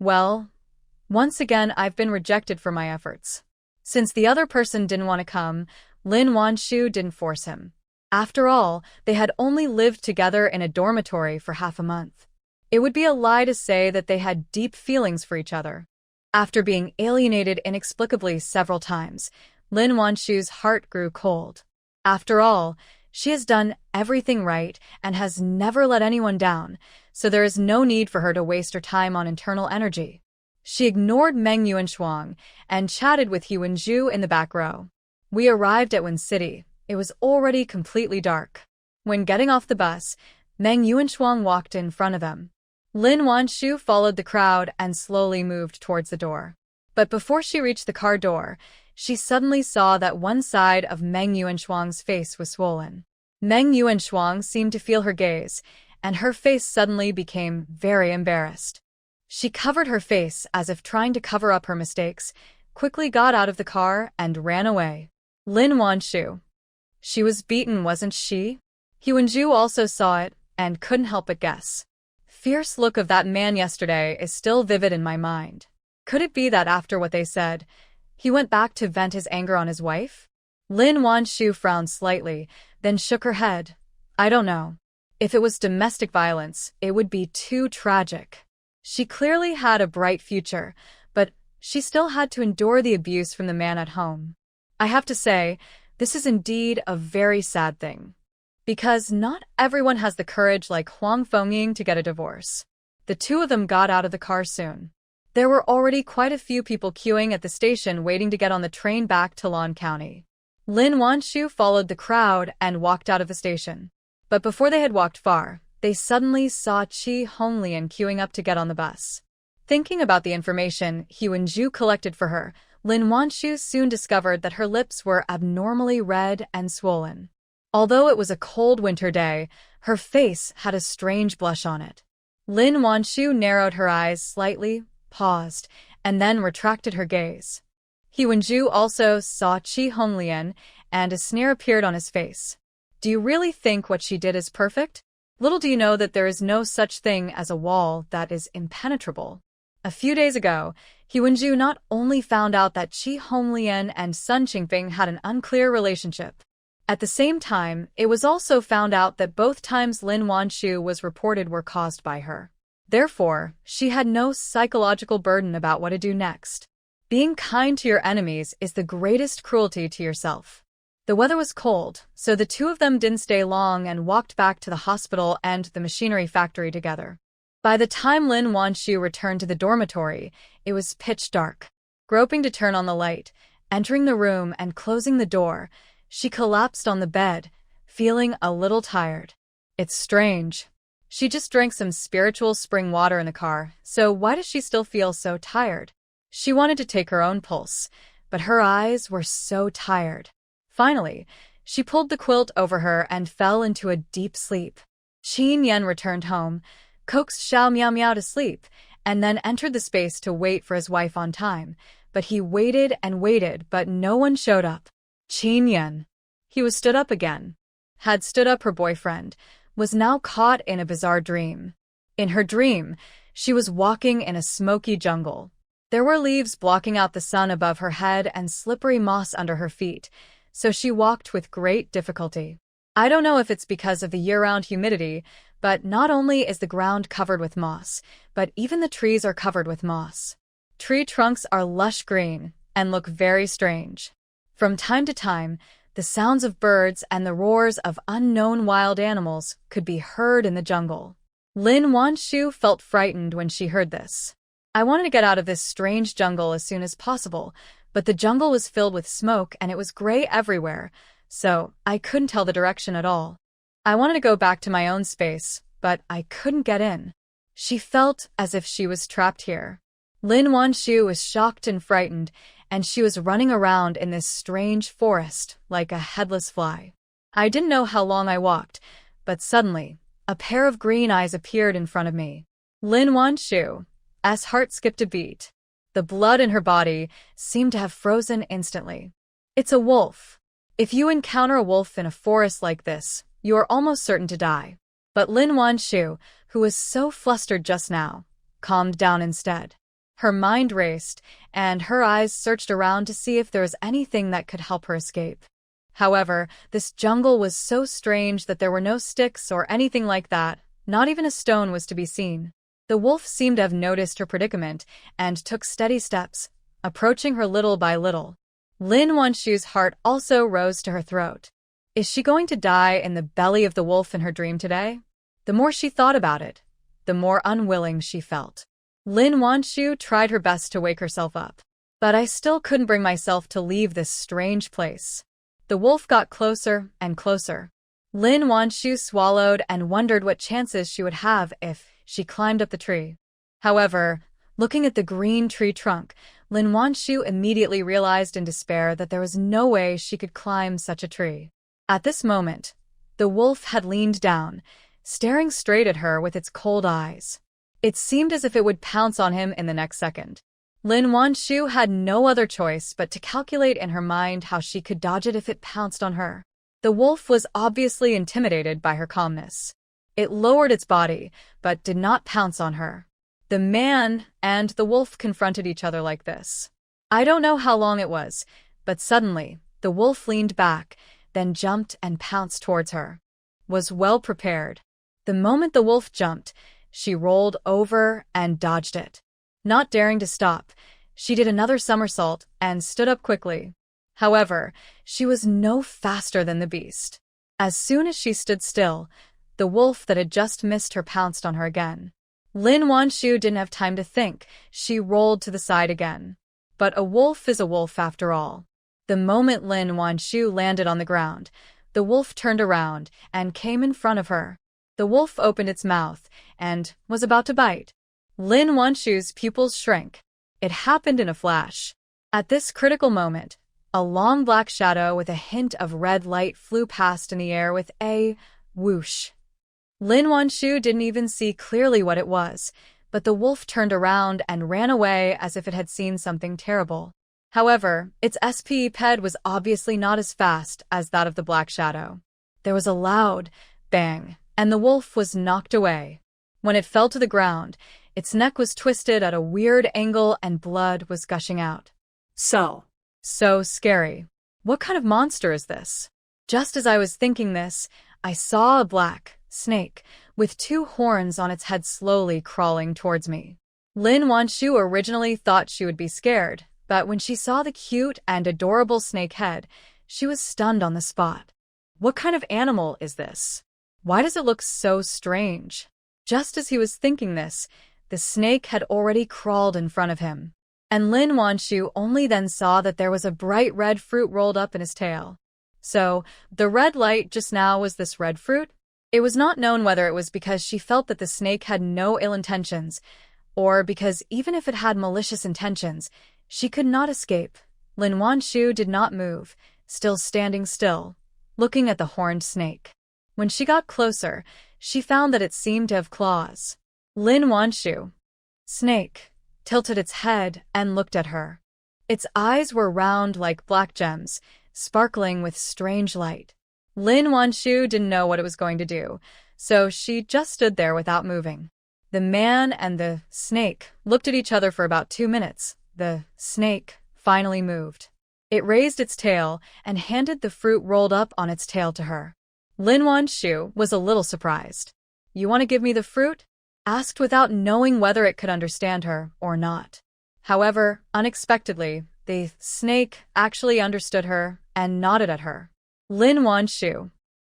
Well, once again I've been rejected for my efforts. Since the other person didn't want to come, Lin Wanshu didn't force him. After all, they had only lived together in a dormitory for half a month. It would be a lie to say that they had deep feelings for each other. After being alienated inexplicably several times, Lin Wanshu's heart grew cold. After all, she has done everything right and has never let anyone down, so there is no need for her to waste her time on internal energy. She ignored Meng Yuanshuang and chatted with He Wenju in the back row. We arrived at Wen City. It was already completely dark. When getting off the bus, Meng Yuanshuang walked in front of them. Lin Wanshu followed the crowd and slowly moved towards the door. But before she reached the car door, she suddenly saw that one side of Meng Yuanshuang's face was swollen. Meng Yuanshuang seemed to feel her gaze, and her face suddenly became very embarrassed. She covered her face as if trying to cover up her mistakes, quickly got out of the car and ran away. Lin Wanshu. She was beaten, wasn't she? He Wenju also saw it and couldn't help but guess. Fierce look of that man yesterday is still vivid in my mind. Could it be that after what they said, he went back to vent his anger on his wife? Lin Wanshu frowned slightly, then shook her head. I don't know. If it was domestic violence, it would be too tragic. She clearly had a bright future, but she still had to endure the abuse from the man at home. I have to say, this is indeed a very sad thing. Because not everyone has the courage like Huang Fengying to get a divorce. The two of them got out of the car soon. There were already quite a few people queuing at the station waiting to get on the train back to Lan County. Lin Wanshu followed the crowd and walked out of the station. But before they had walked far, they suddenly saw Chi Honglian queuing up to get on the bus. Thinking about the information He Wenju collected for her, Lin Wanshu soon discovered that her lips were abnormally red and swollen. Although it was a cold winter day, her face had a strange blush on it. Lin Wanshu narrowed her eyes slightly, paused, and then retracted her gaze. He Wenju also saw Chi Honglian, and a sneer appeared on his face. Do you really think what she did is perfect? Little do you know that there is no such thing as a wall that is impenetrable. A few days ago, He Wenju not only found out that Chi Honglian and Sun Qingfeng had an unclear relationship. At the same time, it was also found out that both times Lin Wanshu was reported were caused by her. Therefore, she had no psychological burden about what to do next. Being kind to your enemies is the greatest cruelty to yourself. The weather was cold, so the two of them didn't stay long and walked back to the hospital and the machinery factory together. By the time Lin Wanshu returned to the dormitory, it was pitch dark. Groping to turn on the light, entering the room and closing the door, she collapsed on the bed, feeling a little tired. It's strange. She just drank some spiritual spring water in the car, so why does she still feel so tired? She wanted to take her own pulse, but her eyes were so tired. Finally, she pulled the quilt over her and fell into a deep sleep. Qin Yan returned home, coaxed Xiao Miao Miao to sleep, and then entered the space to wait for his wife on time. But he waited and waited, but no one showed up. Qin Yan. He was stood up again. Had stood up her boyfriend, was now caught in a bizarre dream. In her dream, she was walking in a smoky jungle. There were leaves blocking out the sun above her head and slippery moss under her feet, so she walked with great difficulty. I don't know if it's because of the year-round humidity, but not only is the ground covered with moss, but even the trees are covered with moss. Tree trunks are lush green and look very strange. From time to time, the sounds of birds and the roars of unknown wild animals could be heard in the jungle. Lin Wanshu felt frightened when she heard this. I wanted to get out of this strange jungle as soon as possible, but the jungle was filled with smoke and it was gray everywhere, so I couldn't tell the direction at all. I wanted to go back to my own space, but I couldn't get in. She felt as if she was trapped here. Lin Wanshu was shocked and frightened, and she was running around in this strange forest like a headless fly. I didn't know how long I walked, but suddenly, a pair of green eyes appeared in front of me. Lin Wanshu's heart skipped a beat. The blood in her body seemed to have frozen instantly. It's a wolf. If you encounter a wolf in a forest like this, you are almost certain to die. But Lin Wanshu, who was so flustered just now, calmed down instead. Her mind raced, and her eyes searched around to see if there was anything that could help her escape. However, this jungle was so strange that there were no sticks or anything like that, not even a stone was to be seen. The wolf seemed to have noticed her predicament and took steady steps, approaching her little by little. Lin Wanshu's heart also rose to her throat. Is she going to die in the belly of the wolf in her dream today? The more she thought about it, the more unwilling she felt. Lin Wanshu tried her best to wake herself up. But I still couldn't bring myself to leave this strange place. The wolf got closer and closer. Lin Wanshu swallowed and wondered what chances she would have if she climbed up the tree. However, looking at the green tree trunk, Lin Wanshu immediately realized in despair that there was no way she could climb such a tree. At this moment, the wolf had leaned down, staring straight at her with its cold eyes. It seemed as if it would pounce on him in the next second. Lin Wanshu had no other choice but to calculate in her mind how she could dodge it if it pounced on her. The wolf was obviously intimidated by her calmness. It lowered its body, but did not pounce on her. The man and the wolf confronted each other like this. I don't know how long it was, but suddenly, the wolf leaned back, then jumped and pounced towards her. Was well prepared. The moment the wolf jumped, she rolled over and dodged it. Not daring to stop, she did another somersault and stood up quickly. However, she was no faster than the beast. As soon as she stood still, the wolf that had just missed her pounced on her again. Lin Wanshu didn't have time to think. She rolled to the side again. But a wolf is a wolf after all. The moment Lin Wanshu landed on the ground, the wolf turned around and came in front of her. The wolf opened its mouth and was about to bite. Lin Wanshu's pupils shrank. It happened in a flash. At this critical moment, a long black shadow with a hint of red light flew past in the air with a whoosh. Lin Wanshu didn't even see clearly what it was, but the wolf turned around and ran away as if it had seen something terrible. However, its SPed was obviously not as fast as that of the black shadow. There was a loud bang, and the wolf was knocked away. When it fell to the ground, its neck was twisted at a weird angle and blood was gushing out. So scary. What kind of monster is this? Just as I was thinking this, I saw a black snake with 2 horns on its head slowly crawling towards me. Lin Wanshu originally thought she would be scared, but when she saw the cute and adorable snake head, she was stunned on the spot. What kind of animal is this? Why does it look so strange? Just as he was thinking this, the snake had already crawled in front of him. And Lin Wanshu only then saw that there was a bright red fruit rolled up in his tail. So, the red light just now was this red fruit? It was not known whether it was because she felt that the snake had no ill intentions, or because even if it had malicious intentions, she could not escape. Lin Wanshu did not move, still standing still, looking at the horned snake. When she got closer, she found that it seemed to have claws. Lin Wanshu, snake, tilted its head and looked at her. Its eyes were round like black gems, sparkling with strange light. Lin Wanshu didn't know what it was going to do, so she just stood there without moving. The man and the snake looked at each other for about 2 minutes. The snake finally moved. It raised its tail and handed the fruit rolled up on its tail to her. Lin Wanshu was a little surprised. "You want to give me the fruit?" asked without knowing whether it could understand her or not. However, unexpectedly, the snake actually understood her and nodded at her. Lin Wanshu.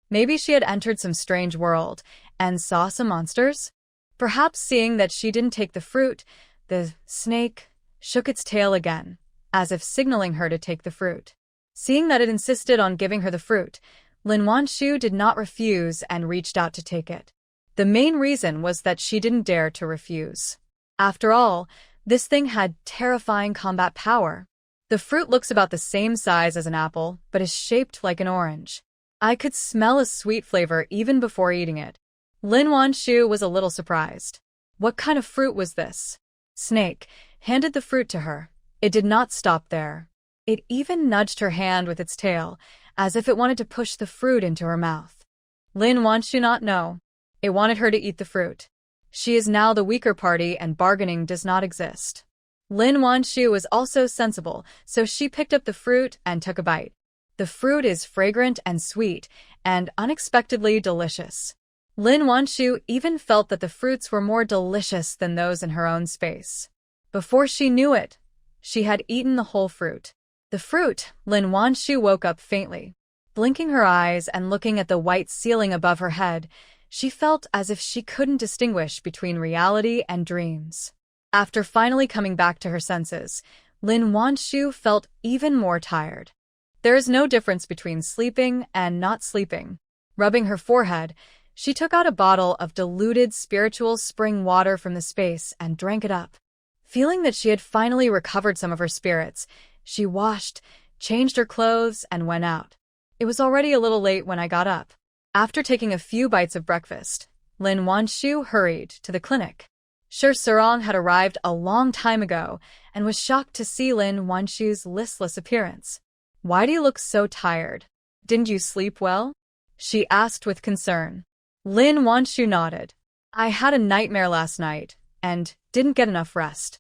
Maybe she had entered some strange world and saw some monsters? Perhaps seeing that she didn't take the fruit, the snake shook its tail again, as if signaling her to take the fruit. Seeing that it insisted on giving her the fruit, Lin Wanshu did not refuse and reached out to take it. The main reason was that she didn't dare to refuse. After all, this thing had terrifying combat power. The fruit looks about the same size as an apple, but is shaped like an orange. I could smell a sweet flavor even before eating it. Lin Wanshu was a little surprised. What kind of fruit was this? Snake handed the fruit to her. It did not stop there. It even nudged her hand with its tail, as if it wanted to push the fruit into her mouth. Lin Wanshu not know. It wanted her to eat the fruit. She is now the weaker party and bargaining does not exist. Lin Wanshu was also sensible, so she picked up the fruit and took a bite. The fruit is fragrant and sweet, and unexpectedly delicious. Lin Wanshu even felt that the fruits were more delicious than those in her own space. Before she knew it, she had eaten the whole fruit. The fruit, Lin Wanshu woke up faintly. Blinking her eyes and looking at the white ceiling above her head, she felt as if she couldn't distinguish between reality and dreams. After finally coming back to her senses, Lin Wanshu felt even more tired. There is no difference between sleeping and not sleeping. Rubbing her forehead, she took out a bottle of diluted spiritual spring water from the space and drank it up. Feeling that she had finally recovered some of her spirits, she washed, changed her clothes, and went out. It was already a little late when I got up. After taking a few bites of breakfast, Lin Wanshu hurried to the clinic. Sher Surong had arrived a long time ago and was shocked to see Lin Wanshu's listless appearance. "Why do you look so tired? Didn't you sleep well?" she asked with concern. Lin Wanshu nodded. "I had a nightmare last night and didn't get enough rest.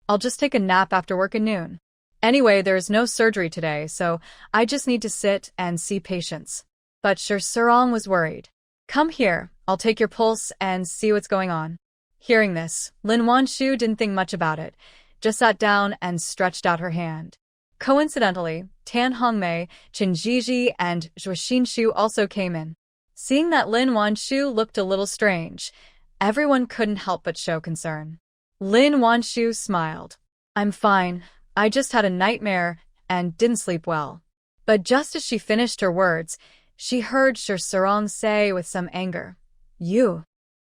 I'll just take a nap after work at noon. Anyway, there's no surgery today, so I just need to sit and see patients." But Sher Surong was worried. "Come here, I'll take your pulse and see what's going on." Hearing this, Lin Wanshu didn't think much about it, just sat down and stretched out her hand. Coincidentally, Tan Hongmei, Qin Jiji, and Zhuo Xinshu also came in. Seeing that Lin Wanshu looked a little strange, everyone couldn't help but show concern. Lin Wanshu smiled. "I'm fine. I just had a nightmare and didn't sleep well." But just as she finished her words, she heard Sher Surong say with some anger,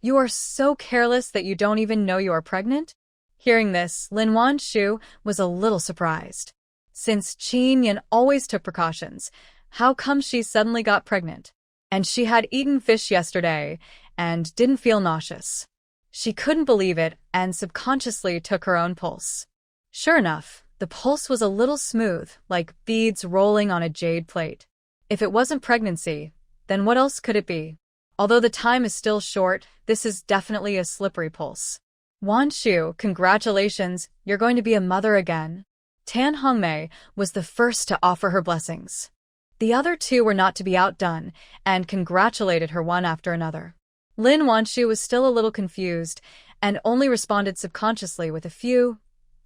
You are so careless that you don't even know you are pregnant?" Hearing this, Lin Wanshu was a little surprised. Since Qin Yan always took precautions, how come she suddenly got pregnant? And she had eaten fish yesterday and didn't feel nauseous. She couldn't believe it and subconsciously took her own pulse. Sure enough, the pulse was a little smooth, like beads rolling on a jade plate. If it wasn't pregnancy, then what else could it be? Although the time is still short, this is definitely a slippery pulse. "Wanshu, congratulations, you're going to be a mother again." Tan Hongmei was the first to offer her blessings. The other two were not to be outdone and congratulated her one after another. Lin Wanshu was still a little confused and only responded subconsciously with a few,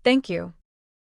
"Thank you.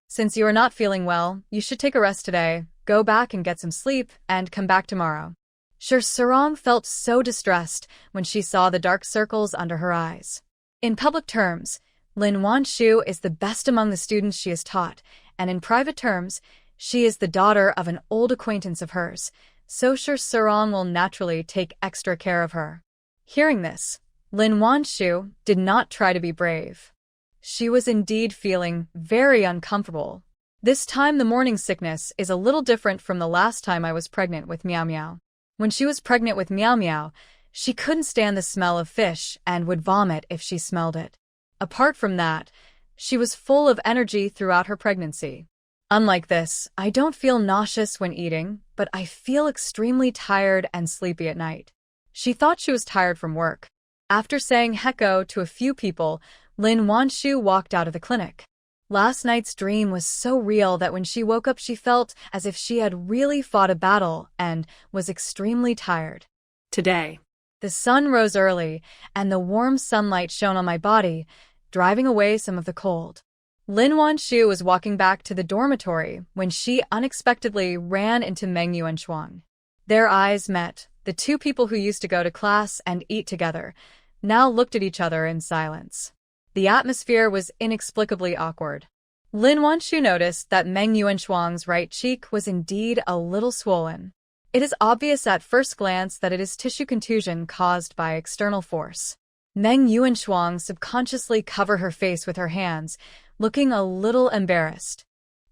Since you are not feeling well, you should take a rest today, go back and get some sleep, and come back tomorrow." Sher Surong felt so distressed when she saw the dark circles under her eyes. In public terms, Lin Wanshu is the best among the students she has taught, and in private terms, she is the daughter of an old acquaintance of hers, so Sher Surong will naturally take extra care of her. Hearing this, Lin Wanshu did not try to be brave. She was indeed feeling very uncomfortable. This time the morning sickness is a little different from the last time I was pregnant with Miao Miao. When she was pregnant with Miao Miao, she couldn't stand the smell of fish and would vomit if she smelled it. Apart from that, she was full of energy throughout her pregnancy. Unlike this, I don't feel nauseous when eating, but I feel extremely tired and sleepy at night. She thought she was tired from work. After saying hecko to a few people, Lin Wanshu walked out of the clinic. Last night's dream was so real that when she woke up she felt as if she had really fought a battle and was extremely tired. Today, the sun rose early and the warm sunlight shone on my body, driving away some of the cold. Lin Wanshu was walking back to the dormitory when she unexpectedly ran into Meng Yuanshuang. Their eyes met. The two people who used to go to class and eat together now looked at each other in silence. The atmosphere was inexplicably awkward. Lin Wanshu noticed that Meng Yuanshuang's right cheek was indeed a little swollen. It is obvious at first glance that it is tissue contusion caused by external force. Meng Yuanshuang subconsciously covered her face with her hands, looking a little embarrassed.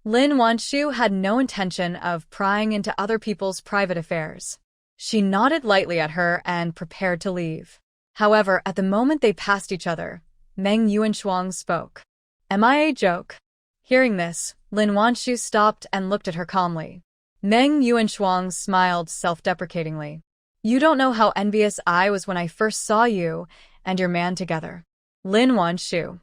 Lin Wanshu had no intention of prying into other people's private affairs. She nodded lightly at her and prepared to leave. However, at the moment they passed each other, Meng Yuanshuang spoke. "Am I a joke?" Hearing this, Lin Wanshu stopped and looked at her calmly. Meng Yuanshuang smiled self-deprecatingly. "You don't know how envious I was when I first saw you and your man together." Lin Wanshu.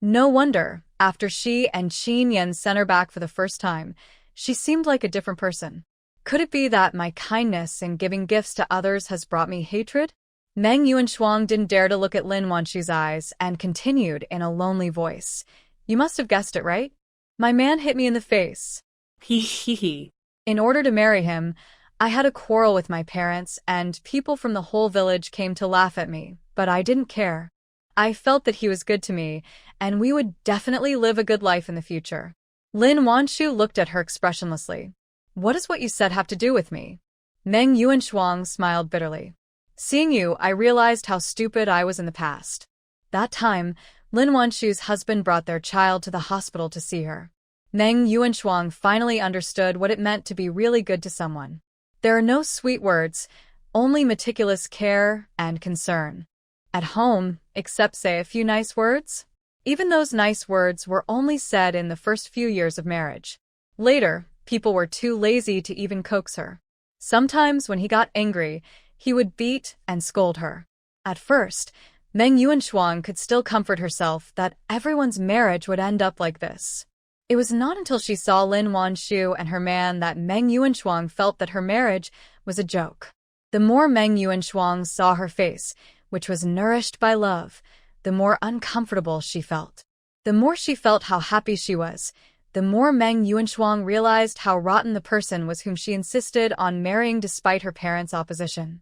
"No wonder, After she and Qin Yan sent her back for the first time, she seemed like a different person. Could it be that my kindness in giving gifts to others has brought me hatred? Meng Yuanshuang didn't dare to look at Lin Wanshu's eyes and continued in a lonely voice. You must have guessed it, right? My man hit me in the face. He he he. In order to marry him, I had a quarrel with my parents, and people from the whole village came to laugh at me, but I didn't care. I felt that he was good to me, and we would definitely live a good life in the future. Lin Wanshu looked at her expressionlessly. What does what you said have to do with me? Meng Yuanshuang smiled bitterly. Seeing you, I realized how stupid I was in the past. That time, Lin Wanshu's husband brought their child to the hospital to see her. Meng Yuanshuang finally understood what it meant to be really good to someone. There are no sweet words, only meticulous care and concern. At home, except say a few nice words? Even those nice words were only said in the first few years of marriage. Later, people were too lazy to even coax her. Sometimes when he got angry, he would beat and scold her. At first, Meng Yuanshuang could still comfort herself that everyone's marriage would end up like this. It was not until she saw Lin Wanshu and her man that Meng Yuanshuang felt that her marriage was a joke. The more Meng Yuanshuang saw her face, which was nourished by love, the more uncomfortable she felt. The more she felt how happy she was, the more Meng Yuanshuang realized how rotten the person was whom she insisted on marrying despite her parents' opposition.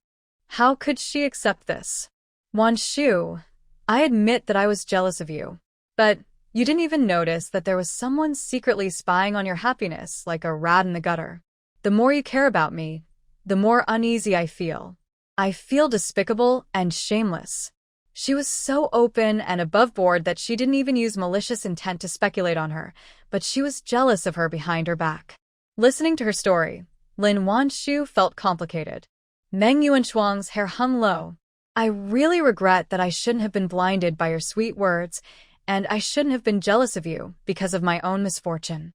How could she accept this? Wanshu, I admit that I was jealous of you. But you didn't even notice that there was someone secretly spying on your happiness like a rat in the gutter. The more you care about me, the more uneasy I feel. I feel despicable and shameless. She was so open and above board that she didn't even use malicious intent to speculate on her, but she was jealous of her behind her back. Listening to her story, Lin Wanshu felt complicated. Meng Yuanshuang's hair hung low. I really regret that I shouldn't have been blinded by your sweet words, and I shouldn't have been jealous of you because of my own misfortune.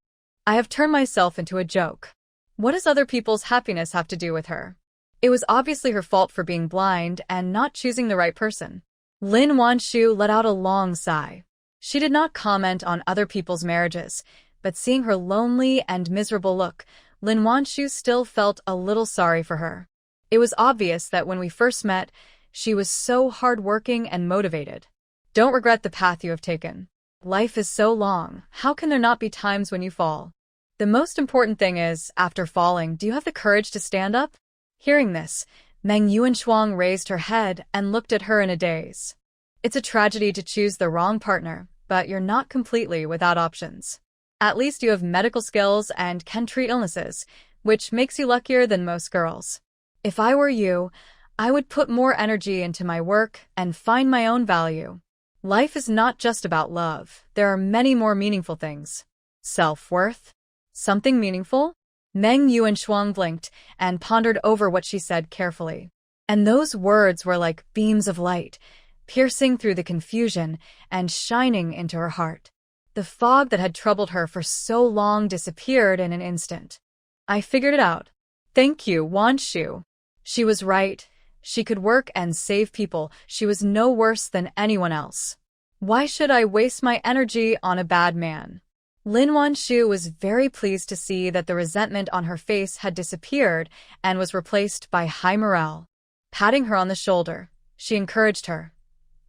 I have turned myself into a joke. What does other people's happiness have to do with her? It was obviously her fault for being blind and not choosing the right person. Lin Wanshu let out a long sigh. She did not comment on other people's marriages, but seeing her lonely and miserable look, Lin Wanshu still felt a little sorry for her. It was obvious that when we first met, she was so hardworking and motivated. Don't regret the path you have taken. Life is so long, how can there not be times when you fall? The most important thing is, after falling, do you have the courage to stand up? Hearing this, Meng Yuanshuang raised her head and looked at her in a daze. It's a tragedy to choose the wrong partner, but you're not completely without options. At least you have medical skills and can treat illnesses, which makes you luckier than most girls. If I were you, I would put more energy into my work and find my own value. Life is not just about love. There are many more meaningful things. Self-worth? Something meaningful? Meng Yuanshuang blinked and pondered over what she said carefully. And those words were like beams of light, piercing through the confusion and shining into her heart. The fog that had troubled her for so long disappeared in an instant. I figured it out. Thank you, Wanshu. She was right. She could work and save people. She was no worse than anyone else. Why should I waste my energy on a bad man? Lin Wanshu was very pleased to see that the resentment on her face had disappeared and was replaced by high morale. Patting her on the shoulder, she encouraged her.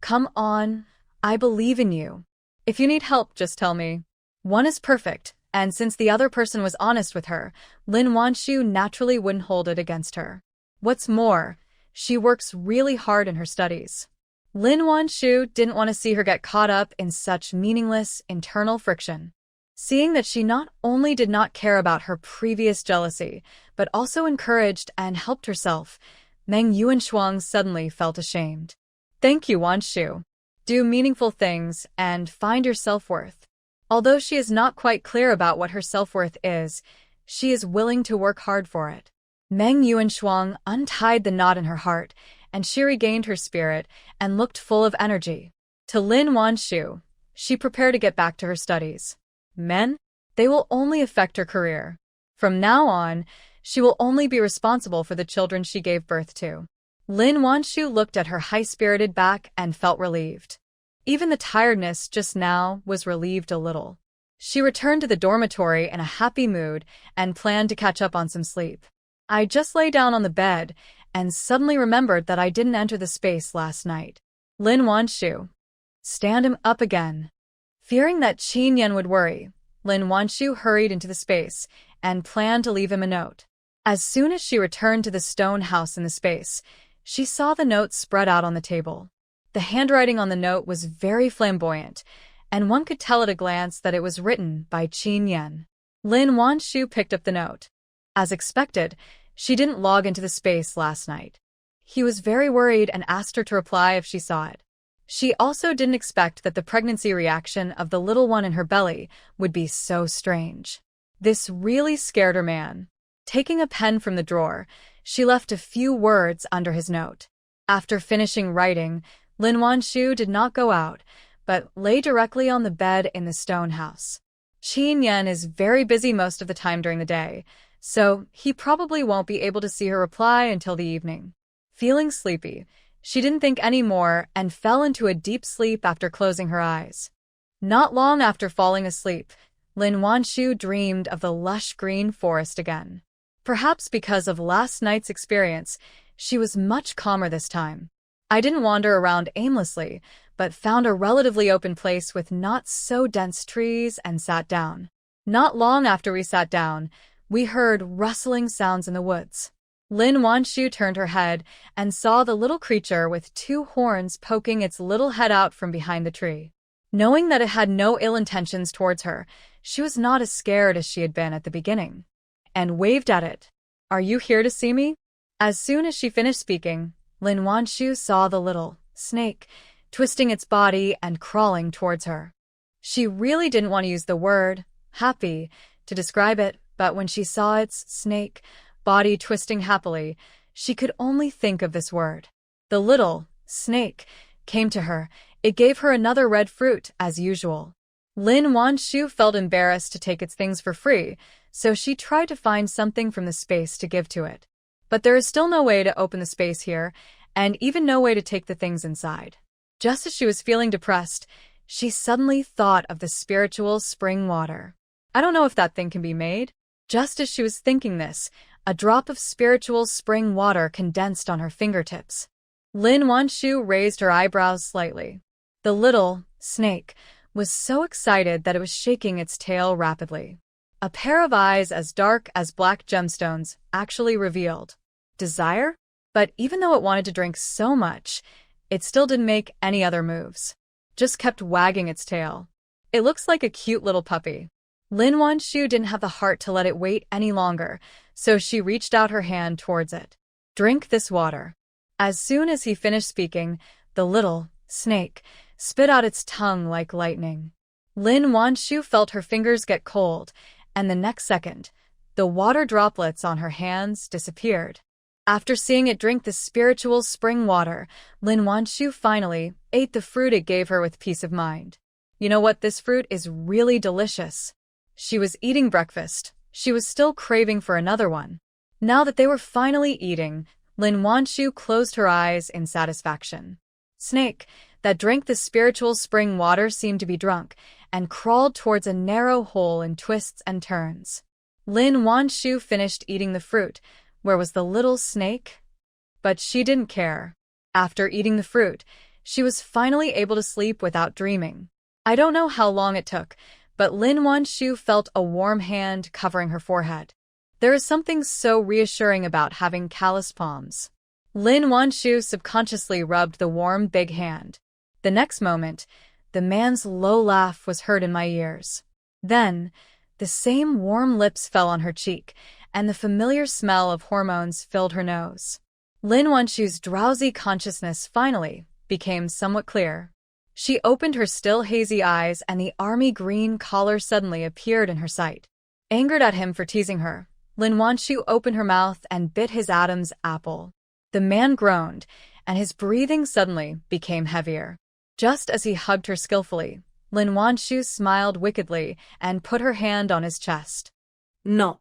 Come on, I believe in you. If you need help, just tell me. One is perfect, and since the other person was honest with her, Lin Wanshu naturally wouldn't hold it against her. What's more, she works really hard in her studies. Lin Wanshu didn't want to see her get caught up in such meaningless internal friction. Seeing that she not only did not care about her previous jealousy, but also encouraged and helped herself, Meng Yuanshuang suddenly felt ashamed. Thank you, Wanshu. Do meaningful things and find your self-worth. Although she is not quite clear about what her self-worth is, she is willing to work hard for it. Meng Yuanshuang untied the knot in her heart, and she regained her spirit and looked full of energy. To Lin Wanshu, she prepared to get back to her studies. Men? They will only affect her career. From now on, she will only be responsible for the children she gave birth to. Lin Wanshu looked at her high-spirited back and felt relieved. Even the tiredness just now was relieved a little. She returned to the dormitory in a happy mood and planned to catch up on some sleep. I just lay down on the bed and suddenly remembered that I didn't enter the space last night. Lin Wanshu. Stand him up again. Fearing that Qin Yan would worry, Lin Wanshu hurried into the space and planned to leave him a note. As soon as she returned to the stone house in the space, she saw the note spread out on the table. The handwriting on the note was very flamboyant, and one could tell at a glance that it was written by Qin Yan. Lin Wanshu picked up the note. As expected, she didn't log into the space last night. He was very worried and asked her to reply if she saw it. She also didn't expect that the pregnancy reaction of the little one in her belly would be so strange. This really scared her man. Taking a pen from the drawer, she left a few words under his note. After finishing writing, Lin Wanshu did not go out, but lay directly on the bed in the stone house. Qin Yan is very busy most of the time during the day, so he probably won't be able to see her reply until the evening. Feeling sleepy, she didn't think any more and fell into a deep sleep after closing her eyes. Not long after falling asleep, Lin Wanshu dreamed of the lush green forest again. Perhaps because of last night's experience, she was much calmer this time. I didn't wander around aimlessly, but found a relatively open place with not so dense trees and sat down. Not long after we sat down, we heard rustling sounds in the woods. Lin Wanshu turned her head and saw the little creature with two horns poking its little head out from behind the tree. Knowing that it had no ill intentions towards her, she was not as scared as she had been at the beginning, and waved at it. "Are you here to see me?" As soon as she finished speaking, Lin Wanshu saw the little snake twisting its body and crawling towards her. She really didn't want to use the word happy to describe it, but when she saw its snake body twisting happily, she could only think of this word. The little snake came to her. It gave her another red fruit, as usual. Lin Wanshu felt embarrassed to take its things for free, so she tried to find something from the space to give to it. But there is still no way to open the space here, and even no way to take the things inside. Just as she was feeling depressed, she suddenly thought of the spiritual spring water. I don't know if that thing can be made. Just as she was thinking this, a drop of spiritual spring water condensed on her fingertips. Lin Wanshu raised her eyebrows slightly. The little snake was so excited that it was shaking its tail rapidly. A pair of eyes as dark as black gemstones actually revealed desire? But even though it wanted to drink so much, it still didn't make any other moves. Just kept wagging its tail. It looks like a cute little puppy. Lin Wanshu didn't have the heart to let it wait any longer, so she reached out her hand towards it. "Drink this water." As soon as he finished speaking, the little snake spit out its tongue like lightning. Lin Wanshu felt her fingers get cold, and the next second, the water droplets on her hands disappeared. After seeing it drink the spiritual spring water, Lin Wanshu finally ate the fruit it gave her with peace of mind. You know what? This fruit is really delicious. She was eating breakfast. She was still craving for another one. Now that they were finally eating, Lin Wanshu closed her eyes in satisfaction. Snake that drank the spiritual spring water seemed to be drunk and crawled towards a narrow hole in twists and turns. Lin Wanshu finished eating the fruit. Where was the little snake? But she didn't care. After eating the fruit, she was finally able to sleep without dreaming. I don't know how long it took, but Lin Wanshu felt a warm hand covering her forehead. There is something so reassuring about having calloused palms. Lin Wanshu subconsciously rubbed the warm, big hand. The next moment, the man's low laugh was heard in my ears. Then, the same warm lips fell on her cheek, and the familiar smell of hormones filled her nose. Lin Wanshu's drowsy consciousness finally became somewhat clear. She opened her still hazy eyes and the army green collar suddenly appeared in her sight. Angered at him for teasing her, Lin Wanshu opened her mouth and bit his Adam's apple. The man groaned, and his breathing suddenly became heavier. Just as he hugged her skillfully, Lin Wanshu smiled wickedly and put her hand on his chest. No.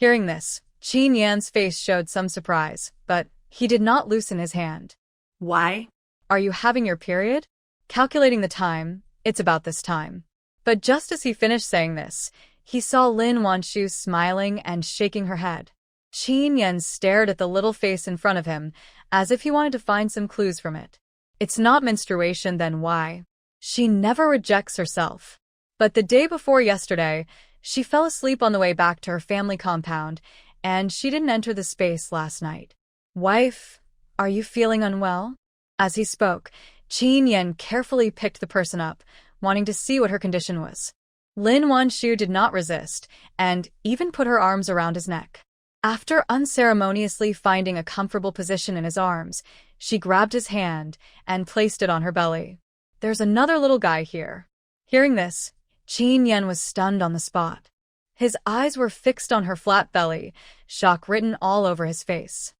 Hearing this, Qin Yan's face showed some surprise, but he did not loosen his hand. Why? Are you having your period? Calculating the time, it's about this time. But just as he finished saying this, he saw Lin Wanshu smiling and shaking her head. Qin Yan stared at the little face in front of him, as if he wanted to find some clues from it. It's not menstruation, then why? She never rejects herself. But the day before yesterday, she fell asleep on the way back to her family compound, and she didn't enter the space last night. Wife, are you feeling unwell? As he spoke, Qin Yan carefully picked the person up, wanting to see what her condition was. Lin Wanshu did not resist, and even put her arms around his neck. After unceremoniously finding a comfortable position in his arms, she grabbed his hand and placed it on her belly. There's another little guy here. Hearing this, Qin Yan was stunned on the spot. His eyes were fixed on her flat belly, shock written all over his face.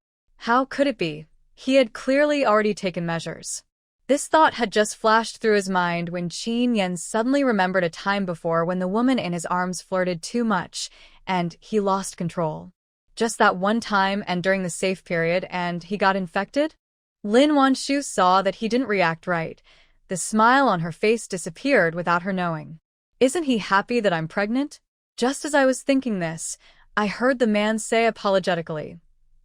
How could it be? He had clearly already taken measures. This thought had just flashed through his mind when Qin Yan suddenly remembered a time before when the woman in his arms flirted too much, and he lost control. Just that one time and during the safe period, and he got infected? Lin Wanshu saw that he didn't react right. The smile on her face disappeared without her knowing. Isn't he happy that I'm pregnant? Just as I was thinking this, I heard the man say apologetically,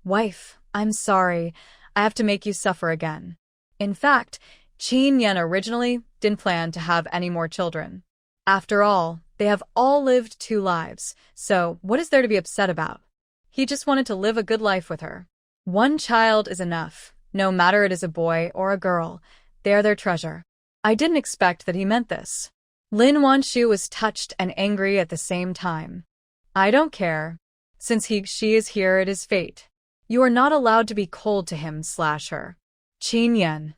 "Wife, I'm sorry. I have to make you suffer again." In fact, Qin Yan originally didn't plan to have any more children. After all, they have all lived 2 lives, so what is there to be upset about? He just wanted to live a good life with her. 1 child is enough, no matter it is a boy or a girl. They are their treasure. I didn't expect that he meant this. Lin Wanshu was touched and angry at the same time. I don't care. Since she is here, it is fate. You are not allowed to be cold to him/her. Qin Yan.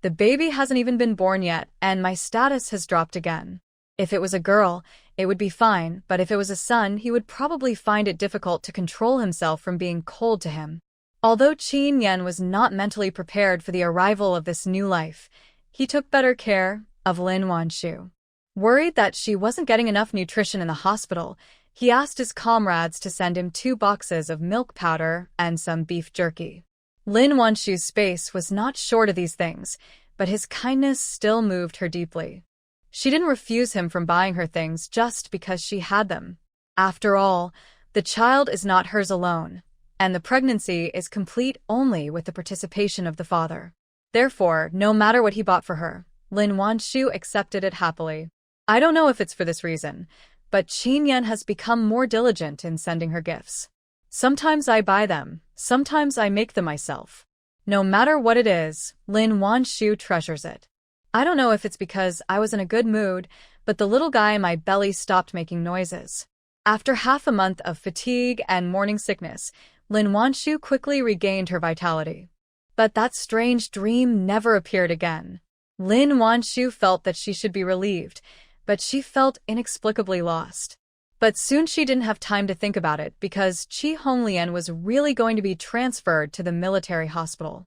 The baby hasn't even been born yet, and my status has dropped again. If it was a girl, it would be fine, but if it was a son, he would probably find it difficult to control himself from being cold to him. Although Qin Yan was not mentally prepared for the arrival of this new life, he took better care of Lin Wanshu. Worried that she wasn't getting enough nutrition in the hospital, he asked his comrades to send him 2 boxes of milk powder and some beef jerky. Lin Wanshu's space was not short of these things, but his kindness still moved her deeply. She didn't refuse him from buying her things just because she had them. After all, the child is not hers alone, and the pregnancy is complete only with the participation of the father. Therefore, no matter what he bought for her, Lin Wanshu accepted it happily. I don't know if it's for this reason, but Qin Yan has become more diligent in sending her gifts. Sometimes I buy them, sometimes I make them myself. No matter what it is, Lin Wanshu treasures it. I don't know if it's because I was in a good mood, but the little guy in my belly stopped making noises. After half a month of fatigue and morning sickness, Lin Wanshu quickly regained her vitality. But that strange dream never appeared again. Lin Wanshu felt that she should be relieved, but she felt inexplicably lost. But soon she didn't have time to think about it because Qi Honglian was really going to be transferred to the military hospital.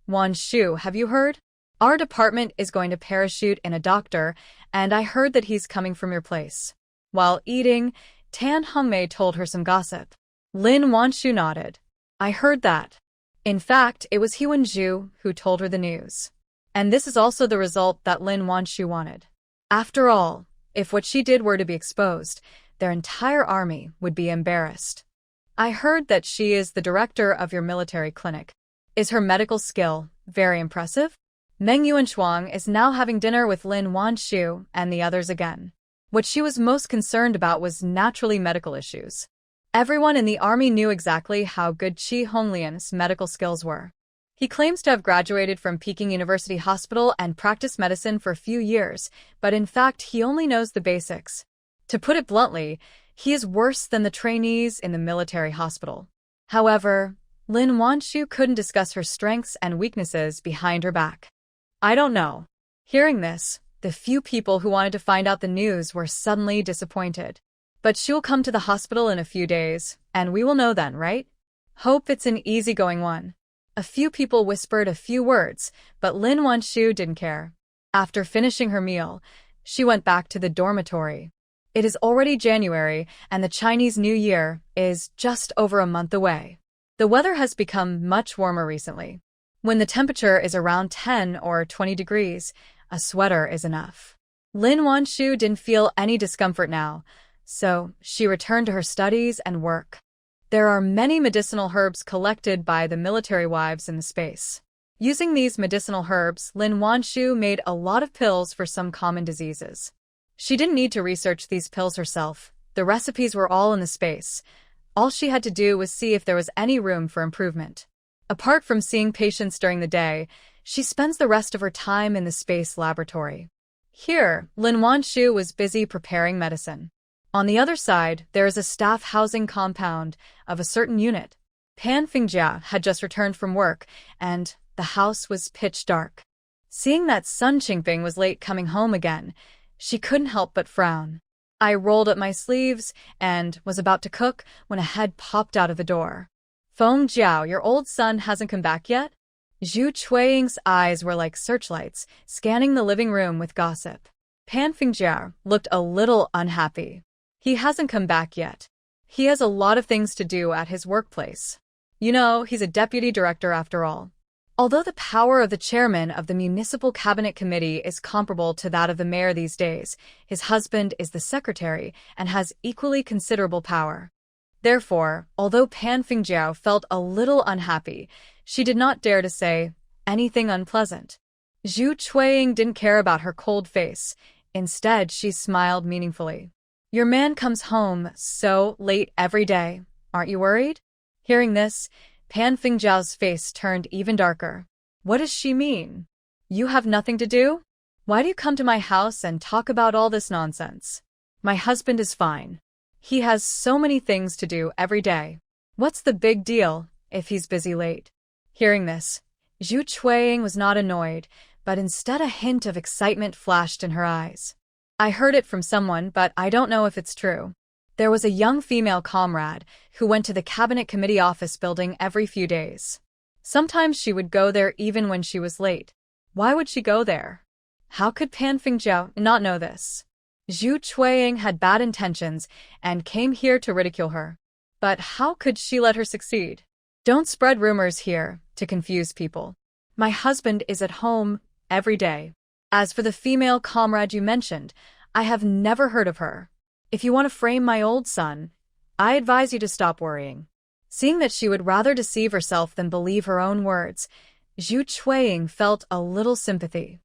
Wanshu, have you heard? Our department is going to parachute in a doctor, and I heard that he's coming from your place. While eating, Tan Hongmei told her some gossip. Lin Wanshu nodded. I heard that. In fact, it was He Wenju who told her the news. And this is also the result that Lin Wanshu wanted. After all, if what she did were to be exposed, their entire army would be embarrassed. I heard that she is the director of your military clinic. Is her medical skill very impressive? Meng Yuanshuang is now having dinner with Lin Wanshu and the others again. What she was most concerned about was naturally medical issues. Everyone in the army knew exactly how good Qi Honglian's medical skills were. He claims to have graduated from Peking University Hospital and practiced medicine for a few years, but in fact he only knows the basics. To put it bluntly, he is worse than the trainees in the military hospital. However, Lin Wanshu couldn't discuss her strengths and weaknesses behind her back. I don't know. Hearing this, the few people who wanted to find out the news were suddenly disappointed. But she'll come to the hospital in a few days, and we will know then, right? Hope it's an easygoing one. A few people whispered a few words, but Lin Wanshu didn't care. After finishing her meal, she went back to the dormitory. It is already January, and the Chinese New Year is just over a month away. The weather has become much warmer recently. When the temperature is around 10 or 20 degrees, A sweater is enough. Lin Wanshu didn't feel any discomfort now, so she returned to her studies and work. There are many medicinal herbs collected by the military wives in the space. Using these medicinal herbs, Lin Wanshu made a lot of pills for some common diseases. She didn't need to research these pills herself. The recipes were all in the space. All she had to do was see if there was any room for improvement. Apart from seeing patients during the day, she spends the rest of her time in the space laboratory. Here, Lin Wanshu was busy preparing medicine. On the other side, there is a staff housing compound of a certain unit. Pan Fingjia had just returned from work, and the house was pitch dark. Seeing that Sun Qingping was late coming home again, she couldn't help but frown. I rolled up my sleeves and was about to cook when a head popped out of the door. Feng Jiao, your old son hasn't come back yet? Zhu Chuiying's eyes were like searchlights, scanning the living room with gossip. Pan Fingjia looked a little unhappy. He hasn't come back yet. He has a lot of things to do at his workplace. You know, he's a deputy director after all. Although the power of the chairman of the Municipal Cabinet Committee is comparable to that of the mayor these days, his husband is the secretary and has equally considerable power. Therefore, although Pan Fingjia felt a little unhappy, she did not dare to say anything unpleasant. Zhu Chuiying didn't care about her cold face. Instead, she smiled meaningfully. Your man comes home so late every day. Aren't you worried? Hearing this, Pan Fingjiao's face turned even darker. What does she mean? You have nothing to do? Why do you come to my house and talk about all this nonsense? My husband is fine. He has so many things to do every day. What's the big deal if he's busy late? Hearing this, Zhu Chuiying was not annoyed, but instead a hint of excitement flashed in her eyes. I heard it from someone, but I don't know if it's true. There was a young female comrade who went to the Cabinet Committee office building every few days. Sometimes she would go there even when she was late. Why would she go there? How could Pan Fingjiao not know this? Zhu Chuiying had bad intentions and came here to ridicule her. But how could she let her succeed? Don't spread rumors here to confuse people. My husband is at home every day. As for the female comrade you mentioned, I have never heard of her. If you want to frame my old son, I advise you to stop worrying. Seeing that she would rather deceive herself than believe her own words, Zhu Chuiying felt a little sympathy.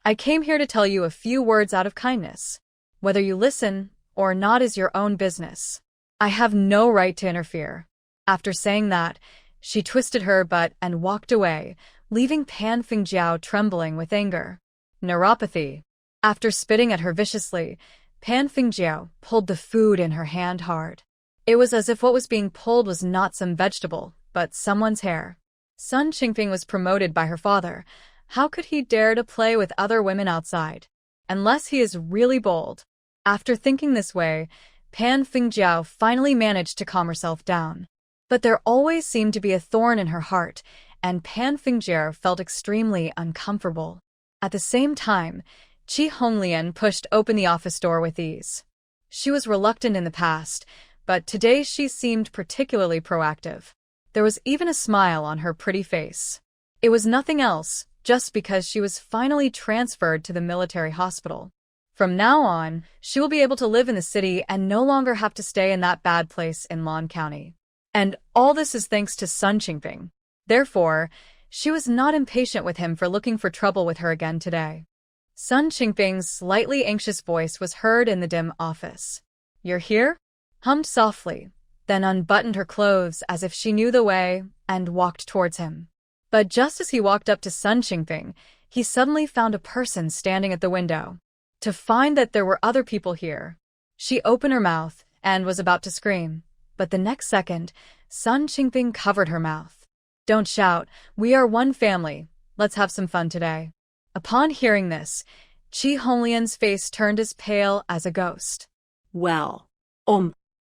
I came here to tell you a few words out of kindness. Whether you listen or not is your own business. I have no right to interfere. After saying that, she twisted her butt and walked away, leaving Pan Fingjiao trembling with anger. Neuropathy. After spitting at her viciously, Pan Fingjiao pulled the food in her hand hard. It was as if what was being pulled was not some vegetable, but someone's hair. Sun Qingping was promoted by her father. How could he dare to play with other women outside? Unless he is really bold. After thinking this way, Pan Fingjiao finally managed to calm herself down. But there always seemed to be a thorn in her heart, and Pan Fingjiao felt extremely uncomfortable. At the same time, Qi Honglian pushed open the office door with ease. She was reluctant in the past, but today she seemed particularly proactive. There was even a smile on her pretty face. It was nothing else, just because she was finally transferred to the military hospital. From now on, she will be able to live in the city and no longer have to stay in that bad place in Lan County. And all this is thanks to Sun Qingping. Therefore, she was not impatient with him for looking for trouble with her again today. Sun Qingping's slightly anxious voice was heard in the dim office. You're here? Hummed softly, then unbuttoned her clothes as if she knew the way and walked towards him. But just as he walked up to Sun Qingping, he suddenly found a person standing at the window. To find that there were other people here, she opened her mouth and was about to scream. But the next second, Sun Qingping covered her mouth. Don't shout, we are one family, let's have some fun today. Upon hearing this, Qi Honglian's face turned as pale as a ghost. Well,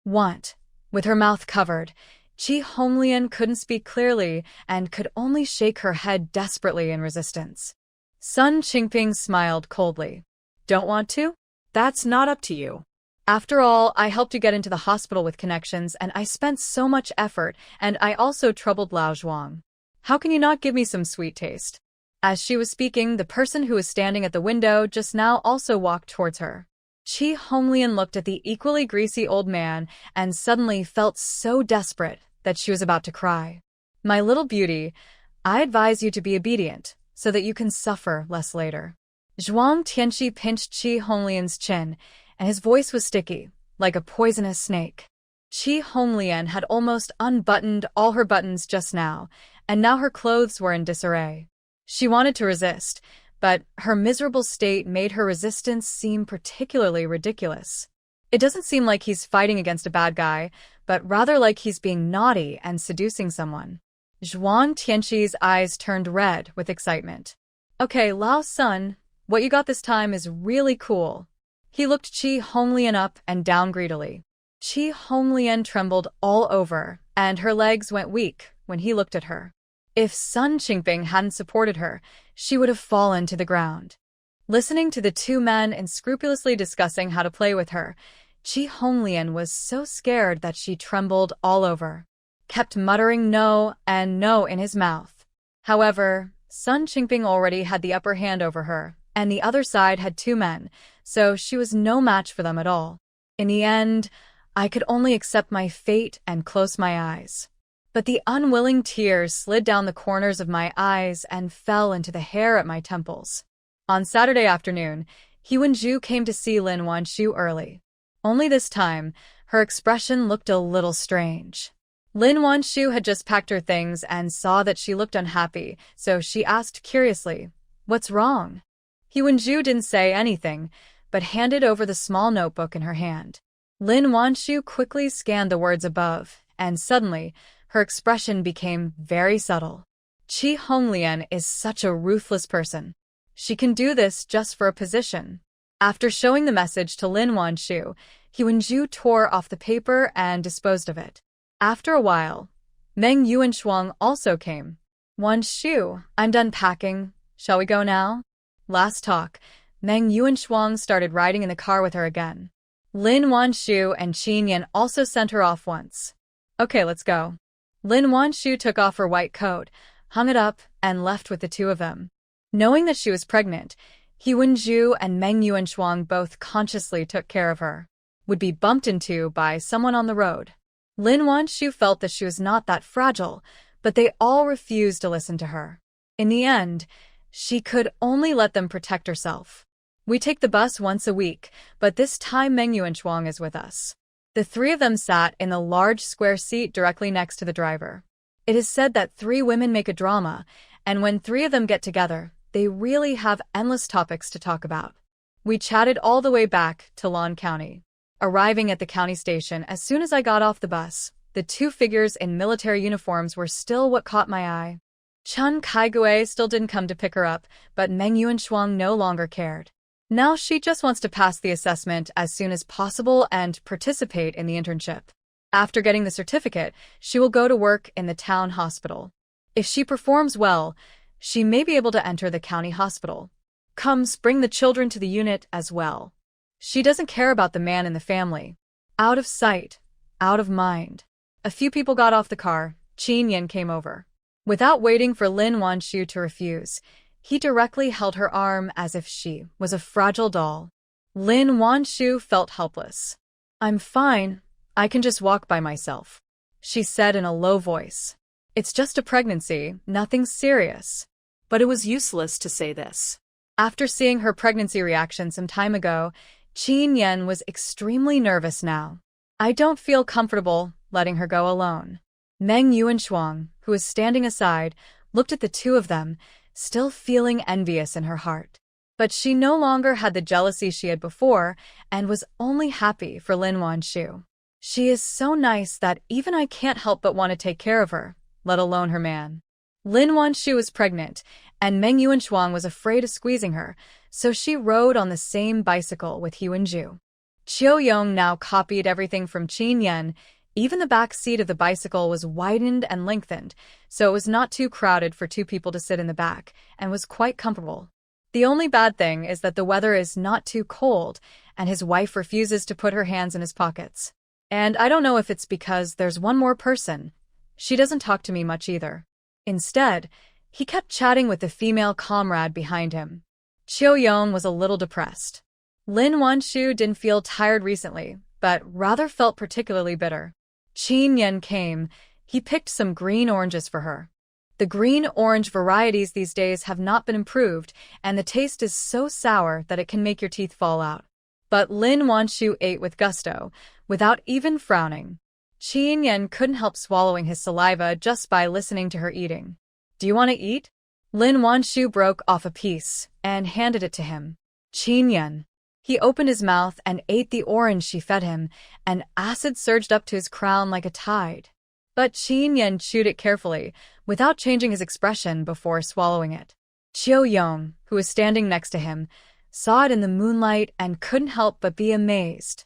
What? With her mouth covered, Qi Honglian couldn't speak clearly and could only shake her head desperately in resistance. Sun Qingping smiled coldly. Don't want to? That's not up to you. After all, I helped you get into the hospital with connections, and I spent so much effort, and I also troubled Lao Zhuang. How can you not give me some sweet taste? As she was speaking, the person who was standing at the window just now also walked towards her. Chi Honglian looked at the equally greasy old man and suddenly felt so desperate that she was about to cry. "My little beauty, I advise you to be obedient so that you can suffer less later." Zhuang Tianqi pinched Chi Honglian's chin, and his voice was sticky, like a poisonous snake. Chi Honglian had almost unbuttoned all her buttons just now, and now her clothes were in disarray. She wanted to resist, but her miserable state made her resistance seem particularly ridiculous. It doesn't seem like he's fighting against a bad guy, but rather like he's being naughty and seducing someone. Zhuang Tianqi's eyes turned red with excitement. "Okay, Lao Sun, what you got this time is really cool." He looked Chi Honglian up and down greedily. Chi Honglian trembled all over, and her legs went weak when he looked at her. If Sun Qingping hadn't supported her, she would have fallen to the ground. Listening to the two men unscrupulously discussing how to play with her, Chi Honglian was so scared that she trembled all over, kept muttering no and no in his mouth. However, Sun Qingping already had the upper hand over her, and the other side had two men, so she was no match for them at all. In the end, I could only accept my fate and close my eyes. But the unwilling tears slid down the corners of my eyes and fell into the hair at my temples. On Saturday afternoon, He Wenju came to see Lin Wanshu early. Only this time, her expression looked a little strange. Lin Wanshu had just packed her things and saw that she looked unhappy, so she asked curiously, "What's wrong?" He Wenju didn't say anything, but handed over the small notebook in her hand. Lin Wanshu quickly scanned the words above, and suddenly, her expression became very subtle. Chi Honglian is such a ruthless person. She can do this just for a position. After showing the message to Lin Wanshu, He Wenju tore off the paper and disposed of it. After a while, Meng Yuanshuang also came. "Wanshu, I'm done packing. Shall we go now?" Last talk, Meng Yuanshuang started riding in the car with her again. Lin Wanshu and Qin Yan also sent her off once. "Okay, let's go." Lin Wanshu took off her white coat, hung it up, and left with the two of them. Knowing that she was pregnant, He Wenju and Meng Yuanshuang both consciously took care of her. Would be bumped into by someone on the road. Lin Wanshu felt that she was not that fragile, but they all refused to listen to her. In the end, she could only let them protect herself. "We take the bus once a week, but this time Meng Yuanshuang is with us." The three of them sat in the large square seat directly next to the driver. It is said that three women make a drama, and when three of them get together, they really have endless topics to talk about. We chatted all the way back to Lan County. Arriving at the county station as soon as I got off the bus, the two figures in military uniforms were still what caught my eye. Chen Kaigui still didn't come to pick her up, but Meng Yuanshuang no longer cared. Now she just wants to pass the assessment as soon as possible and participate in the internship. After getting the certificate, she will go to work in the town hospital. If she performs well, she may be able to enter the county hospital. Comes bring the children to the unit as well. She doesn't care about the man in the family. Out of sight, out of mind. A few people got off the car. Qin Yan came over. Without waiting for Lin Wanshu to refuse, he directly held her arm as if she was a fragile doll. Lin Wanshu felt helpless. "I'm fine. I can just walk by myself," she said in a low voice. "It's just a pregnancy, nothing serious." But it was useless to say this. After seeing her pregnancy reaction some time ago, Qin Yan was extremely nervous now. "I don't feel comfortable letting her go alone." Meng Yuanshuang, who was standing aside, looked at the two of them, still feeling envious in her heart. But she no longer had the jealousy she had before and was only happy for Lin Wanshu. "She is so nice that even I can't help but want to take care of her, let alone her man." Lin Wanshu was pregnant, and Meng Yuanshuang was afraid of squeezing her, so she rode on the same bicycle with He Wenju. Qiu Yong now copied everything from Qin Yan. Even the back seat of the bicycle was widened and lengthened, so it was not too crowded for two people to sit in the back, and was quite comfortable. The only bad thing is that the weather is not too cold, and his wife refuses to put her hands in his pockets. And I don't know if it's because there's one more person. She doesn't talk to me much either. Instead, He kept chatting with the female comrade behind him. Qiu Yong was a little depressed. Lin Wanshu didn't feel tired recently, but rather felt particularly bitter. Qin Yan came. He picked some green oranges for her. The green-orange varieties these days have not been improved, and the taste is so sour that it can make your teeth fall out. But Lin Wanshu ate with gusto, without even frowning. Qin Yan couldn't help swallowing his saliva just by listening to her eating. "Do you want to eat?" Lin Wanshu broke off a piece and handed it to him. Qin Yan. He opened his mouth and ate the orange she fed him, and acid surged up to his crown like a tide. But Qin Yan chewed it carefully, without changing his expression before swallowing it. Qiu Yong, who was standing next to him, saw it in the moonlight and couldn't help but be amazed.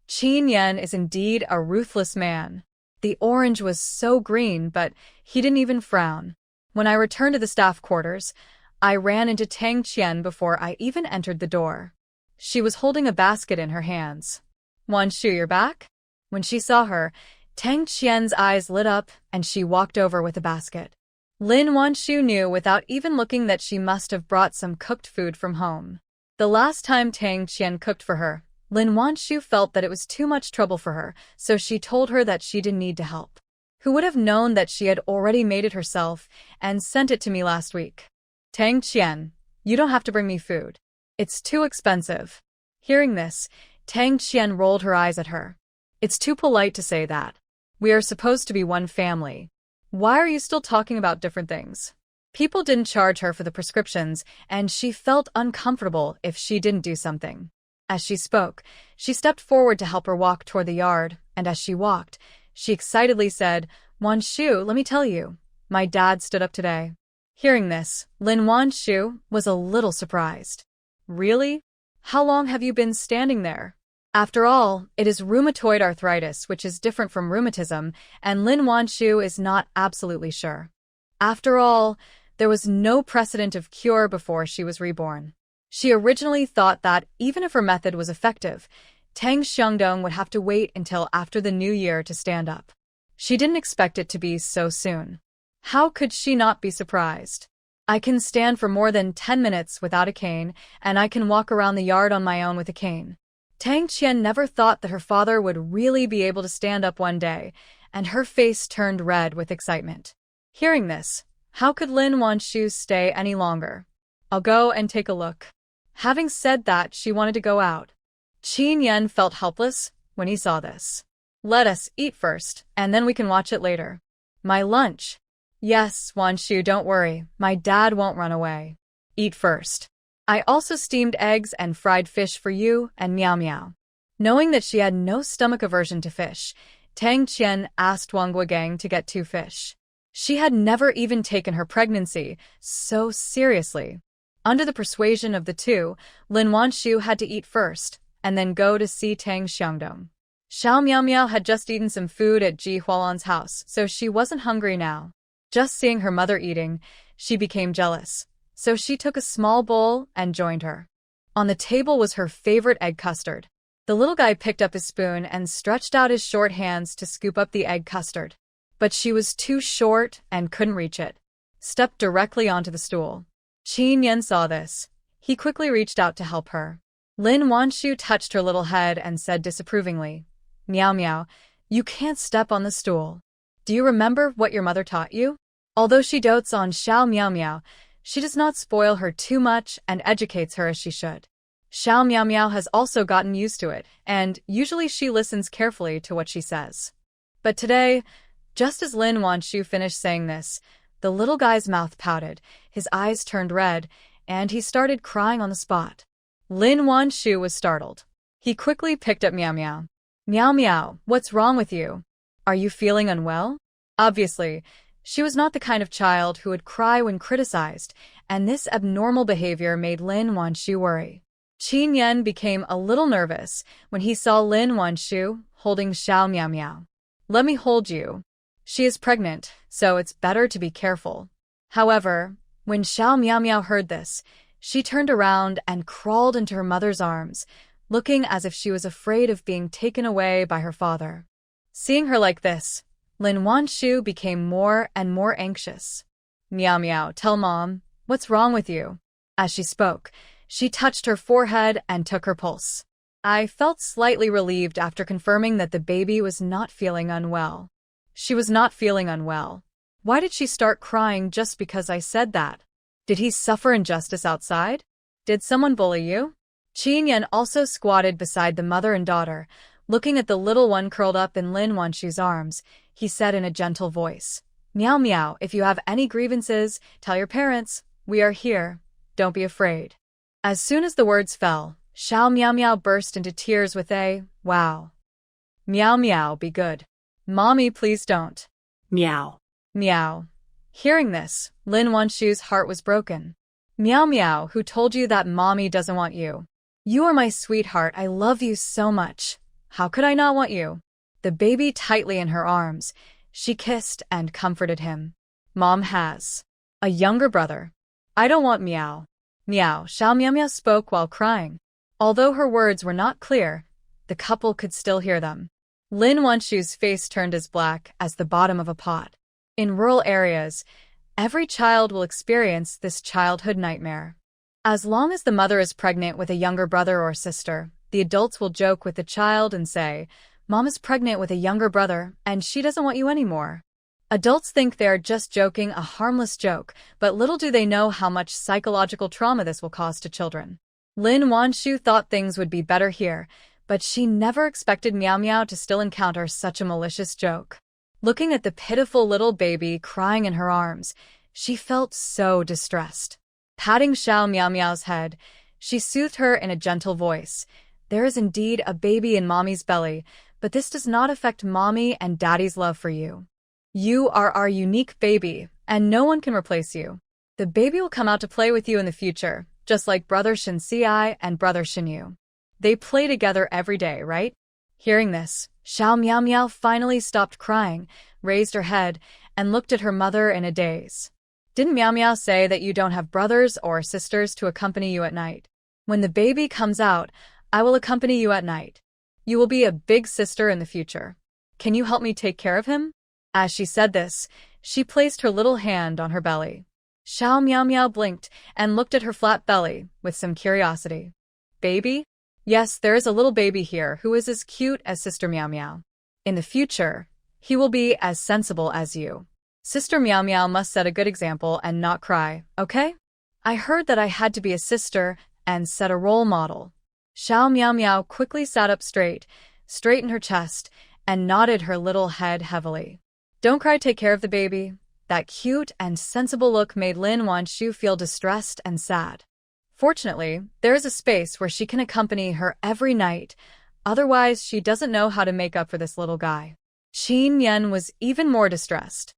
Qin Yan is indeed a ruthless man. The orange was so green, but he didn't even frown. When I returned to the staff quarters, I ran into Tang Qian before I even entered the door. She was holding a basket in her hands. "Wanshu, you're back?" When she saw her, Tang Qian's eyes lit up and she walked over with a basket. Lin Wanshu knew without even looking that she must have brought some cooked food from home. The last time Tang Qian cooked for her, Lin Wanshu felt that it was too much trouble for her, so she told her that she didn't need to help. Who would have known that she had already made it herself and sent it to me last week? "Tang Qian, you don't have to bring me food. It's too expensive." Hearing this, Tang Qian rolled her eyes at her. "It's too polite to say that. We are supposed to be one family. Why are you still talking about different things?" People didn't charge her for the prescriptions, and she felt uncomfortable if she didn't do something. As she spoke, she stepped forward to help her walk toward the yard, and as she walked, she excitedly said, "Wanshu, let me tell you, my dad stood up today." Hearing this, Lin Wanshu was a little surprised. "Really? How long have you been standing there?" After all, it is rheumatoid arthritis, which is different from rheumatism, and Lin Wanshu is not absolutely sure. After all, there was no precedent of cure before she was reborn. She originally thought that, even if her method was effective, Tang Xiangdong would have to wait until after the new year to stand up. She didn't expect it to be so soon. How could she not be surprised? "I can stand for more than 10 minutes without a cane, and I can walk around the yard on my own with a cane." Tang Qian never thought that her father would really be able to stand up one day, and her face turned red with excitement. Hearing this, how could Lin Wanshu stay any longer? "I'll go and take a look." Having said that, she wanted to go out. Qin Yan felt helpless when he saw this. "Let us eat first, and then we can watch it later." "My lunch." "Yes, Wanshu, don't worry. My dad won't run away. Eat first. I also steamed eggs and fried fish for you and Miao Miao." Knowing that she had no stomach aversion to fish, Tang Qian asked Wang Guogang to get 2 fish. She had never even taken her pregnancy so seriously. Under the persuasion of the two, Lin Wanshu had to eat first, and then go to see Tang Xiangdong. Xiao Miao Miao had just eaten some food at Ji Hualan's house, so she wasn't hungry now. Just seeing her mother eating, she became jealous, so she took a small bowl and joined her. On the table was her favorite egg custard. The little guy picked up his spoon and stretched out his short hands to scoop up the egg custard. But she was too short and couldn't reach it. Stepped directly onto the stool. Qin Yan saw this. He quickly reached out to help her. Lin Wanshu touched her little head and said disapprovingly, "Miao Miao, you can't step on the stool. Do you remember what your mother taught you?" Although she dotes on Xiao Miao Miao, she does not spoil her too much and educates her as she should. Xiao Miao Miao has also gotten used to it, and usually she listens carefully to what she says. But today, just as Lin Wanshu finished saying this, the little guy's mouth pouted, his eyes turned red, and he started crying on the spot. Lin Wanshu was startled. He quickly picked up Miao Miao. "Miao Miao, what's wrong with you? Are you feeling unwell?" Obviously, she was not the kind of child who would cry when criticized, and this abnormal behavior made Lin Wanshu worry. Qin Yan became a little nervous when he saw Lin Wanshu holding Xiao Miao Miao. "Let me hold you. She is pregnant, so it's better to be careful." However, when Xiao Miao Miao heard this, she turned around and crawled into her mother's arms, looking as if she was afraid of being taken away by her father. Seeing her like this, Lin Wanshu became more and more anxious. Meow meow, tell mom, what's wrong with you? As she spoke, she touched her forehead and took her pulse. I felt slightly relieved after confirming that the baby was not feeling unwell. She was not feeling unwell. Why did she start crying just because I said that? Did he suffer injustice outside? Did someone bully you? Qin Yan also squatted beside the mother and daughter. Looking at the little one curled up in Lin Wanshu's arms, he said in a gentle voice, Meow meow, if you have any grievances, tell your parents. We are here. Don't be afraid. As soon as the words fell, Xiao Meow Meow burst into tears with a, wow. Meow meow, be good. Mommy, please don't. Meow. Meow. Hearing this, Lin Wanshu's heart was broken. Meow meow, who told you that mommy doesn't want you? You are my sweetheart, I love you so much. How could I not want you? The baby tightly in her arms, she kissed and comforted him. Mom has a younger brother. I don't want meow. Meow, Xiao Meow Meow spoke while crying. Although her words were not clear, the couple could still hear them. Lin Wanshu's face turned as black as the bottom of a pot. In rural areas, every child will experience this childhood nightmare. As long as the mother is pregnant with a younger brother or sister, the adults will joke with the child and say, Mom is pregnant with a younger brother, and she doesn't want you anymore. Adults think they are just joking, a harmless joke, but little do they know how much psychological trauma this will cause to children. Lin Wanshu thought things would be better here, but she never expected Meow Meow to still encounter such a malicious joke. Looking at the pitiful little baby crying in her arms, she felt so distressed. Patting Xiao Meow Meow's head, she soothed her in a gentle voice. There is indeed a baby in mommy's belly, but this does not affect mommy and daddy's love for you. You are our unique baby, and no one can replace you. The baby will come out to play with you in the future, just like brother Shin Xiai and brother Shin Yu. They play together every day, right? Hearing this, Xiao Meow Meow finally stopped crying, raised her head, and looked at her mother in a daze. Didn't Meow Meow say that you don't have brothers or sisters to accompany you at night? When the baby comes out, I will accompany you at night. You will be a big sister in the future. Can you help me take care of him? As she said this, she placed her little hand on her belly. Xiao Meow Meow blinked and looked at her flat belly with some curiosity. Baby? Yes, there is a little baby here who is as cute as Sister Meow Meow. In the future, he will be as sensible as you. Sister Meow Meow must set a good example and not cry, okay? I heard that I had to be a sister and set a role model. Xiao Meow Meow quickly sat up straight, straightened her chest, and nodded her little head heavily. Don't cry, take care of the baby. That cute and sensible look made Lin Wanshu feel distressed and sad. Fortunately, there is a space where she can accompany her every night, otherwise she doesn't know how to make up for this little guy. Qin Yan was even more distressed.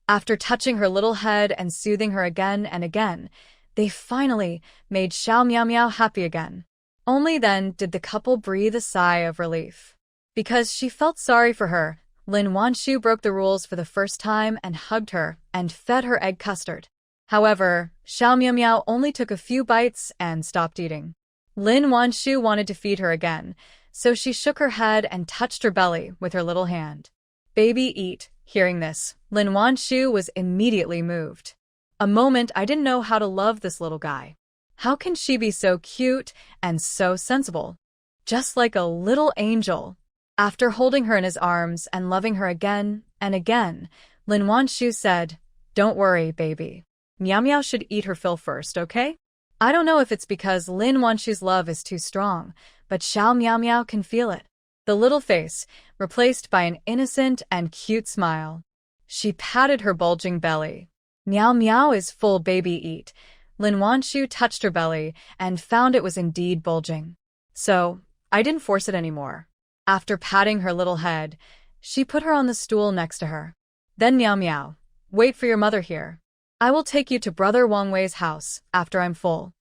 After touching her little head and soothing her again and again, they finally made Xiao Meow Meow happy again. Only then did the couple breathe a sigh of relief. Because she felt sorry for her, Lin Wanshu broke the rules for the first time and hugged her and fed her egg custard. However, Xiao Meow Meow only took a few bites and stopped eating. Lin Wanshu wanted to feed her again, so she shook her head and touched her belly with her little hand. Baby, eat. Hearing this, Lin Wanshu was immediately moved. A moment I didn't know how to love this little guy. How can she be so cute and so sensible? Just like a little angel. After holding her in his arms and loving her again and again, Lin Wanshu said, Don't worry, baby. Meow Meow should eat her fill first, okay? I don't know if it's because Lin Wanshu's love is too strong, but Xiao Meow Meow can feel it. The little face, replaced by an innocent and cute smile. She patted her bulging belly. Meow Meow is full, baby, eat. Lin Wanshu touched her belly and found it was indeed bulging. So, I didn't force it anymore. After patting her little head, she put her on the stool next to her. Then Meow Meow, wait for your mother here. I will take you to Brother Wang Wei's house after I'm full.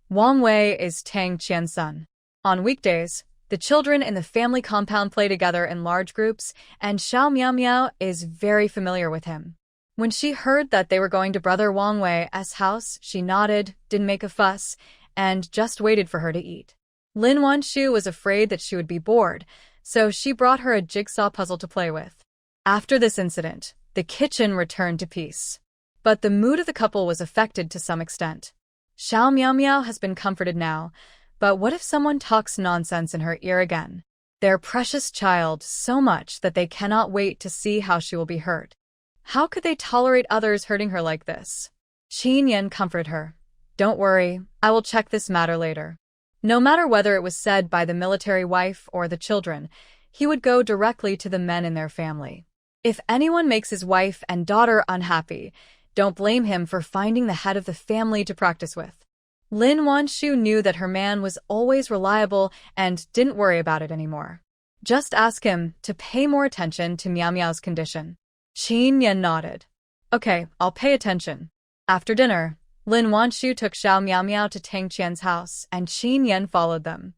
Wang Wei is Tang Qian's son. On weekdays, the children in the family compound play together in large groups, and Xiao Meow Meow is very familiar with him. When she heard that they were going to Brother Wang Wei's house, she nodded, didn't make a fuss, and just waited for her to eat. Lin Wanshu was afraid that she would be bored, so she brought her a jigsaw puzzle to play with. After this incident, the kitchen returned to peace. But the mood of the couple was affected to some extent. Xiao Miao Miao has been comforted now, but what if someone talks nonsense in her ear again? Their precious child so much that they cannot wait to see how she will be hurt. How could they tolerate others hurting her like this? Qin Yan comforted her. Don't worry, I will check this matter later. No matter whether it was said by the military wife or the children, he would go directly to the men in their family. If anyone makes his wife and daughter unhappy, don't blame him for finding the head of the family to practice with. Lin Wanshu knew that her man was always reliable and didn't worry about it anymore. Just ask him to pay more attention to Miao Miao's condition. Qin Yan nodded. Okay, I'll pay attention. After dinner, Lin Wanshu took Xiao Miao Miao to Tang Qian's house, and Qin Yan followed them.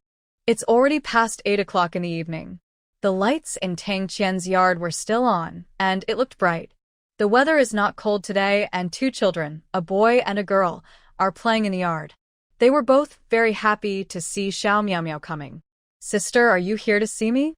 It's already past 8 o'clock in the evening. The lights in Tang Qian's yard were still on, and it looked bright. The weather is not cold today, and 2 children, a boy and a girl, are playing in the yard. They were both very happy to see Xiao Miao Miao coming. Sister, are you here to see me?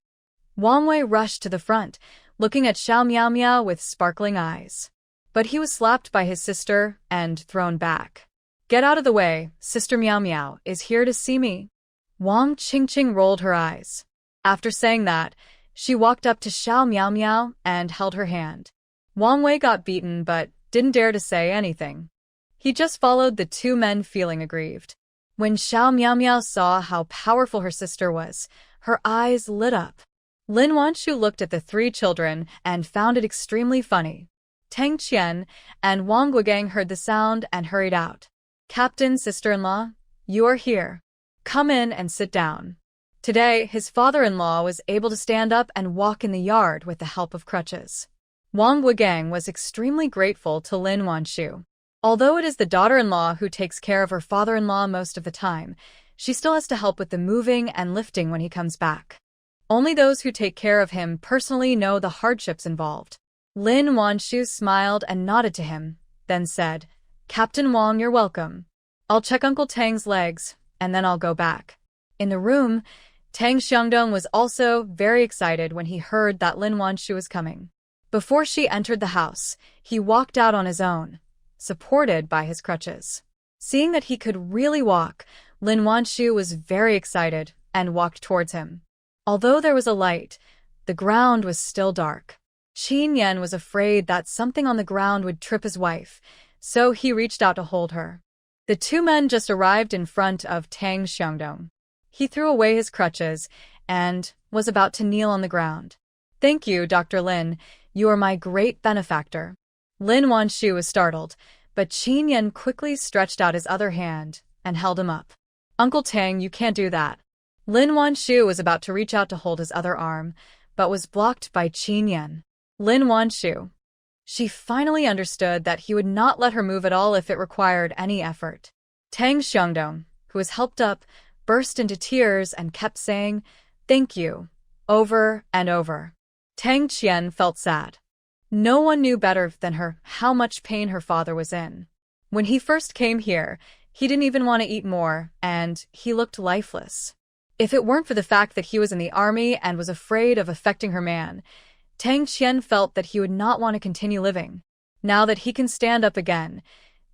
Wang Wei rushed to the front, looking at Xiao Miao Miao with sparkling eyes. But he was slapped by his sister and thrown back. Get out of the way, Sister Miao Miao is here to see me. Wang Qingqing rolled her eyes. After saying that, she walked up to Xiao Miao Miao and held her hand. Wang Wei got beaten but didn't dare to say anything. He just followed the 2 men feeling aggrieved. When Xiao Miao Miao saw how powerful her sister was, her eyes lit up. Lin Wanshu looked at the 3 children and found it extremely funny. Tang Qian and Wang Guogang heard the sound and hurried out. Captain, sister-in-law, you are here. Come in and sit down. Today, his father-in-law was able to stand up and walk in the yard with the help of crutches. Wang Guogang was extremely grateful to Lin Wanshu. Although it is the daughter-in-law who takes care of her father-in-law most of the time, she still has to help with the moving and lifting when he comes back. Only those who take care of him personally know the hardships involved. Lin Wanshu smiled and nodded to him, then said, Captain Wang, you're welcome. I'll check Uncle Tang's legs, and then I'll go back. In the room, Tang Xiangdong was also very excited when he heard that Lin Wanshu was coming. Before she entered the house, he walked out on his own, supported by his crutches. Seeing that he could really walk, Lin Wanshu was very excited and walked towards him. Although there was a light, the ground was still dark. Qin Yan was afraid that something on the ground would trip his wife, so he reached out to hold her. The 2 men just arrived in front of Tang Xiangdong. He threw away his crutches and was about to kneel on the ground. Thank you, Dr. Lin. You are my great benefactor. Lin Wanshu was startled, but Qin Yan quickly stretched out his other hand and held him up. Uncle Tang, you can't do that. Lin Wanshu was about to reach out to hold his other arm, but was blocked by Qin Yan. Lin Wanshu. She finally understood that he would not let her move at all if it required any effort. Tang Xiangdong, who was helped up, burst into tears and kept saying, Thank you, over and over. Tang Qian felt sad. No one knew better than her how much pain her father was in. When he first came here, he didn't even want to eat more, and he looked lifeless. If it weren't for the fact that he was in the army and was afraid of affecting her man, Tang Qian felt that he would not want to continue living. Now that he can stand up again,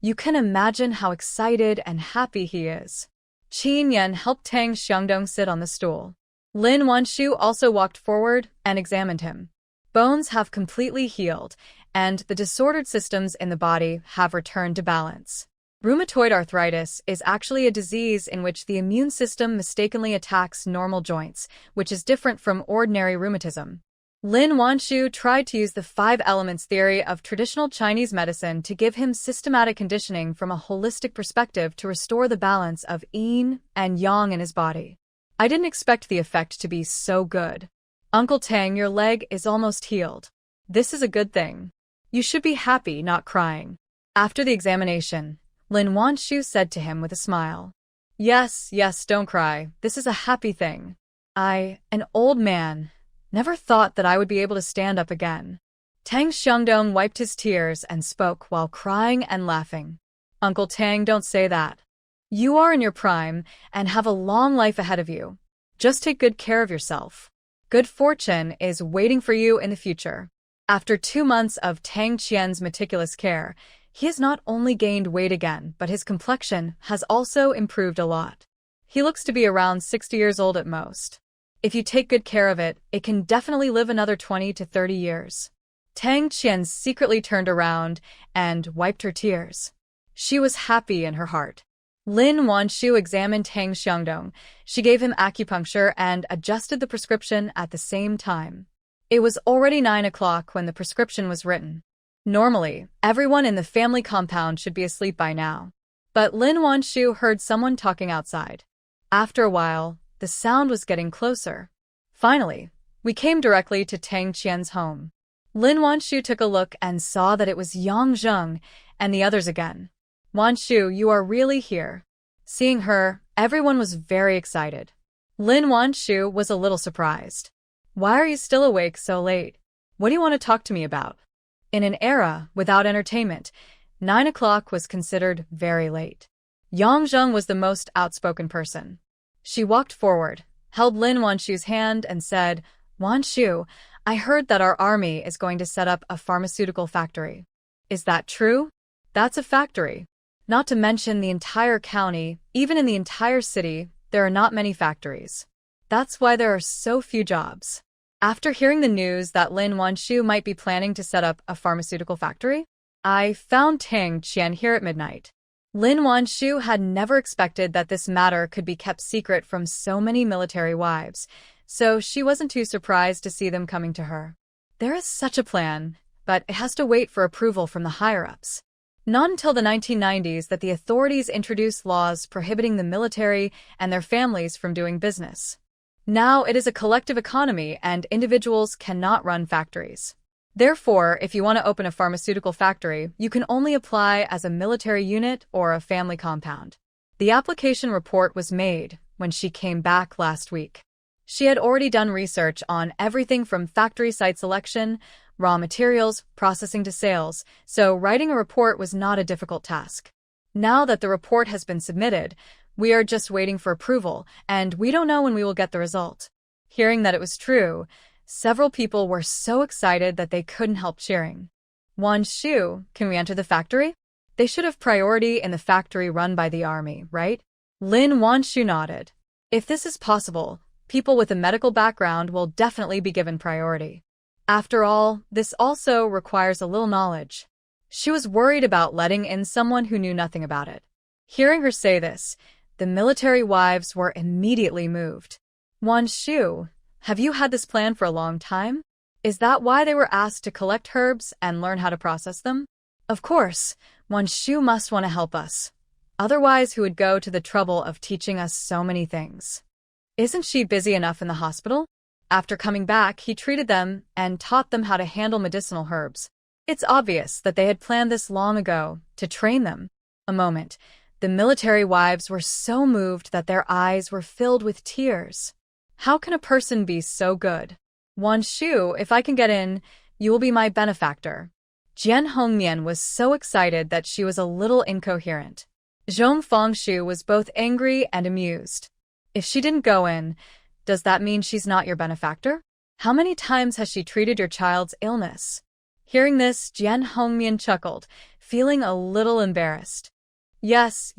you can imagine how excited and happy he is. Qin Yan helped Tang Xiangdong sit on the stool. Lin Wanshu also walked forward and examined him. Bones have completely healed, and the disordered systems in the body have returned to balance. Rheumatoid arthritis is actually a disease in which the immune system mistakenly attacks normal joints, which is different from ordinary rheumatism. Lin Wanshu tried to use the 5 elements theory of traditional Chinese medicine to give him systematic conditioning from a holistic perspective to restore the balance of yin and yang in his body. I didn't expect the effect to be so good. Uncle Tang, your leg is almost healed. This is a good thing. You should be happy, not crying. After the examination, Lin Wanshu said to him with a smile. Yes, don't cry. This is a happy thing. I, an old man, never thought that I would be able to stand up again. Tang Xiangdong wiped his tears and spoke while crying and laughing. Uncle Tang, don't say that. You are in your prime and have a long life ahead of you. Just take good care of yourself. Good fortune is waiting for you in the future. After 2 months of Tang Qian's meticulous care, He has not only gained weight again, but his complexion has also improved a lot. He looks to be around 60 years old at most. If you take good care of it, it can definitely live another 20 to 30 years. Tang Qian secretly turned around and wiped her tears. She was happy in her heart. Lin Wanshu examined Tang Xiangdong. She gave him acupuncture and adjusted the prescription at the same time. It was already 9 o'clock when the prescription was written. Normally, everyone in the family compound should be asleep by now. But Lin Wanshu heard someone talking outside. After a while, the sound was getting closer. Finally, we came directly to Tang Qian's home. Lin Wanshu took a look and saw that it was Yang Zheng and the others again. Wanshu, you are really here. Seeing her, everyone was very excited. Lin Wanshu was a little surprised. Why are you still awake so late? What do you want to talk to me about? In an era without entertainment, 9 o'clock was considered very late. Yang Zheng was the most outspoken person. She walked forward, held Lin Wanshu's hand and said, Wanshu, I heard that our army is going to set up a pharmaceutical factory. Is that true? That's a factory. Not to mention the entire county, even in the entire city, there are not many factories. That's why there are so few jobs. After hearing the news that Lin Wanshu might be planning to set up a pharmaceutical factory, I found Tang Qian here at midnight. Lin Wanshu had never expected that this matter could be kept secret from so many military wives, so she wasn't too surprised to see them coming to her. There is such a plan, but it has to wait for approval from the higher-ups. Not until the 1990s that the authorities introduced laws prohibiting the military and their families from doing business. Now it is a collective economy and individuals cannot run factories. Therefore, if you want to open a pharmaceutical factory, you can only apply as a military unit or a family compound. The application report was made when she came back last week. She had already done research on everything from factory site selection, raw materials, processing to sales, so writing a report was not a difficult task. Now that the report has been submitted, we are just waiting for approval, and we don't know when we will get the result. Hearing that it was true, several people were so excited that they couldn't help cheering. Wanshu, can we enter the factory? They should have priority in the factory run by the army, right? Lin Wanshu nodded. If this is possible, people with a medical background will definitely be given priority. After all, this also requires a little knowledge. She was worried about letting in someone who knew nothing about it. Hearing her say this, the military wives were immediately moved. Wanshu, have you had this plan for a long time? Is that why they were asked to collect herbs and learn how to process them? Of course, Wanshu must want to help us. Otherwise, who would go to the trouble of teaching us so many things? Isn't she busy enough in the hospital? After coming back, he treated them and taught them how to handle medicinal herbs. It's obvious that they had planned this long ago, to train them. A moment, the military wives were so moved that their eyes were filled with tears. How can a person be so good? Wanshu, if I can get in, you will be my benefactor. Jian Hongmian was so excited that she was a little incoherent. Zhong Fengshu was both angry and amused. If she didn't go in, does that mean she's not your benefactor? How many times has she treated your child's illness? Hearing this, Jian Hongmian chuckled, feeling a little embarrassed. Yes,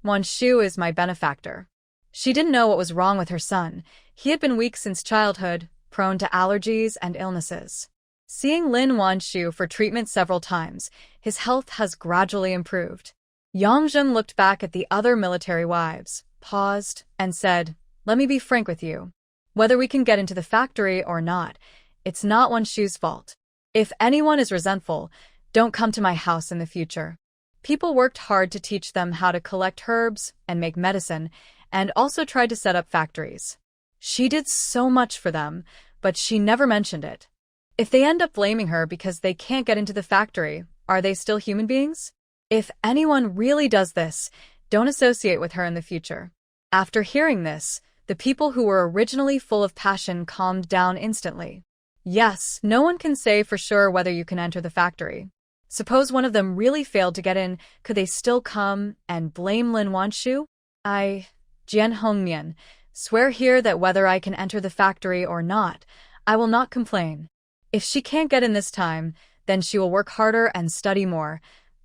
Wanshu is my benefactor. She didn't know what was wrong with her son. He had been weak since childhood, prone to allergies and illnesses. Seeing Lin Wanshu for treatment several times, his health has gradually improved. Yang Zheng looked back at the other military wives, paused, and said, Let me be frank with you. Whether we can get into the factory or not, it's not Wanshu's fault. If anyone is resentful, don't come to my house in the future. People worked hard to teach them how to collect herbs and make medicine, and also tried to set up factories. She did so much for them, but she never mentioned it. If they end up blaming her because they can't get into the factory, are they still human beings? If anyone really does this, don't associate with her in the future. After hearing this, the people who were originally full of passion calmed down instantly. Yes, no one can say for sure whether you can enter the factory. Suppose one of them really failed to get in, could they still come and blame Lin Wanshu? Jian Hongmian, swear here that whether I can enter the factory or not, I will not complain. If she can't get in this time, then she will work harder and study more.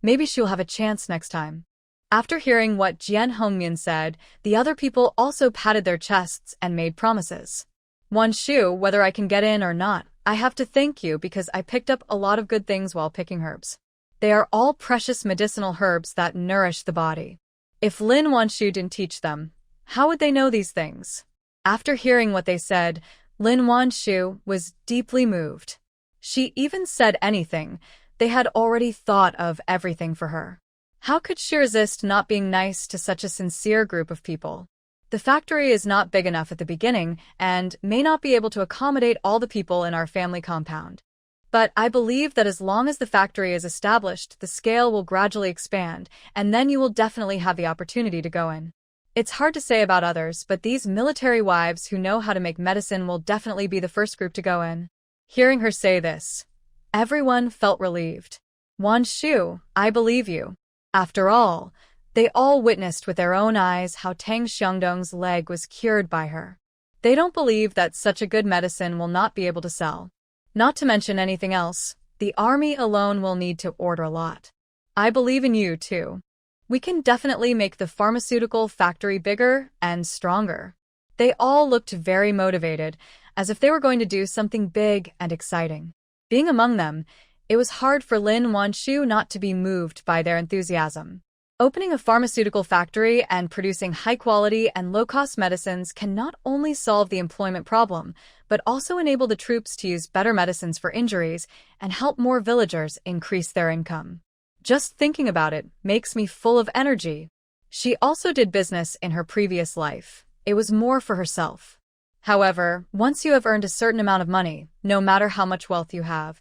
Maybe she'll have a chance next time. After hearing what Jian Hongmian said, the other people also patted their chests and made promises. Wan Shu, whether I can get in or not, I have to thank you because I picked up a lot of good things while picking herbs. They are all precious medicinal herbs that nourish the body. If Lin Wanshu didn't teach them, how would they know these things? After hearing what they said, Lin Wanshu was deeply moved. She even said anything. They had already thought of everything for her. How could she resist not being nice to such a sincere group of people? The factory is not big enough at the beginning and may not be able to accommodate all the people in our family compound. But I believe that as long as the factory is established, the scale will gradually expand, and then you will definitely have the opportunity to go in. It's hard to say about others, but these military wives who know how to make medicine will definitely be the first group to go in. Hearing her say this, everyone felt relieved. Wan Shu, I believe you. After all, they all witnessed with their own eyes how Tang Xiangdong's leg was cured by her. They don't believe that such a good medicine will not be able to sell. Not to mention anything else, the army alone will need to order a lot. I believe in you, too. We can definitely make the pharmaceutical factory bigger and stronger. They all looked very motivated, as if they were going to do something big and exciting. Being among them, it was hard for Lin Wanshu not to be moved by their enthusiasm. Opening a pharmaceutical factory and producing high-quality and low-cost medicines can not only solve the employment problem, but also enable the troops to use better medicines for injuries and help more villagers increase their income. Just thinking about it makes me full of energy. She also did business in her previous life. It was more for herself. However, once you have earned a certain amount of money, no matter how much wealth you have,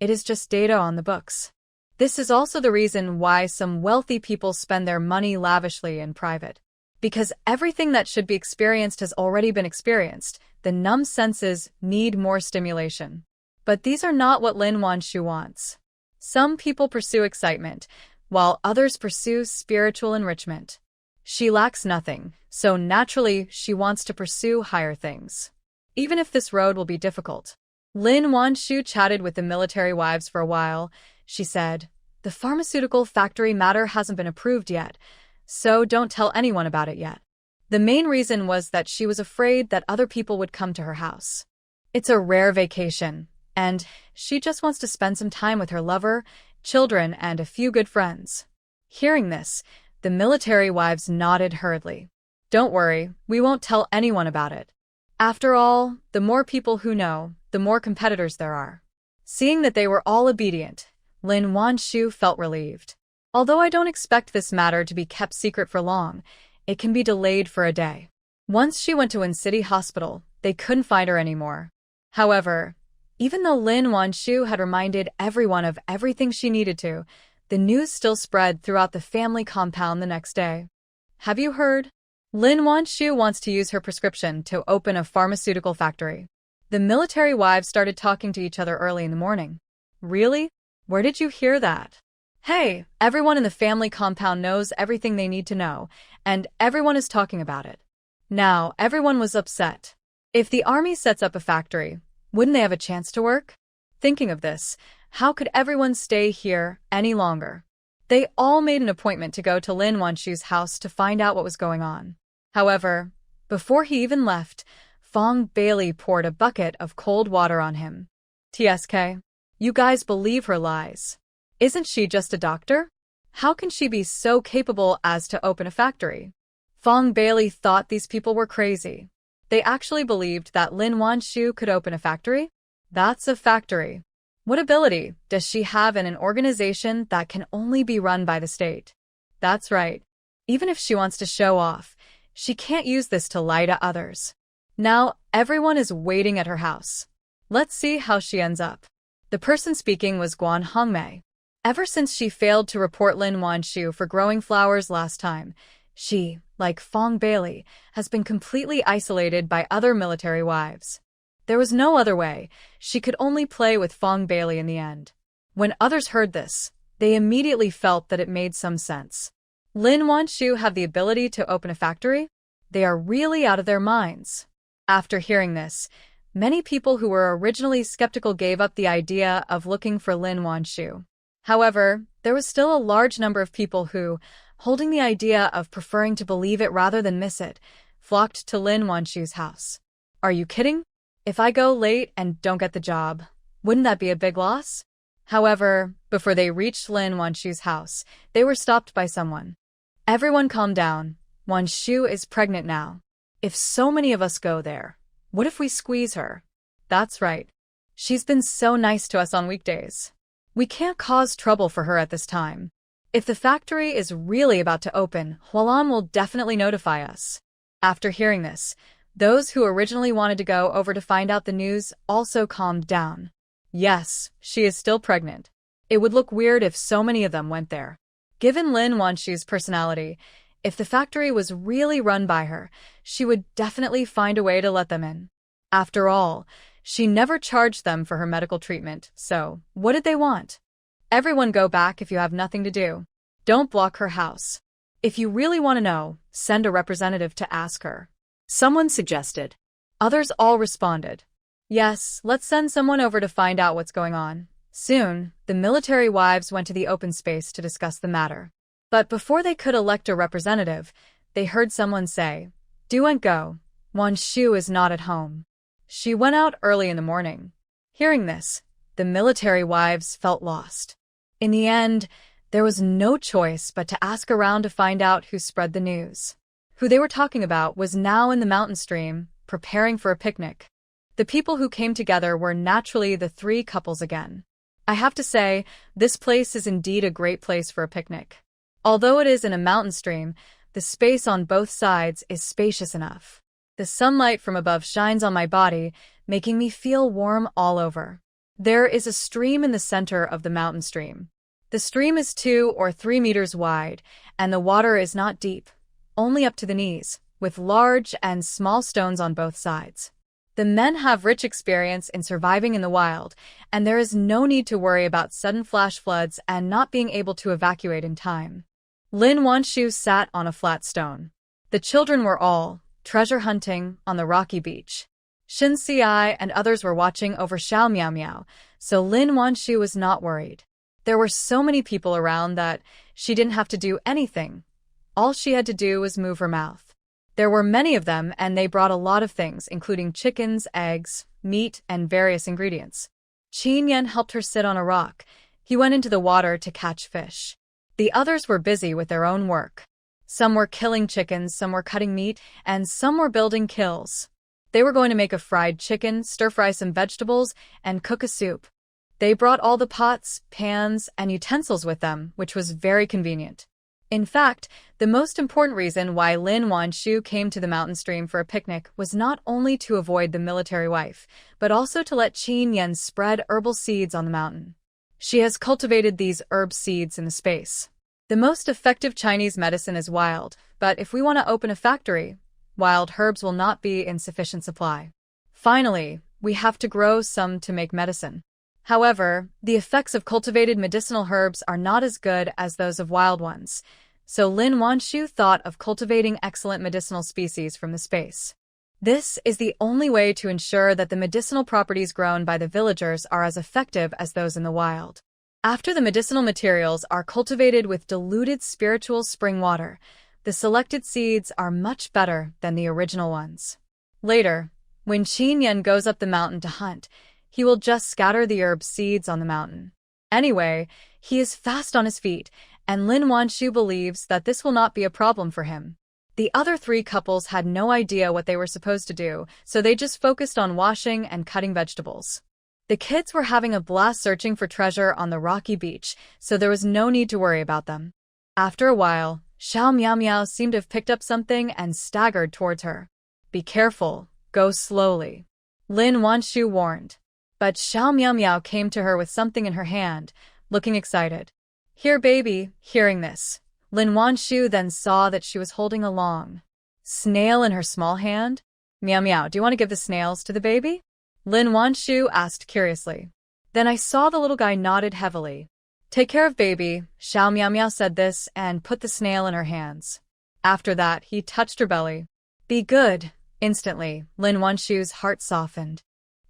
it is just data on the books. This is also the reason why some wealthy people spend their money lavishly in private. Because everything that should be experienced has already been experienced, the numb senses need more stimulation. But these are not what Lin Wanshu wants. Some people pursue excitement, while others pursue spiritual enrichment. She lacks nothing, so naturally she wants to pursue higher things. Even if this road will be difficult. Lin Wanshu chatted with the military wives for a while. She said, "The pharmaceutical factory matter hasn't been approved yet, so don't tell anyone about it yet." The main reason was that she was afraid that other people would come to her house. It's a rare vacation, and she just wants to spend some time with her lover, children, and a few good friends. Hearing this, the military wives nodded hurriedly. "Don't worry, we won't tell anyone about it. After all, the more people who know, the more competitors there are." Seeing that they were all obedient, Lin Wanshu felt relieved. Although I don't expect this matter to be kept secret for long, it can be delayed for a day. Once she went to Wen City Hospital, they couldn't find her anymore. However, even though Lin Wanshu had reminded everyone of everything she needed to, the news still spread throughout the family compound the next day. "Have you heard? Lin Wanshu wants to use her prescription to open a pharmaceutical factory." The military wives started talking to each other early in the morning. "Really? Where did you hear that?" "Hey, everyone in the family compound knows everything they need to know, and everyone is talking about it." Now, everyone was upset. If the army sets up a factory, wouldn't they have a chance to work? Thinking of this, how could everyone stay here any longer? They all made an appointment to go to Lin Wanshu's house to find out what was going on. However, before he even left, Fong Bailey poured a bucket of cold water on him. "TSK, you guys believe her lies. Isn't she just a doctor? How can she be so capable as to open a factory?" Fong Bailey thought these people were crazy. They actually believed that Lin Wanshu could open a factory? That's a factory. What ability does she have in an organization that can only be run by the state? That's right. Even if she wants to show off, she can't use this to lie to others. Now, everyone is waiting at her house. Let's see how she ends up. The person speaking was Guan Hongmei. Ever since she failed to report Lin Wanshu for growing flowers last time, she, like Fong Bailey, has been completely isolated by other military wives. There was no other way. She could only play with Fong Bailey in the end. When others heard this, they immediately felt that it made some sense. Lin Wanshu have the ability to open a factory? They are really out of their minds. After hearing this, many people who were originally skeptical gave up the idea of looking for Lin Wanshu. However, there was still a large number of people who, holding the idea of preferring to believe it rather than miss it, flocked to Lin Wanshu's house. Are you kidding? If I go late and don't get the job, wouldn't that be a big loss? However, before they reached Lin Wanshu's house, they were stopped by someone. Everyone calm down. Wanshu is pregnant now. If so many of us go there, what if we squeeze her? That's right. She's been so nice to us on weekdays. We can't cause trouble for her at this time. If the factory is really about to open, Hualan will definitely notify us. After hearing this, those who originally wanted to go over to find out the news also calmed down. Yes, she is still pregnant. It would look weird if so many of them went there. Given Lin Wanshu's personality, if the factory was really run by her, she would definitely find a way to let them in. After all, she never charged them for her medical treatment, so what did they want? Everyone go back if you have nothing to do. Don't block her house. If you really want to know, send a representative to ask her. Someone suggested. Others all responded. Yes, let's send someone over to find out what's going on. Soon, the military wives went to the open space to discuss the matter. But before they could elect a representative, they heard someone say, "Do and go. Wanshu is not at home. She went out early in the morning." Hearing this, the military wives felt lost. In the end, there was no choice but to ask around to find out who spread the news. Who they were talking about was now in the mountain stream, preparing for a picnic. The people who came together were naturally the three couples again. I have to say, this place is indeed a great place for a picnic. Although it is in a mountain stream, the space on both sides is spacious enough. The sunlight from above shines on my body, making me feel warm all over. There is a stream in the center of the mountain stream. The stream is 2 or 3 meters wide, and the water is not deep, only up to the knees, with large and small stones on both sides. The men have rich experience in surviving in the wild, and there is no need to worry about sudden flash floods and not being able to evacuate in time. Lin Wanshu sat on a flat stone. The children were all treasure hunting on the rocky beach. Shin Xiai and others were watching over Xiao Miao Miao, so Lin Wanshu was not worried. There were so many people around that she didn't have to do anything. All she had to do was move her mouth. There were many of them, and they brought a lot of things, including chickens, eggs, meat, and various ingredients. Qin Yan helped her sit on a rock. He went into the water to catch fish. The others were busy with their own work. Some were killing chickens, some were cutting meat, and some were building kilns. They were going to make a fried chicken, stir-fry some vegetables, and cook a soup. They brought all the pots, pans, and utensils with them, which was very convenient. In fact, the most important reason why Lin Wanshu came to the mountain stream for a picnic was not only to avoid the military wife, but also to let Qin Yan spread herbal seeds on the mountain. She has cultivated these herb seeds in the space. The most effective Chinese medicine is wild, but if we want to open a factory, wild herbs will not be in sufficient supply. Finally, we have to grow some to make medicine. However, the effects of cultivated medicinal herbs are not as good as those of wild ones, so Lin Wanshu thought of cultivating excellent medicinal species from the space. This is the only way to ensure that the medicinal properties grown by the villagers are as effective as those in the wild. After the medicinal materials are cultivated with diluted spiritual spring water, the selected seeds are much better than the original ones. Later, when Qin Yan goes up the mountain to hunt, he will just scatter the herb seeds on the mountain. Anyway, he is fast on his feet, and Lin Wanshu believes that this will not be a problem for him. The other 3 couples had no idea what they were supposed to do, so they just focused on washing and cutting vegetables. The kids were having a blast searching for treasure on the rocky beach, so there was no need to worry about them. After a while, Xiao Miao Miao seemed to have picked up something and staggered towards her. "Be careful, go slowly," Lin Wanshu warned. But Xiao Miao Miao came to her with something in her hand, looking excited. "Here, baby." Hearing this, Lin Wanshu then saw that she was holding a long snail in her small hand. "Miao Miao, do you want to give the snails to the baby?" Lin Wanshu asked curiously. Then I saw the little guy nodded heavily. "Take care of baby." Xiao Miao Miao said this and put the snail in her hands. After that, he touched her belly. "Be good." Instantly, Lin Wanshu's heart softened.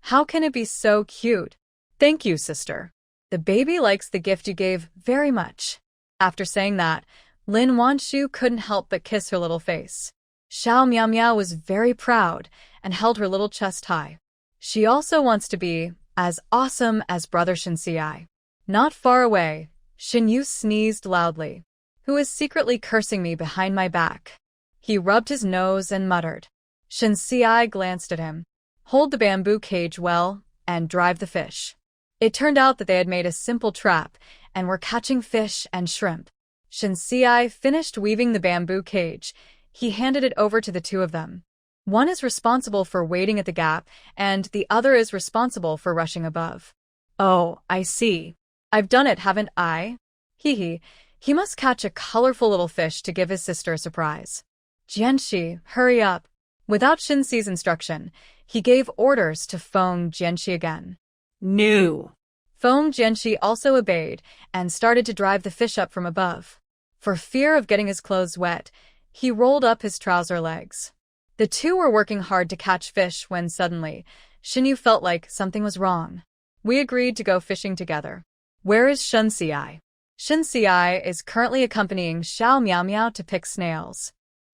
How can it be so cute? "Thank you, sister." The baby likes the gift you gave very much. After saying that, Lin Wanshu couldn't help but kiss her little face. Xiao Miao Miao was very proud and held her little chest high. She also wants to be as awesome as brother Shinxiai. Not far away, Xinyu sneezed loudly. Who is secretly cursing me behind my back? He rubbed his nose and muttered. Shinxiai glanced at him. Hold the bamboo cage well and drive the fish. It turned out that they had made a simple trap and were catching fish and shrimp. Shinxiai finished weaving the bamboo cage. He handed it over to the two of them. One is responsible for waiting at the gap, and the other is responsible for rushing above. Oh, I see. I've done it, haven't I? Hee. He must catch a colorful little fish to give his sister a surprise. Jianxi, hurry up. Without Shinxi's instruction, he gave orders to Feng Jianxi again. No. Feng Jianxi also obeyed and started to drive the fish up from above. For fear of getting his clothes wet, he rolled up his trouser legs. The two were working hard to catch fish when suddenly, Xinyu felt like something was wrong. We agreed to go fishing together. Where is Shinxiai? Shinxiai is currently accompanying Xiao Miao Miao to pick snails.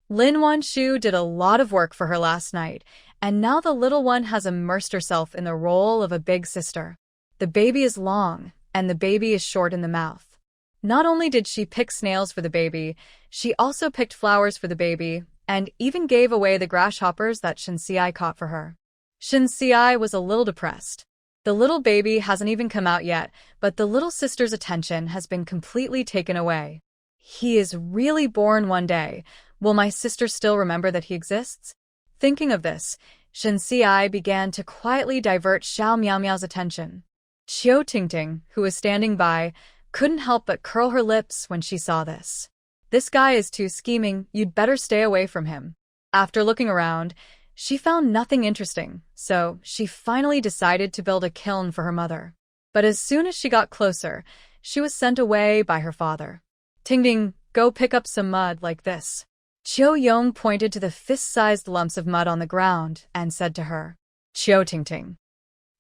Lin Wanshu did a lot of work for her last night, and now the little one has immersed herself in the role of a big sister. The baby is long, and the baby is short in the mouth. Not only did she pick snails for the baby, she also picked flowers for the baby, and even gave away the grasshoppers that Shinxiai caught for her. Shinxiai was a little depressed. The little baby hasn't even come out yet, but the little sister's attention has been completely taken away. He is really born one day. Will my sister still remember that he exists? Thinking of this, Shinxiai began to quietly divert Xiao Miao Miao's attention. Qiu Tingting, who was standing by, couldn't help but curl her lips when she saw this. This guy is too scheming, you'd better stay away from him. After looking around, she found nothing interesting, so she finally decided to build a kiln for her mother. But as soon as she got closer, she was sent away by her father. Tingting, go pick up some mud like this. Qiu Yong pointed to the fist-sized lumps of mud on the ground and said to her, Qiu Tingting.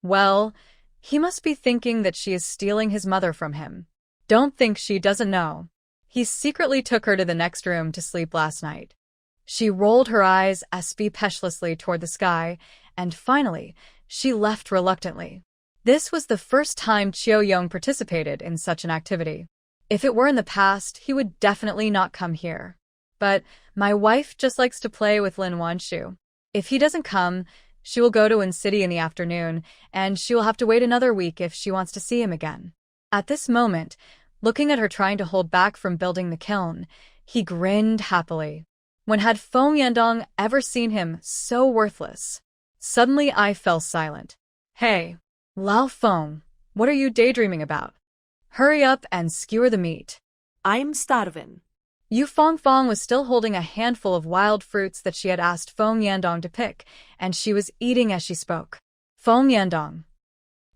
Well, he must be thinking that she is stealing his mother from him. Don't think she doesn't know. He secretly took her to the next room to sleep last night. She rolled her eyes speechlessly toward the sky, and finally, she left reluctantly. This was the first time Qiu Yong participated in such an activity. If it were in the past, he would definitely not come here. But my wife just likes to play with Lin Wanshu. If he doesn't come, she will go to Wen City in the afternoon, and she will have to wait another week if she wants to see him again. At this moment, looking at her trying to hold back from building the kiln, he grinned happily. When had Feng Yandong ever seen him so worthless? Suddenly I fell silent. Hey, Lao Feng, what are you daydreaming about? Hurry up and skewer the meat. I'm starving. Yu Fongfong was still holding a handful of wild fruits that she had asked Feng Yandong to pick, and she was eating as she spoke. Feng Yandong.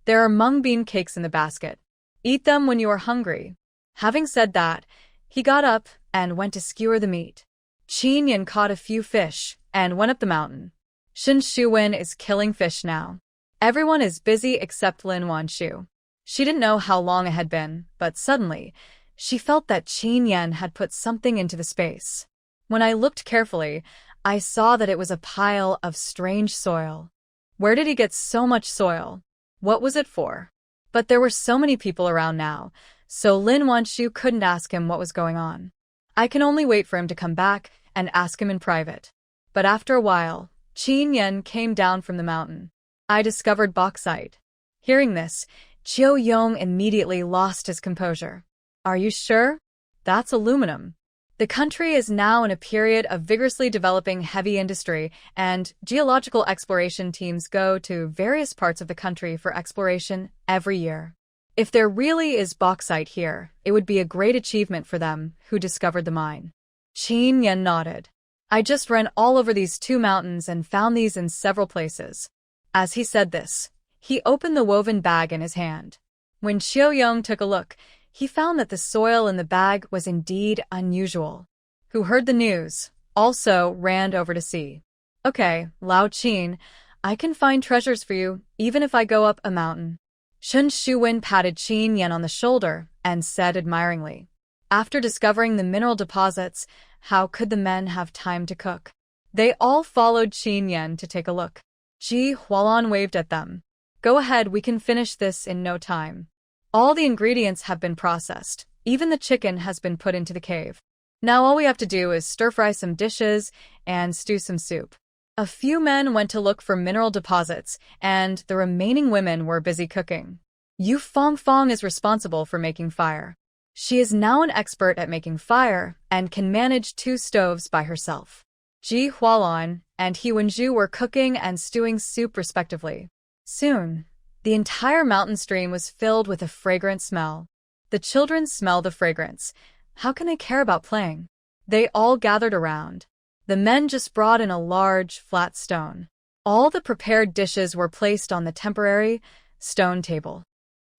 There are mung bean cakes in the basket. Eat them when you are hungry. Having said that, he got up and went to skewer the meat. Qin Yan caught a few fish and went up the mountain. Shin Shuwen is killing fish now. Everyone is busy except Lin Wanshu. She didn't know how long it had been, but suddenly, she felt that Qin Yan had put something into the space. When I looked carefully, I saw that it was a pile of strange soil. Where did he get so much soil? What was it for? But there were so many people around now, so Lin Wanshu couldn't ask him what was going on. I can only wait for him to come back and ask him in private. But after a while, Qin Yan came down from the mountain. I discovered bauxite. Hearing this, Qiu Yong immediately lost his composure. Are you sure? That's aluminum. The country is now in a period of vigorously developing heavy industry, and geological exploration teams go to various parts of the country for exploration every year. If there really is bauxite here, it would be a great achievement for them who discovered the mine. Qin Yan nodded. I just ran all over these two mountains and found these in several places. As he said this, he opened the woven bag in his hand. When Qiu Yong took a look, he found that the soil in the bag was indeed unusual. Who heard the news, also ran over to see. Okay, Lao Qin, I can find treasures for you, even if I go up a mountain. Shen Shuwen patted Qin Yan on the shoulder and said admiringly, "After discovering the mineral deposits, how could the men have time to cook?" They all followed Qin Yan to take a look. Ji Hualan waved at them. "Go ahead, we can finish this in no time. All the ingredients have been processed. Even the chicken has been put into the cave. Now all we have to do is stir-fry some dishes and stew some soup." A few men went to look for mineral deposits, and the remaining women were busy cooking. Yu Fongfong is responsible for making fire. She is now an expert at making fire and can manage 2 stoves by herself. Ji Hualan and He Wenju were cooking and stewing soup respectively. Soon, the entire mountain stream was filled with a fragrant smell. The children smell the fragrance. How can they care about playing? They all gathered around. The men just brought in a large, flat stone. All the prepared dishes were placed on the temporary stone table.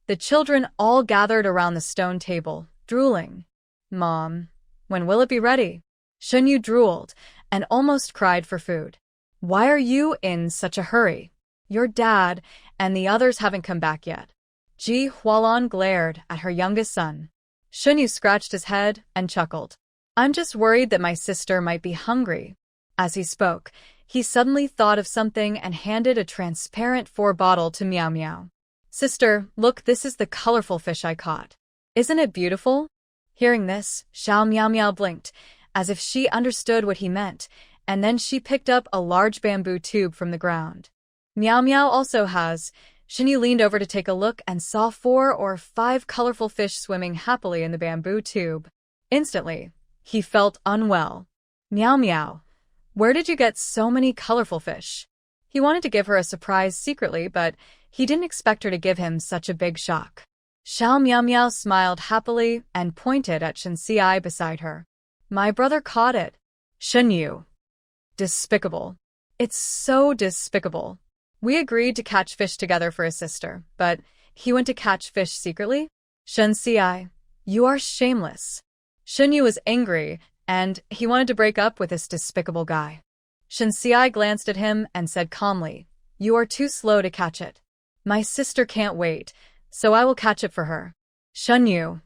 The children all gathered around the stone table, drooling. "Mom, when will it be ready?" Shunyu drooled and almost cried for food. "Why are you in such a hurry? Your dad and the others haven't come back yet." Ji Hualan glared at her youngest son. Shunyu scratched his head and chuckled. "I'm just worried that my sister might be hungry." As he spoke, he suddenly thought of something and handed a transparent 4 bottle to Miao Miao. "Sister, look, this is the colorful fish I caught. Isn't it beautiful?" Hearing this, Xiao Miao Miao blinked, as if she understood what he meant, and then she picked up a large bamboo tube from the ground. "Miao Miao also has." Shunyu leaned over to take a look and saw 4 or 5 colorful fish swimming happily in the bamboo tube. Instantly, he felt unwell. "Miao Miao, where did you get so many colorful fish?" He wanted to give her a surprise secretly, but he didn't expect her to give him such a big shock. Xiao Miao Miao smiled happily and pointed at Shen Xiai beside her. "My brother caught it." "Shunyu. Despicable. It's so despicable. We agreed to catch fish together for his sister, but he went to catch fish secretly? Shen Xiai, you are shameless." Shunyu was angry, and he wanted to break up with this despicable guy. Shen Xiai glanced at him and said calmly, "You are too slow to catch it. My sister can't wait, so I will catch it for her." "Shunyu,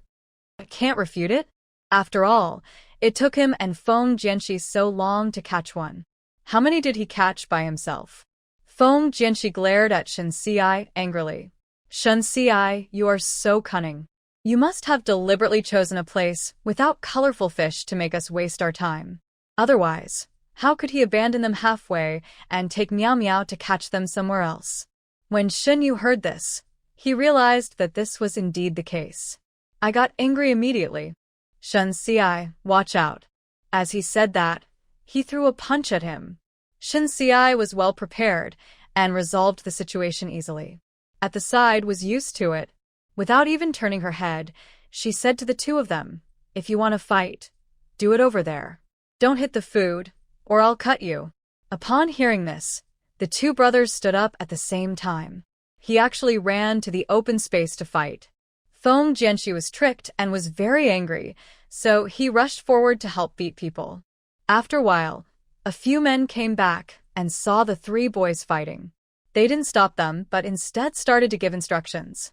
I can't refute it. After all, it took him and Feng Jianxi so long to catch one. How many did he catch by himself?" Feng Jianxi glared at Shen Xiai angrily. "Shen Xiai, you are so cunning. You must have deliberately chosen a place without colorful fish to make us waste our time. Otherwise, how could he abandon them halfway and take Miao Miao to catch them somewhere else?" When Shunyu heard this, he realized that this was indeed the case. "I got angry immediately. Shen Xiai, watch out." As he said that, he threw a punch at him. Shen Xiai was well prepared and resolved the situation easily. At the side was used to it. Without even turning her head, she said to the 2 of them, "If you want to fight, do it over there. Don't hit the food, or I'll cut you." Upon hearing this, the 2 brothers stood up at the same time. He actually ran to the open space to fight. Feng Jianxi was tricked and was very angry, so he rushed forward to help beat people. After a while, a few men came back and saw the 3 boys fighting. They didn't stop them, but instead started to give instructions.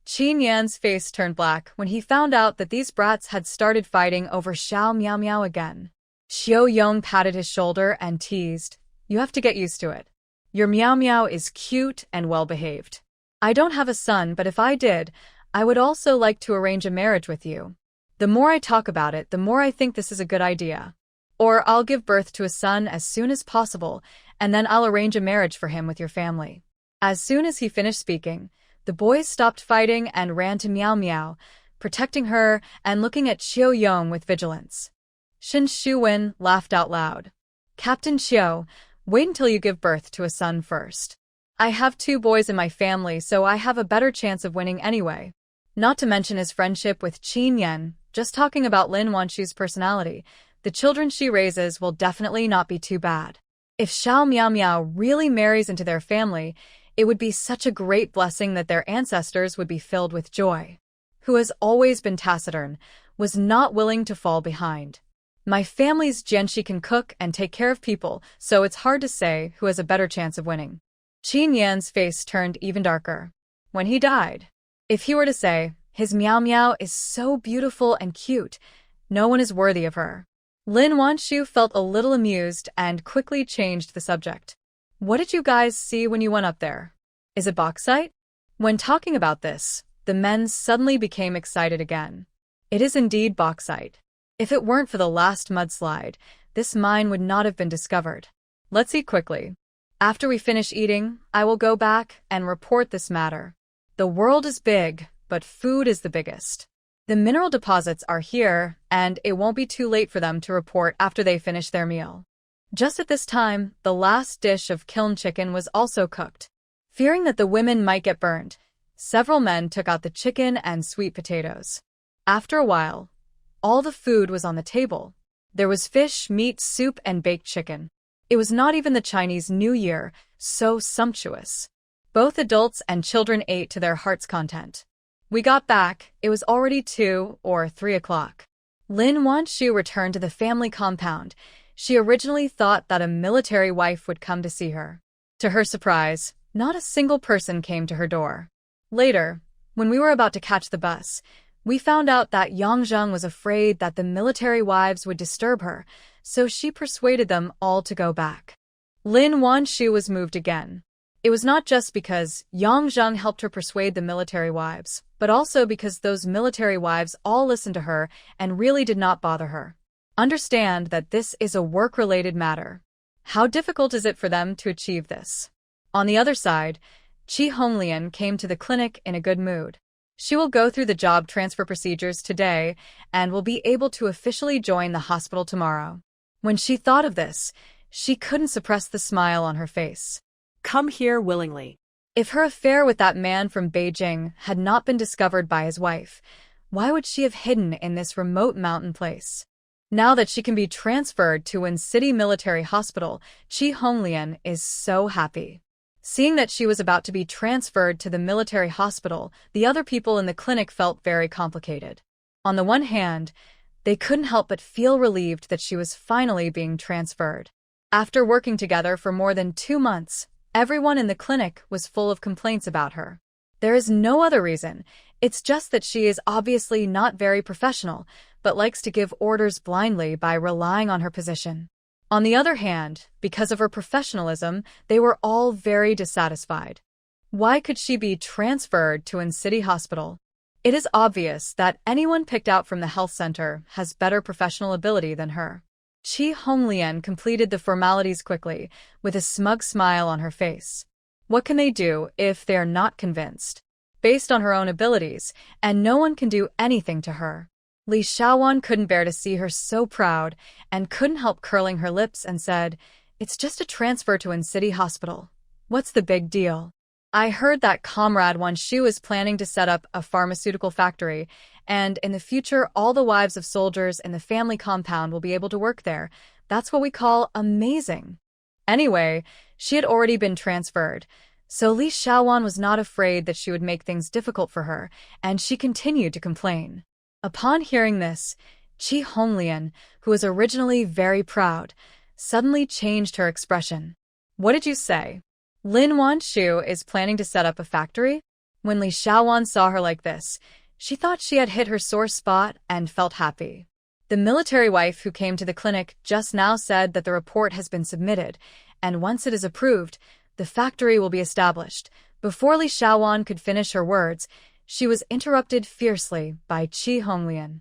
Qin Yan's face turned black when he found out that these brats had started fighting over Xiao Miao Miao again. Xiao Yong patted his shoulder and teased, "You have to get used to it. Your Miao Miao is cute and well-behaved. I don't have a son, but if I did, I would also like to arrange a marriage with you. The more I talk about it, the more I think this is a good idea. Or I'll give birth to a son as soon as possible, and then I'll arrange a marriage for him with your family." As soon as he finished speaking, the boys stopped fighting and ran to Miao Miao, protecting her and looking at Xiao Yong with vigilance. Shen Shuwen laughed out loud. "Captain Xiao, wait until you give birth to a son first. I have 2 boys in my family, so I have a better chance of winning anyway." Not to mention his friendship with Qin Yan, just talking about Lin Wanshu's personality, the children she raises will definitely not be too bad. If Xiao Miao Miao really marries into their family, it would be such a great blessing that their ancestors would be filled with joy. Who has always been taciturn, was not willing to fall behind. My family's Jianxi can cook and take care of people, so it's hard to say who has a better chance of winning. Qin Yan's face turned even darker. When he died, If he were to say, his Meow Meow is so beautiful and cute, no one is worthy of her. Lin Wanshu felt a little amused and quickly changed the subject. What did you guys see when you went up there? Is it bauxite? When talking about this, the men suddenly became excited again. It is indeed bauxite. If it weren't for the last mudslide, this mine would not have been discovered. Let's eat quickly. After we finish eating, I will go back and report this matter. The world is big, but food is the biggest. The mineral deposits are here, and it won't be too late for them to report after they finish their meal. Just at this time, the last dish of kiln chicken was also cooked. Fearing that the women might get burned, several men took out the chicken and sweet potatoes. After a while, all the food was on the table. There was fish, meat, soup, and baked chicken. It was not even the Chinese New Year, so sumptuous. Both adults and children ate to their heart's content. We got back, it was already 2 or 3 o'clock. Lin Wanshu returned to the family compound. She originally thought that a military wife would come to see her. To her surprise, not a single person came to her door. Later, when we were about to catch the bus, we found out that Yang Zheng was afraid that the military wives would disturb her, so she persuaded them all to go back. Lin Wanshu was moved again. It was not just because Yang Zheng helped her persuade the military wives, but also because those military wives all listened to her and really did not bother her. Understand that this is a work-related matter. How difficult is it for them to achieve this? On the other side, Chi Honglian came to the clinic in a good mood. She will go through the job transfer procedures today and will be able to officially join the hospital tomorrow. When she thought of this, she couldn't suppress the smile on her face. Come here willingly. If her affair with that man from Beijing had not been discovered by his wife, why would she have hidden in this remote mountain place? Now that she can be transferred to Wen City Military Hospital, Chi Honglian is so happy. Seeing that she was about to be transferred to the military hospital, the other people in the clinic felt very complicated. On the one hand, they couldn't help but feel relieved that she was finally being transferred. After working together for more than 2 months, everyone in the clinic was full of complaints about her. There is no other reason, it's just that she is obviously not very professional, but likes to give orders blindly by relying on her position. On the other hand, because of her professionalism, they were all very dissatisfied. Why could she be transferred to Wen City Hospital? It is obvious that anyone picked out from the health center has better professional ability than her. Chi Honglian completed the formalities quickly, with a smug smile on her face. What can they do if they're not convinced? Based on her own abilities, and no one can do anything to her. Li Xiaowan couldn't bear to see her so proud, and couldn't help curling her lips and said, "It's just a transfer to Wen City Hospital. What's the big deal? I heard that Comrade Wanshu is planning to set up a pharmaceutical factory, and in the future all the wives of soldiers in the family compound will be able to work there. That's what we call amazing." Anyway, she had already been transferred, so Li Xiaowan was not afraid that she would make things difficult for her, and she continued to complain. Upon hearing this, Chi Honglian, who was originally very proud, suddenly changed her expression. "What did you say? Lin Wanshu is planning to set up a factory?" When Li Xiaowan saw her like this, she thought she had hit her sore spot and felt happy. The military wife who came to the clinic just now said that the report has been submitted, and once it is approved, the factory will be established. Before Li Xiaowan could finish her words, she was interrupted fiercely by Chi Honglian.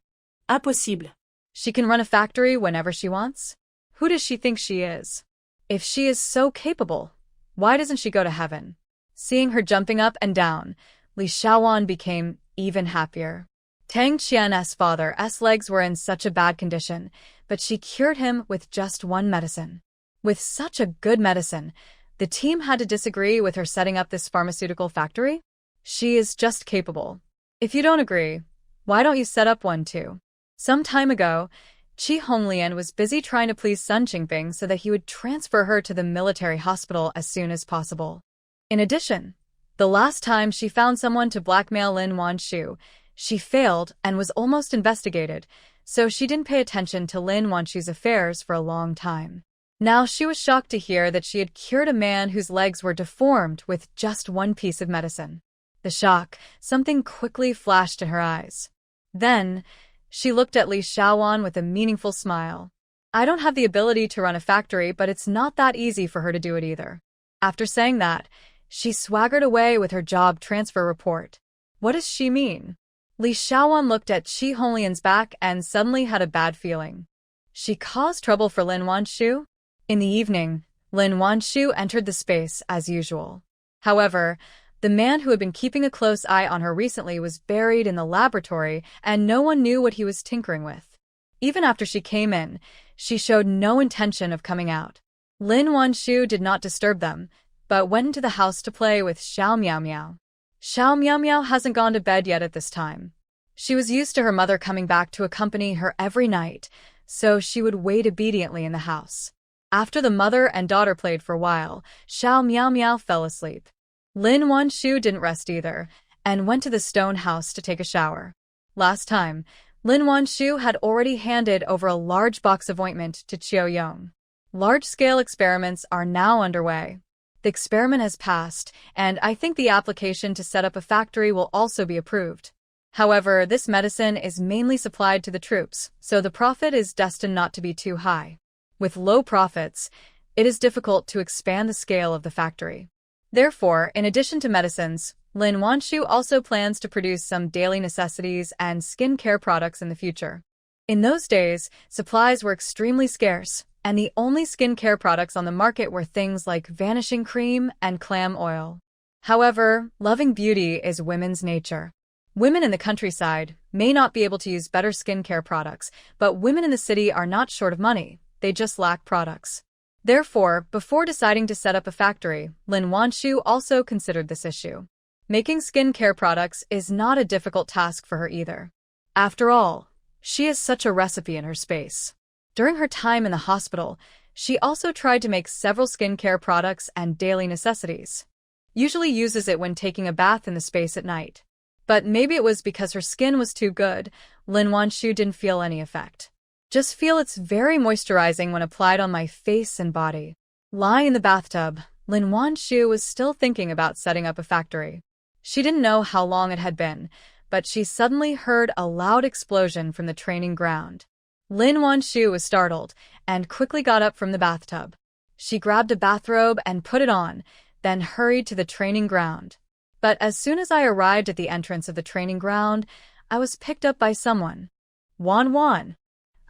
Impossible. She can run a factory whenever she wants? Who does she think she is? If she is so capable, why doesn't she go to heaven? Seeing her jumping up and down, Li Xiaowan became even happier. Tang Qian's father's legs were in such a bad condition, but she cured him with just one medicine. With such a good medicine, the team had to disagree with her setting up this pharmaceutical factory? She is just capable. If you don't agree, why don't you set up one too? Some time ago, Chi Honglian was busy trying to please Sun Qingping so that he would transfer her to the military hospital as soon as possible. In addition, the last time she found someone to blackmail Lin Wanshu, she failed and was almost investigated, so she didn't pay attention to Lin Wanshu's affairs for a long time. Now she was shocked to hear that she had cured a man whose legs were deformed with just one piece of medicine. The shock, something quickly flashed in her eyes. Then, she looked at Li Xiaowan with a meaningful smile. I don't have the ability to run a factory, but it's not that easy for her to do it either. After saying that, she swaggered away with her job transfer report. What does she mean? Li Xiaowan looked at Qi Honglian's back and suddenly had a bad feeling. She caused trouble for Lin Wanshu? In the evening, Lin Wanshu entered the space as usual. However, the man who had been keeping a close eye on her recently was buried in the laboratory and no one knew what he was tinkering with. Even after she came in, she showed no intention of coming out. Lin Wanshu did not disturb them, but went into the house to play with Xiao Miao Miao. Xiao Miao Miao hasn't gone to bed yet at this time. She was used to her mother coming back to accompany her every night, so she would wait obediently in the house. After the mother and daughter played for a while, Xiao Miao Miao fell asleep. Lin Wanshu didn't rest either, and went to the stone house to take a shower. Last time, Lin Wanshu had already handed over a large box of ointment to Qiu Yong. Large-scale experiments are now underway. The experiment has passed, and I think the application to set up a factory will also be approved. However, this medicine is mainly supplied to the troops, so the profit is destined not to be too high. With low profits, it is difficult to expand the scale of the factory. Therefore, in addition to medicines, Lin Wanshu also plans to produce some daily necessities and skincare products in the future. In those days, supplies were extremely scarce, and the only skincare products on the market were things like vanishing cream and clam oil. However, loving beauty is women's nature. Women in the countryside may not be able to use better skincare products, but women in the city are not short of money, they just lack products. Therefore, before deciding to set up a factory, Lin Wanshu also considered this issue. Making skincare products is not a difficult task for her either. After all, she has such a recipe in her space. During her time in the hospital, she also tried to make several skincare products and daily necessities. Usually uses it when taking a bath in the space at night. But maybe it was because her skin was too good, Lin Wanshu didn't feel any effect. Just feel it's very moisturizing when applied on my face and body. Lying in the bathtub, Lin Wanshu was still thinking about setting up a factory. She didn't know how long it had been, but she suddenly heard a loud explosion from the training ground. Lin Wanshu was startled and quickly got up from the bathtub. She grabbed a bathrobe and put it on, then hurried to the training ground. But as soon as I arrived at the entrance of the training ground, I was picked up by someone. Wan Wan.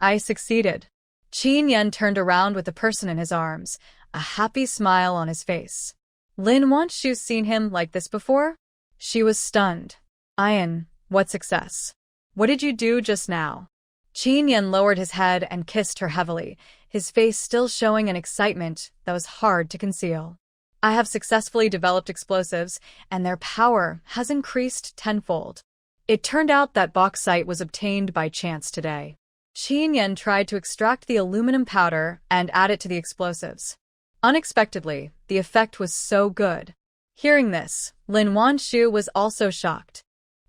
I succeeded. Qin Yan turned around with the person in his arms, a happy smile on his face. Lin Wanshu's seen him like this before? She was stunned. Ian, what success? What did you do just now? Qin Yan lowered his head and kissed her heavily, his face still showing an excitement that was hard to conceal. I have successfully developed explosives, and their power has increased tenfold. It turned out that bauxite was obtained by chance today. Qin Yan tried to extract the aluminum powder and add it to the explosives. Unexpectedly, the effect was so good. Hearing this, Lin Wanshu was also shocked.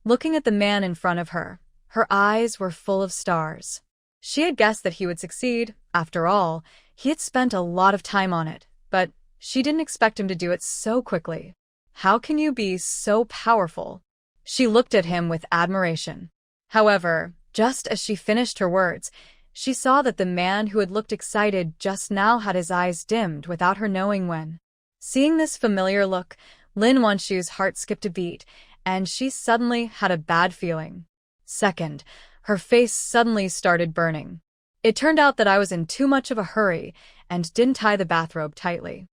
Looking at the man in front of her, her eyes were full of stars. She had guessed that he would succeed. After all, he had spent a lot of time on it, but she didn't expect him to do it so quickly. How can you be so powerful? She looked at him with admiration. However, just as she finished her words, she saw that the man who had looked excited just now had his eyes dimmed without her knowing when. Seeing this familiar look, Lin Wanshu's heart skipped a beat, and she suddenly had a bad feeling. Second, her face suddenly started burning. It turned out that I was in too much of a hurry and didn't tie the bathrobe tightly.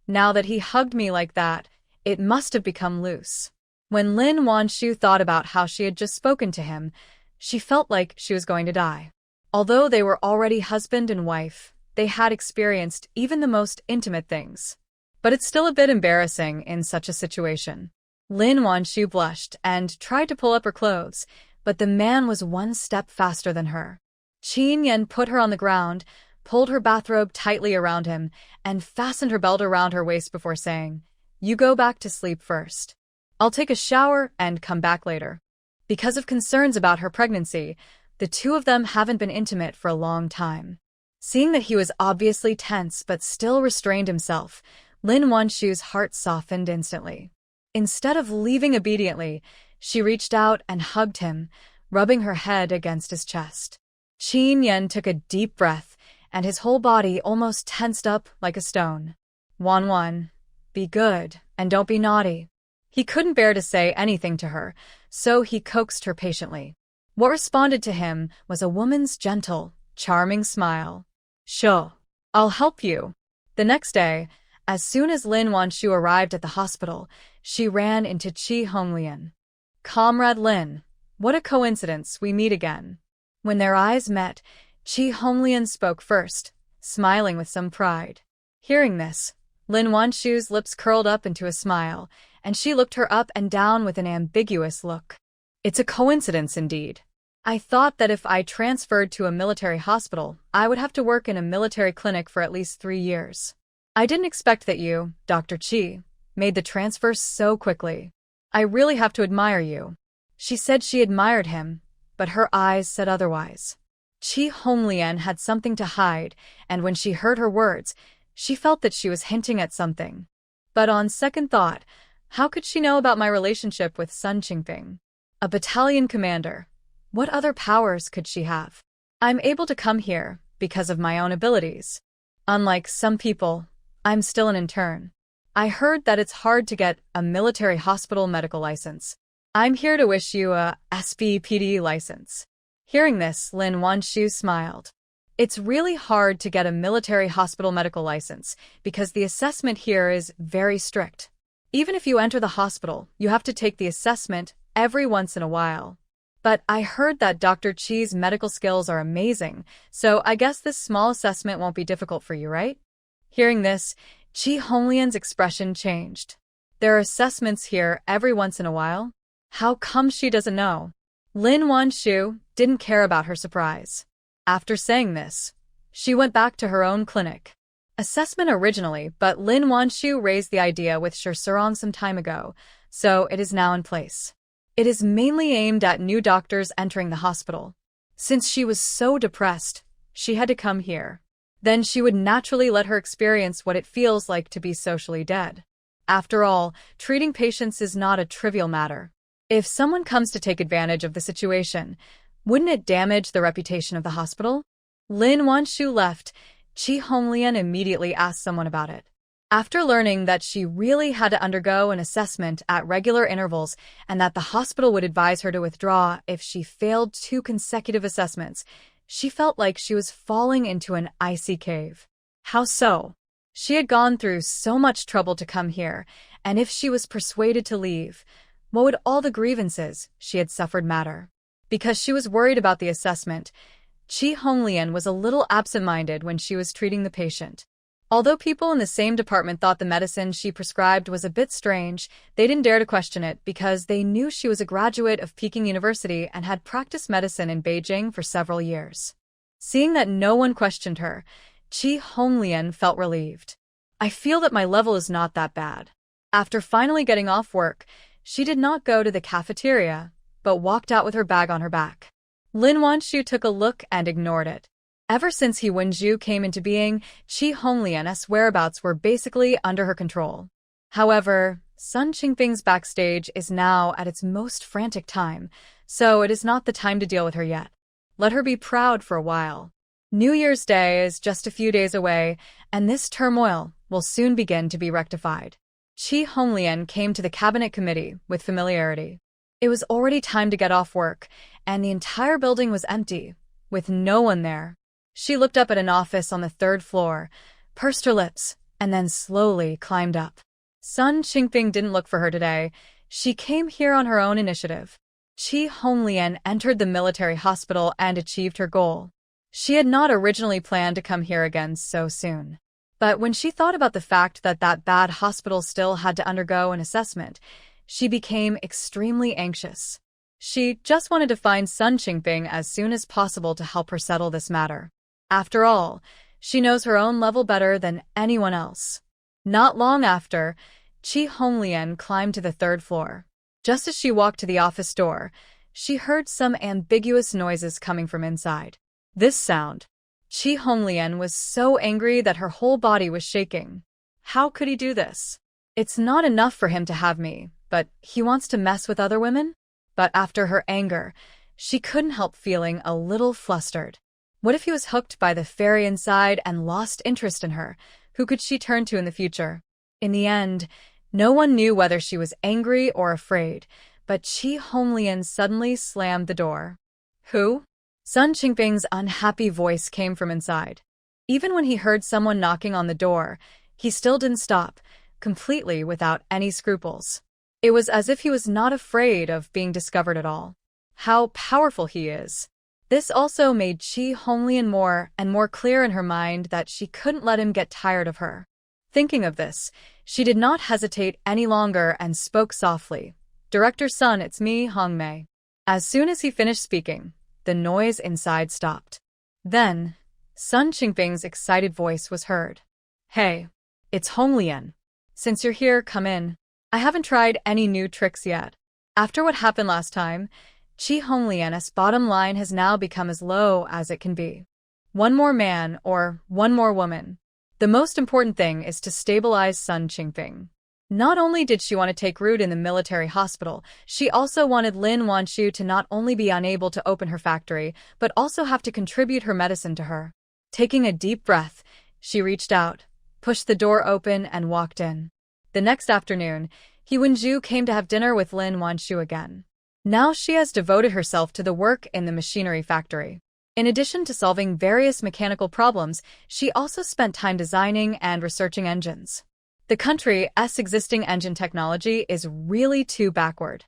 Now that he hugged me like that, it must have become loose. When Lin Wanshu thought about how she had just spoken to him, she felt like she was going to die. Although they were already husband and wife, they had experienced even the most intimate things. But it's still a bit embarrassing in such a situation. Lin Wanshu blushed and tried to pull up her clothes, but the man was one step faster than her. Qin Yan put her on the ground, pulled her bathrobe tightly around him, and fastened her belt around her waist before saying, "You go back to sleep first. I'll take a shower and come back later." Because of concerns about her pregnancy, the two of them haven't been intimate for a long time. Seeing that he was obviously tense but still restrained himself, Lin Wanshu's heart softened instantly. Instead of leaving obediently, she reached out and hugged him, rubbing her head against his chest. Qin Yan took a deep breath, and his whole body almost tensed up like a stone. Wan, be good, and don't be naughty. He couldn't bear to say anything to her, so he coaxed her patiently. What responded to him was a woman's gentle, charming smile. Sure, I'll help you. The next day, as soon as Lin Wanshu arrived at the hospital, she ran into Qi Honglian. Comrade Lin, what a coincidence we meet again. When their eyes met, Qi Honglian spoke first, smiling with some pride. Hearing this, Lin Wanshu's lips curled up into a smile, and she looked her up and down with an ambiguous look. It's a coincidence indeed. I thought that if I transferred to a military hospital, I would have to work in a military clinic for at least 3 years. I didn't expect that you, Dr. Qi, made the transfer so quickly. I really have to admire you. She said she admired him, but her eyes said otherwise. Qi Honglian had something to hide, and when she heard her words, she felt that she was hinting at something. But on second thought, how could she know about my relationship with Sun Qingping? A battalion commander. What other powers could she have? I'm able to come here because of my own abilities. Unlike some people, I'm still an intern. I heard that it's hard to get a military hospital medical license. I'm here to wish you a SBPD license. Hearing this, Lin Wanshu smiled. It's really hard to get a military hospital medical license because the assessment here is very strict. Even if you enter the hospital, you have to take the assessment every once in a while. But I heard that Dr. Qi's medical skills are amazing, so I guess this small assessment won't be difficult for you, right? Hearing this, Qi Honglian's expression changed. There are assessments here every once in a while? How come she doesn't know? Lin Wanshu didn't care about her surprise. After saying this, she went back to her own clinic. Assessment originally, but Lin Wanshu raised the idea with Shursurong some time ago, so it is now in place. It is mainly aimed at new doctors entering the hospital. Since she was so depressed, she had to come here. Then she would naturally let her experience what it feels like to be socially dead. After all, treating patients is not a trivial matter. If someone comes to take advantage of the situation, wouldn't it damage the reputation of the hospital? Lin Wanshu left. Qi Honglian immediately asked someone about it. After learning that she really had to undergo an assessment at regular intervals and that the hospital would advise her to withdraw if she failed 2 consecutive assessments, she felt like she was falling into an icy cave. How so? She had gone through so much trouble to come here, and if she was persuaded to leave, what would all the grievances she had suffered matter? Because she was worried about the assessment, Qi Honglian was a little absent-minded when she was treating the patient. Although people in the same department thought the medicine she prescribed was a bit strange, they didn't dare to question it because they knew she was a graduate of Peking University and had practiced medicine in Beijing for several years. Seeing that no one questioned her, Qi Honglian felt relieved. I feel that my level is not that bad. After finally getting off work, she did not go to the cafeteria, but walked out with her bag on her back. Lin Wanshu took a look and ignored it. Ever since He Wenju came into being, Qi Honglian's whereabouts were basically under her control. However, Sun Qingping's backstage is now at its most frantic time, so it is not the time to deal with her yet. Let her be proud for a while. New Year's Day is just a few days away, and this turmoil will soon begin to be rectified. Qi Honglian came to the cabinet committee with familiarity. It was already time to get off work, and the entire building was empty, with no one there. She looked up at an office on the 3rd floor, pursed her lips, and then slowly climbed up. Sun Qingping didn't look for her today. She came here on her own initiative. Qi Honglian entered the military hospital and achieved her goal. She had not originally planned to come here again so soon. But when she thought about the fact that that bad hospital still had to undergo an assessment, she became extremely anxious. She just wanted to find Sun Qingping as soon as possible to help her settle this matter. After all, she knows her own level better than anyone else. Not long after, Qi Honglian climbed to the 3rd floor. Just as she walked to the office door, she heard some ambiguous noises coming from inside. This sound. Qi Honglian was so angry that her whole body was shaking. How could he do this? It's not enough for him to have me, But he wants to mess with other women? But after her anger, she couldn't help feeling a little flustered. What if he was hooked by the fairy inside and lost interest in her? Who could she turn to in the future? In the end, no one knew whether she was angry or afraid, but Qi Honglian suddenly slammed the door. Who? Sun Qingping's unhappy voice came from inside. Even when he heard someone knocking on the door, he still didn't stop, completely without any scruples. It was as if he was not afraid of being discovered at all. How powerful he is. This also made Qi Honglian more and more clear in her mind that she couldn't let him get tired of her. Thinking of this, she did not hesitate any longer and spoke softly. Director Sun, it's me, Hong Mei. As soon as he finished speaking, the noise inside stopped. Then, Sun Qingping's excited voice was heard. Hey, it's Honglian. Since you're here, come in. I haven't tried any new tricks yet. After what happened last time, Qi Honglian's bottom line has now become as low as it can be. One more man or one more woman. The most important thing is to stabilize Sun Qingping. Not only did she want to take root in the military hospital, she also wanted Lin Wanshu to not only be unable to open her factory, but also have to contribute her medicine to her. Taking a deep breath, she reached out, pushed the door open, and walked in. The next afternoon, He Wenju came to have dinner with Lin Wanshu again. Now she has devoted herself to the work in the machinery factory. In addition to solving various mechanical problems, she also spent time designing and researching engines. The country's existing engine technology is really too backward.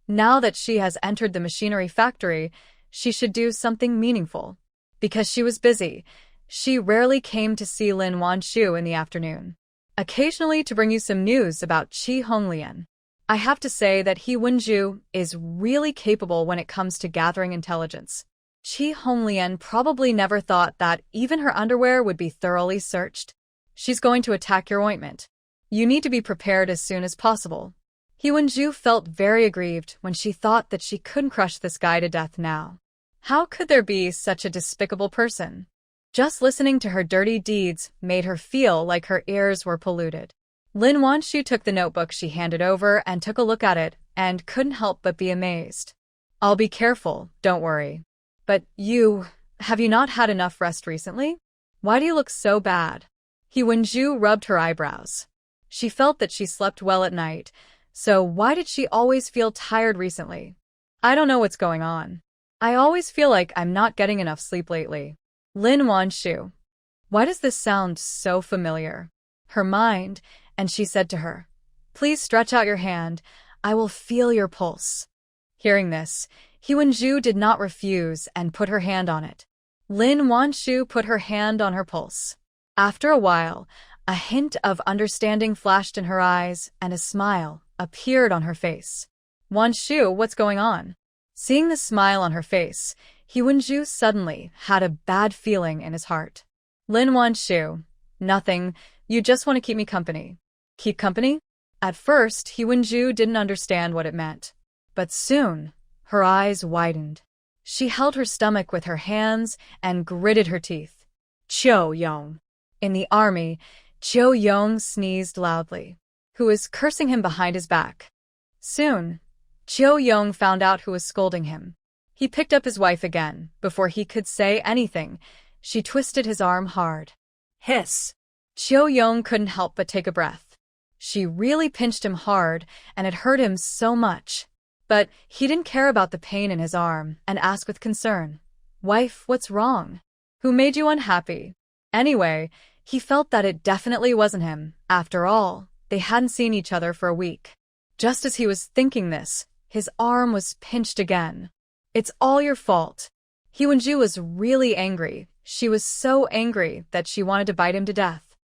Now that she has entered the machinery factory, she should do something meaningful. Because she was busy, she rarely came to see Lin Wanshu in the afternoon. Occasionally to bring you some news about Qi Honglian. I have to say that He Wenju is really capable when it comes to gathering intelligence. Qi Honglian probably never thought that even her underwear would be thoroughly searched. She's going to attack your ointment. You need to be prepared as soon as possible. He Wenju felt very aggrieved when she thought that she couldn't crush this guy to death now. How could there be such a despicable person? Just listening to her dirty deeds made her feel like her ears were polluted. Lin Wanshu took the notebook she handed over and took a look at it and couldn't help but be amazed. I'll be careful, don't worry. But have you not had enough rest recently? Why do you look so bad? He Wenju rubbed her eyebrows. She felt that she slept well at night, so why did she always feel tired recently? I don't know what's going on. I always feel like I'm not getting enough sleep lately. Lin Wanshu. Why does this sound so familiar? Her mind, and she said to her, please stretch out your hand, I will feel your pulse. Hearing this, He Wenju did not refuse and put her hand on it. Lin Wanshu put her hand on her pulse. After a while, a hint of understanding flashed in her eyes and a smile appeared on her face. Wanshu, what's going on? Seeing the smile on her face, He Wenju suddenly had a bad feeling in his heart. Lin Wanshu, nothing, you just want to keep me company. Keep company? At first, He Wenju didn't understand what it meant. But soon, her eyes widened. She held her stomach with her hands and gritted her teeth. Qiu Yong. In the army, Qiu Yong sneezed loudly. Who was cursing him behind his back? Soon, Qiu Yong found out who was scolding him. He picked up his wife again. Before he could say anything, she twisted his arm hard. Hiss. Qiu Yong couldn't help but take a breath. She really pinched him hard, and it hurt him so much. But he didn't care about the pain in his arm and asked with concern, Wife, what's wrong? Who made you unhappy? Anyway, he felt that it definitely wasn't him. After all, they hadn't seen each other for a week. Just as he was thinking this, his arm was pinched again. It's all your fault. He Wenju was really angry. She was so angry that she wanted to bite him to death.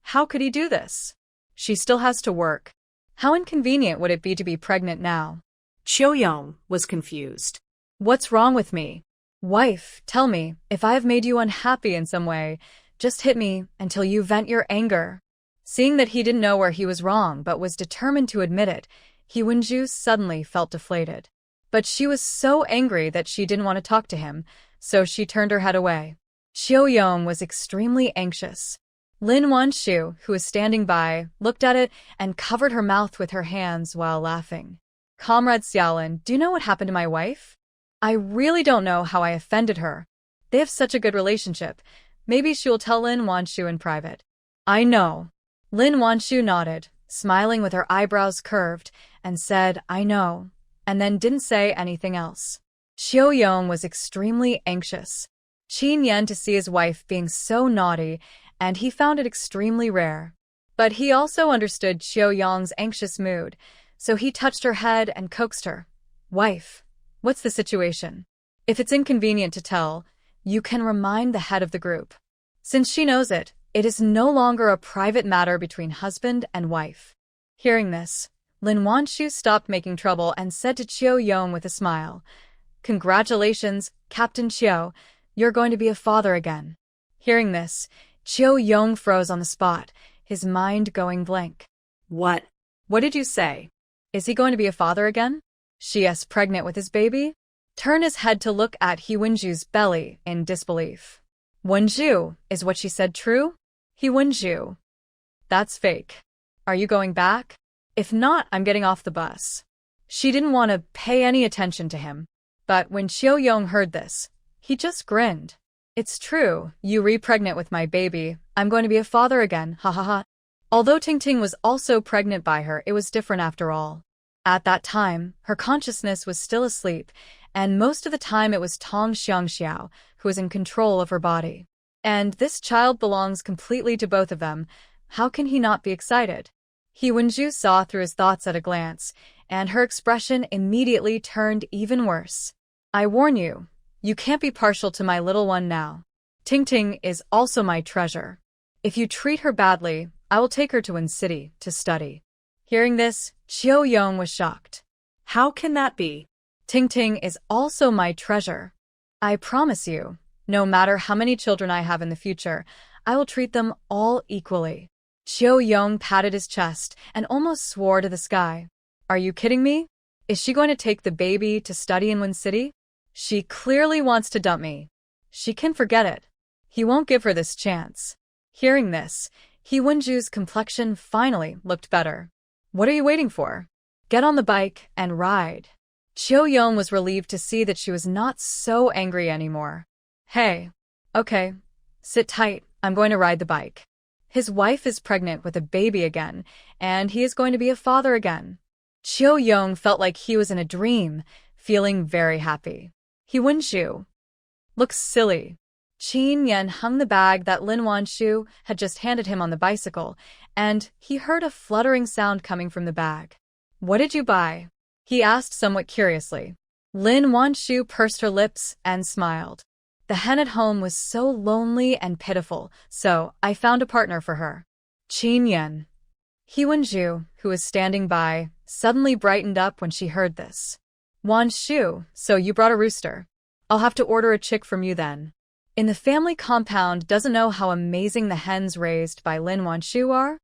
How could he do this? She still has to work. How inconvenient would it be to be pregnant now? Qiu Yong was confused. What's wrong with me? Wife, tell me, if I have made you unhappy in some way, just hit me until you vent your anger. Seeing that he didn't know where he was wrong but was determined to admit it, He Wenju suddenly felt deflated. But she was so angry that she didn't want to talk to him, so she turned her head away. Qiu Yong was extremely anxious. Lin Wanshu, who was standing by, looked at it and covered her mouth with her hands while laughing. Comrade Xiaolin, do you know what happened to my wife? I really don't know how I offended her. They have such a good relationship. Maybe she will tell Lin Wanshu in private. I know. Lin Wanshu nodded, smiling with her eyebrows curved, and said, I know, and then didn't say anything else. Qiu Yong was extremely anxious. Qin Yan to see his wife being so naughty, and he found it extremely rare. But he also understood Qiu Yong's anxious mood, so he touched her head and coaxed her. Wife, what's the situation? If it's inconvenient to tell, you can remind the head of the group. Since she knows it, it is no longer a private matter between husband and wife. Hearing this, Lin Wanshu stopped making trouble and said to Qiu Yong with a smile, Congratulations, Captain Qiu, you're going to be a father again. Hearing this, Qiu Yong froze on the spot, his mind going blank. What? What did you say? Is he going to be a father again? She is pregnant with his baby? Turn his head to look at He Wenju's belly in disbelief. Wenju, is what she said true? He Wenju. That's fake. Are you going back? If not, I'm getting off the bus. She didn't want to pay any attention to him. But when Qiu Yong heard this, he just grinned. It's true, you re-pregnant with my baby. I'm going to be a father again, ha ha ha. Although Tingting was also pregnant by her, it was different after all. At that time, her consciousness was still asleep, and most of the time it was Tong Xiangxiao who was in control of her body. And this child belongs completely to both of them. How can he not be excited? He Wenju saw through his thoughts at a glance, and her expression immediately turned even worse. I warn you, you can't be partial to my little one now. Tingting is also my treasure. If you treat her badly, I will take her to Wen City to study. Hearing this, Qiu Yong was shocked. How can that be? Tingting is also my treasure. I promise you, no matter how many children I have in the future, I will treat them all equally. Qiu Yong patted his chest and almost swore to the sky. Are you kidding me? Is she going to take the baby to study in Wen City? She clearly wants to dump me. She can forget it. He won't give her this chance. Hearing this, He Wenju's complexion finally looked better. What are you waiting for? Get on the bike and ride. Qiu Yong was relieved to see that she was not so angry anymore. Hey. Okay. Sit tight, I'm going to ride the bike. His wife is pregnant with a baby again, and he is going to be a father again. Qiu Yong felt like he was in a dream, feeling very happy. He Wenju looks silly. Qin Yan hung the bag that Lin Wanshu had just handed him on the bicycle, and he heard a fluttering sound coming from the bag. What did you buy? He asked somewhat curiously. Lin Wanshu pursed her lips and smiled. The hen at home was so lonely and pitiful, so I found a partner for her. Qin Yan. He Wenju, who was standing by, suddenly brightened up when she heard this. Wanshu, so you brought a rooster. I'll have to order a chick from you then. In the family compound doesn't know how amazing the hens raised by Lin Wanshu are?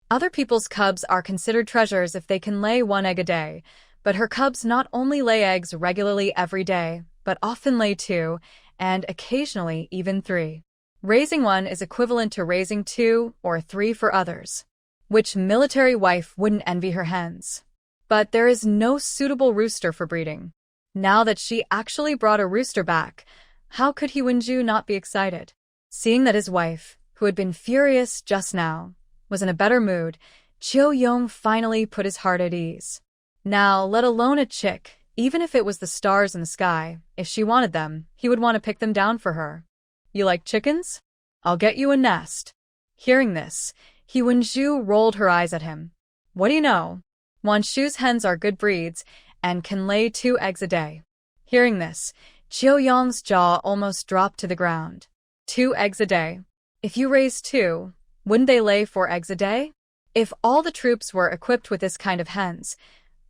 Other people's cubs are considered treasures if they can lay 1 egg a day, but her cubs not only lay eggs regularly every day, but often lay 2, and occasionally even 3. Raising 1 is equivalent to raising 2 or 3 for others. Which military wife wouldn't envy her hens? But there is no suitable rooster for breeding. Now that she actually brought a rooster back, how could He Wenju not be excited? Seeing that his wife, who had been furious just now, was in a better mood, Qiu Yong finally put his heart at ease. Now, let alone a chick, even if it was the stars in the sky, if she wanted them, he would want to pick them down for her. You like chickens? I'll get you a nest. Hearing this, He Wenju rolled her eyes at him. What do you know? Wanshu's hens are good breeds and can lay 2 eggs a day. Hearing this, Qiu Yong's jaw almost dropped to the ground. 2 eggs a day. If you raise 2, wouldn't they lay 4 eggs a day? If all the troops were equipped with this kind of hens,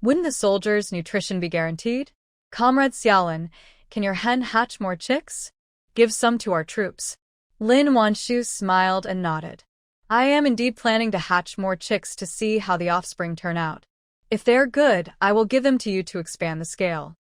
wouldn't the soldiers' nutrition be guaranteed? Comrade Xiaolin, can your hen hatch more chicks? Give some to our troops. Lin Wanshu smiled and nodded. I am indeed planning to hatch more chicks to see how the offspring turn out. If they are good, I will give them to you to expand the scale.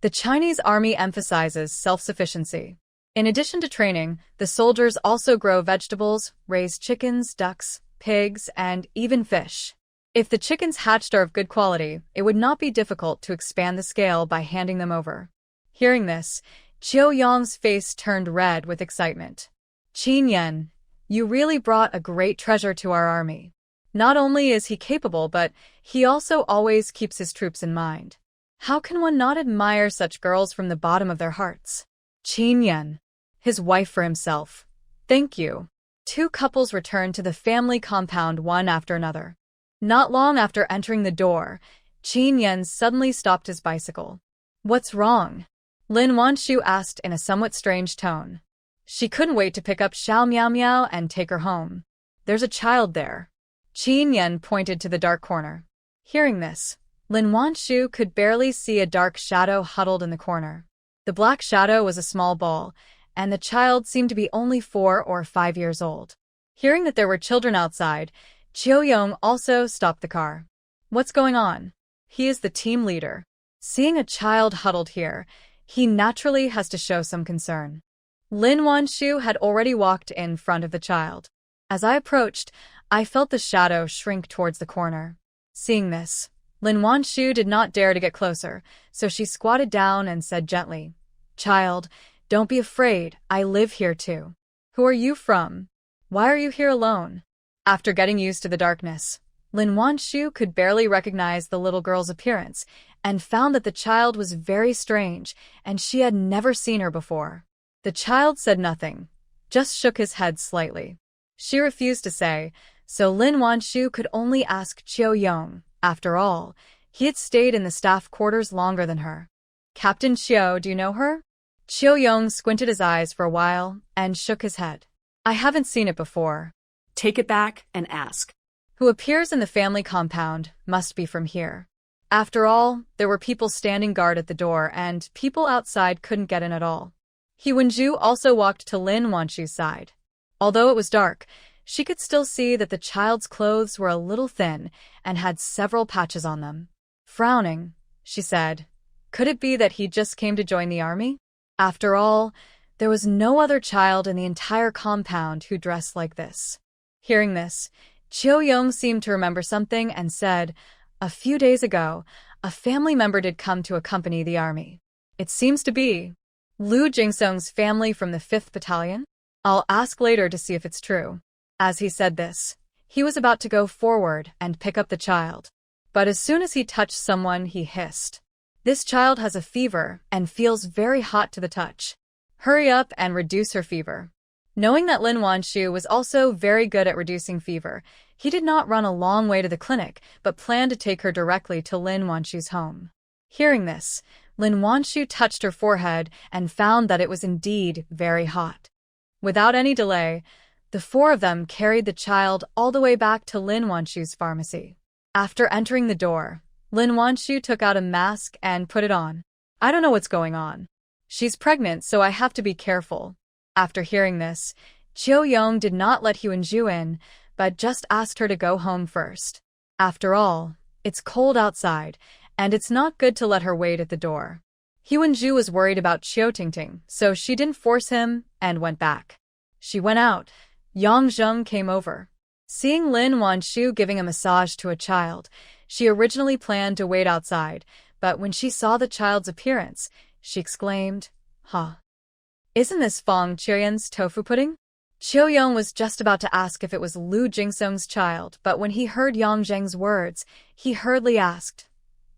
The Chinese army emphasizes self-sufficiency. In addition to training, the soldiers also grow vegetables, raise chickens, ducks, pigs, and even fish. If the chickens hatched are of good quality, it would not be difficult to expand the scale by handing them over. Hearing this, Qiu Yong's face turned red with excitement. Qin Yan, you really brought a great treasure to our army. Not only is he capable, but he also always keeps his troops in mind. How can one not admire such girls from the bottom of their hearts? Qin Yan, his wife for himself. Thank you. Two couples returned to the family compound one after another. Not long after entering the door, Qin Yan suddenly stopped his bicycle. What's wrong? Lin Wanshu asked in a somewhat strange tone. She couldn't wait to pick up Xiao Miao Miao and take her home. There's a child there. Qin Yan pointed to the dark corner. Hearing this, Lin Wanshu could barely see a dark shadow huddled in the corner. The black shadow was a small ball, and the child seemed to be only 4 or 5 years old. Hearing that there were children outside, Qiu Yong also stopped the car. What's going on? He is the team leader. Seeing a child huddled here, he naturally has to show some concern. Lin Wanshu had already walked in front of the child. As I approached, I felt the shadow shrink towards the corner. Seeing this, Lin Wanshu did not dare to get closer, so she squatted down and said gently, Child, don't be afraid, I live here too. Who are you from? Why are you here alone? After getting used to the darkness, Lin Wanshu could barely recognize the little girl's appearance and found that the child was very strange and she had never seen her before. The child said nothing, just shook his head slightly. She refused to say, so Lin Wanshu could only ask Qiu Yong. After all, he had stayed in the staff quarters longer than her. Captain Qiu, do you know her? Qiu Yong squinted his eyes for a while and shook his head. I haven't seen it before. Take it back and ask. Who appears in the family compound must be from here. After all, there were people standing guard at the door and people outside couldn't get in at all. He Wenju also walked to Lin Wanshu's side. Although it was dark, she could still see that the child's clothes were a little thin and had several patches on them. Frowning, she said, could it be that he just came to join the army? After all, there was no other child in the entire compound who dressed like this. Hearing this, Qiu Yong seemed to remember something and said, a few days ago, a family member did come to accompany the army. It seems to be Lu Jingsong's family from the 5th Battalion? I'll ask later to see if it's true. As he said this, he was about to go forward and pick up the child. But as soon as he touched someone, he hissed. This child has a fever and feels very hot to the touch. Hurry up and reduce her fever. Knowing that Lin Wanshu was also very good at reducing fever, he did not run a long way to the clinic, but planned to take her directly to Lin Wanshu's home. Hearing this, Lin Wanshu touched her forehead and found that it was indeed very hot. Without any delay, the 4 of them carried the child all the way back to Lin Wanshu's pharmacy. After entering the door, Lin Wanshu took out a mask and put it on. I don't know what's going on. She's pregnant, so I have to be careful. After hearing this, Qiu Yong did not let He Wenju in, but just asked her to go home first. After all, it's cold outside, and it's not good to let her wait at the door. He Wenju was worried about Qiu Tingting, so she didn't force him and went back. She went out. Yang Zheng came over. Seeing Lin Wanshu giving a massage to a child, she originally planned to wait outside, but when she saw the child's appearance, she exclaimed, Huh. Isn't this Fong Qiuyan's tofu pudding? Qiu Yong was just about to ask if it was Lu Jingsong's child, but when he heard Yang Zheng's words, he hurriedly asked,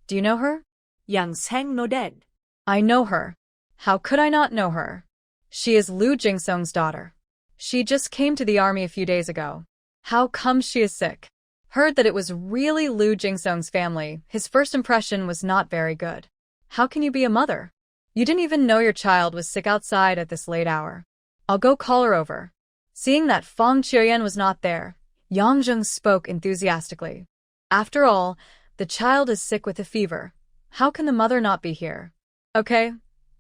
Do you know her? Yang Zheng nodded. I know her. How could I not know her? She is Lu Jingsong's daughter. She just came to the army a few days ago. How come she is sick? Heard that it was really Lu Jingsong's family, his first impression was not very good. How can you be a mother? You didn't even know your child was sick outside at this late hour. I'll go call her over. Seeing that Fong Qiuyan was not there, Yang Zheng spoke enthusiastically. After all, the child is sick with a fever. How can the mother not be here? Okay,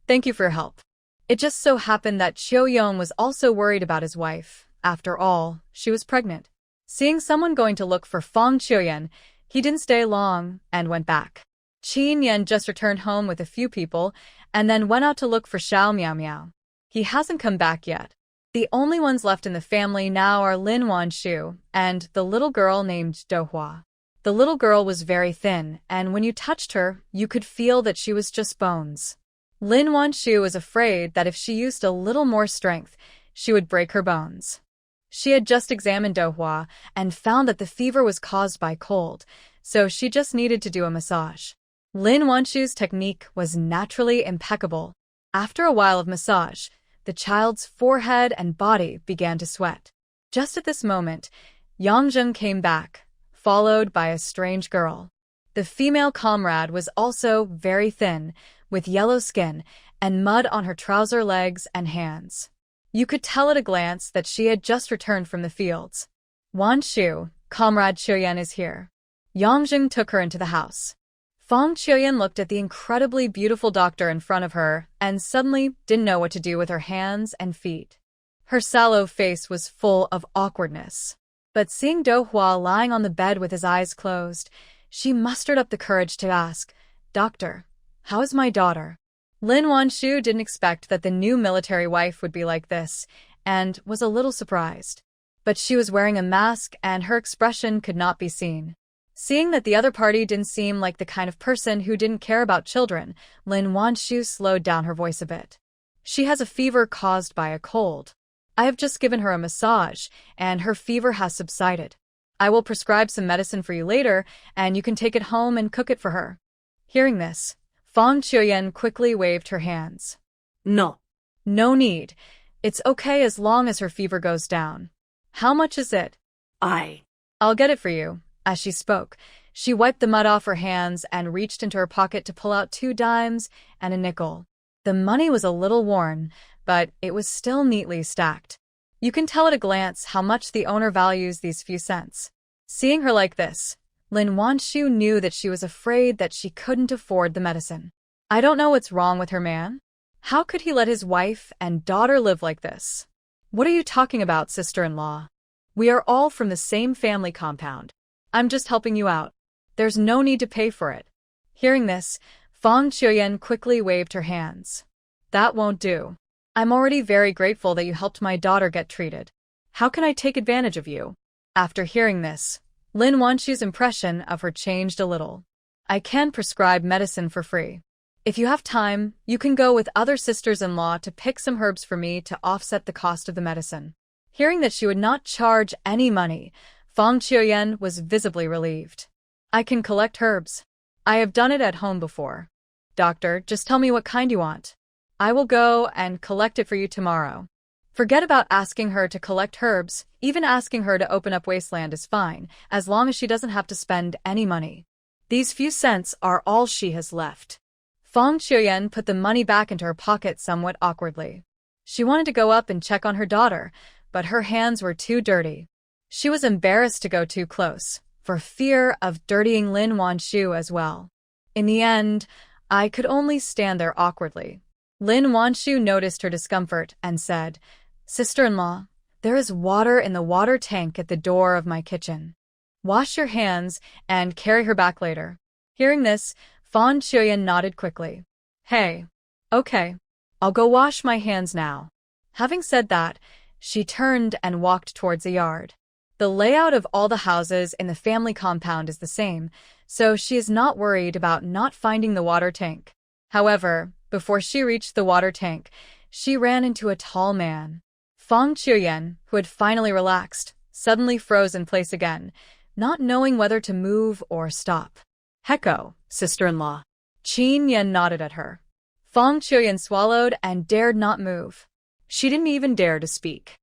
thank you for your help. It just so happened that Qiu Yong was also worried about his wife. After all, she was pregnant. Seeing someone going to look for Fong Qiuyan, he didn't stay long and went back. Qin Yan just returned home with a few people and then went out to look for Xiao Miao Miao. He hasn't come back yet. The only ones left in the family now are Lin Wanshu and the little girl named Dohua. The little girl was very thin, and when you touched her, you could feel that she was just bones. Lin Wanshu was afraid that if she used a little more strength, she would break her bones. She had just examined Dohua and found that the fever was caused by cold, so she just needed to do a massage. Lin Wanshu's technique was naturally impeccable. After a while of massage, the child's forehead and body began to sweat. Just at this moment, Yangjung came back, followed by a strange girl. The female comrade was also very thin, with yellow skin and mud on her trouser legs and hands. You could tell at a glance that she had just returned from the fields. Wanshu, Comrade Qiuyan is here. Yangjung took her into the house. Fang Qiuyan looked at the incredibly beautiful doctor in front of her and suddenly didn't know what to do with her hands and feet. Her sallow face was full of awkwardness. But seeing Dohua lying on the bed with his eyes closed, she mustered up the courage to ask, "Doctor, how is my daughter?" Lin Wanshu didn't expect that the new military wife would be like this, and was a little surprised. But she was wearing a mask and her expression could not be seen. Seeing that the other party didn't seem like the kind of person who didn't care about children, Lin Wanshu slowed down her voice a bit. "She has a fever caused by a cold. I have just given her a massage, and her fever has subsided. I will prescribe some medicine for you later, and you can take it home and cook it for her." Hearing this, Fang Qiuyan quickly waved her hands. No. "No need. It's okay as long as her fever goes down. How much is it?" I'll get it for you." As she spoke, she wiped the mud off her hands and reached into her pocket to pull out 2 dimes and a nickel. The money was a little worn, but it was still neatly stacked. You can tell at a glance how much the owner values these few cents. Seeing her like this, Lin Wanshu knew that she was afraid that she couldn't afford the medicine. I don't know what's wrong with her man. How could he let his wife and daughter live like this? What are you talking about, sister-in-law? We are all from the same family compound. I'm just helping you out. There's no need to pay for it." Hearing this, Fang Qiuyan quickly waved her hands. "That won't do. I'm already very grateful that you helped my daughter get treated. How can I take advantage of you?" After hearing this, Lin Wanshu's impression of her changed a little. "I can prescribe medicine for free. If you have time, you can go with other sisters-in-law to pick some herbs for me to offset the cost of the medicine." Hearing that she would not charge any money, Fang Qiuyan was visibly relieved. "I can collect herbs. I have done it at home before. Doctor, just tell me what kind you want. I will go and collect it for you tomorrow." Forget about asking her to collect herbs. Even asking her to open up Wasteland is fine, as long as she doesn't have to spend any money. These few cents are all she has left. Fang Qiuyan put the money back into her pocket somewhat awkwardly. She wanted to go up and check on her daughter, but her hands were too dirty. She was embarrassed to go too close, for fear of dirtying Lin Wanshu as well. In the end, I could only stand there awkwardly. Lin Wanshu noticed her discomfort and said, "Sister-in-law, there is water in the water tank at the door of my kitchen. Wash your hands and carry her back later." Hearing this, Fang Qiuyan nodded quickly. "Hey, okay, I'll go wash my hands now." Having said that, she turned and walked towards the yard. The layout of all the houses in the family compound is the same, so she is not worried about not finding the water tank. However, before she reached the water tank, she ran into a tall man. Fang Qiuyan, who had finally relaxed, suddenly froze in place again, not knowing whether to move or stop. "Heko, sister-in-law." Qin Yan nodded at her. Fang Qiuyan swallowed and dared not move. She didn't even dare to speak.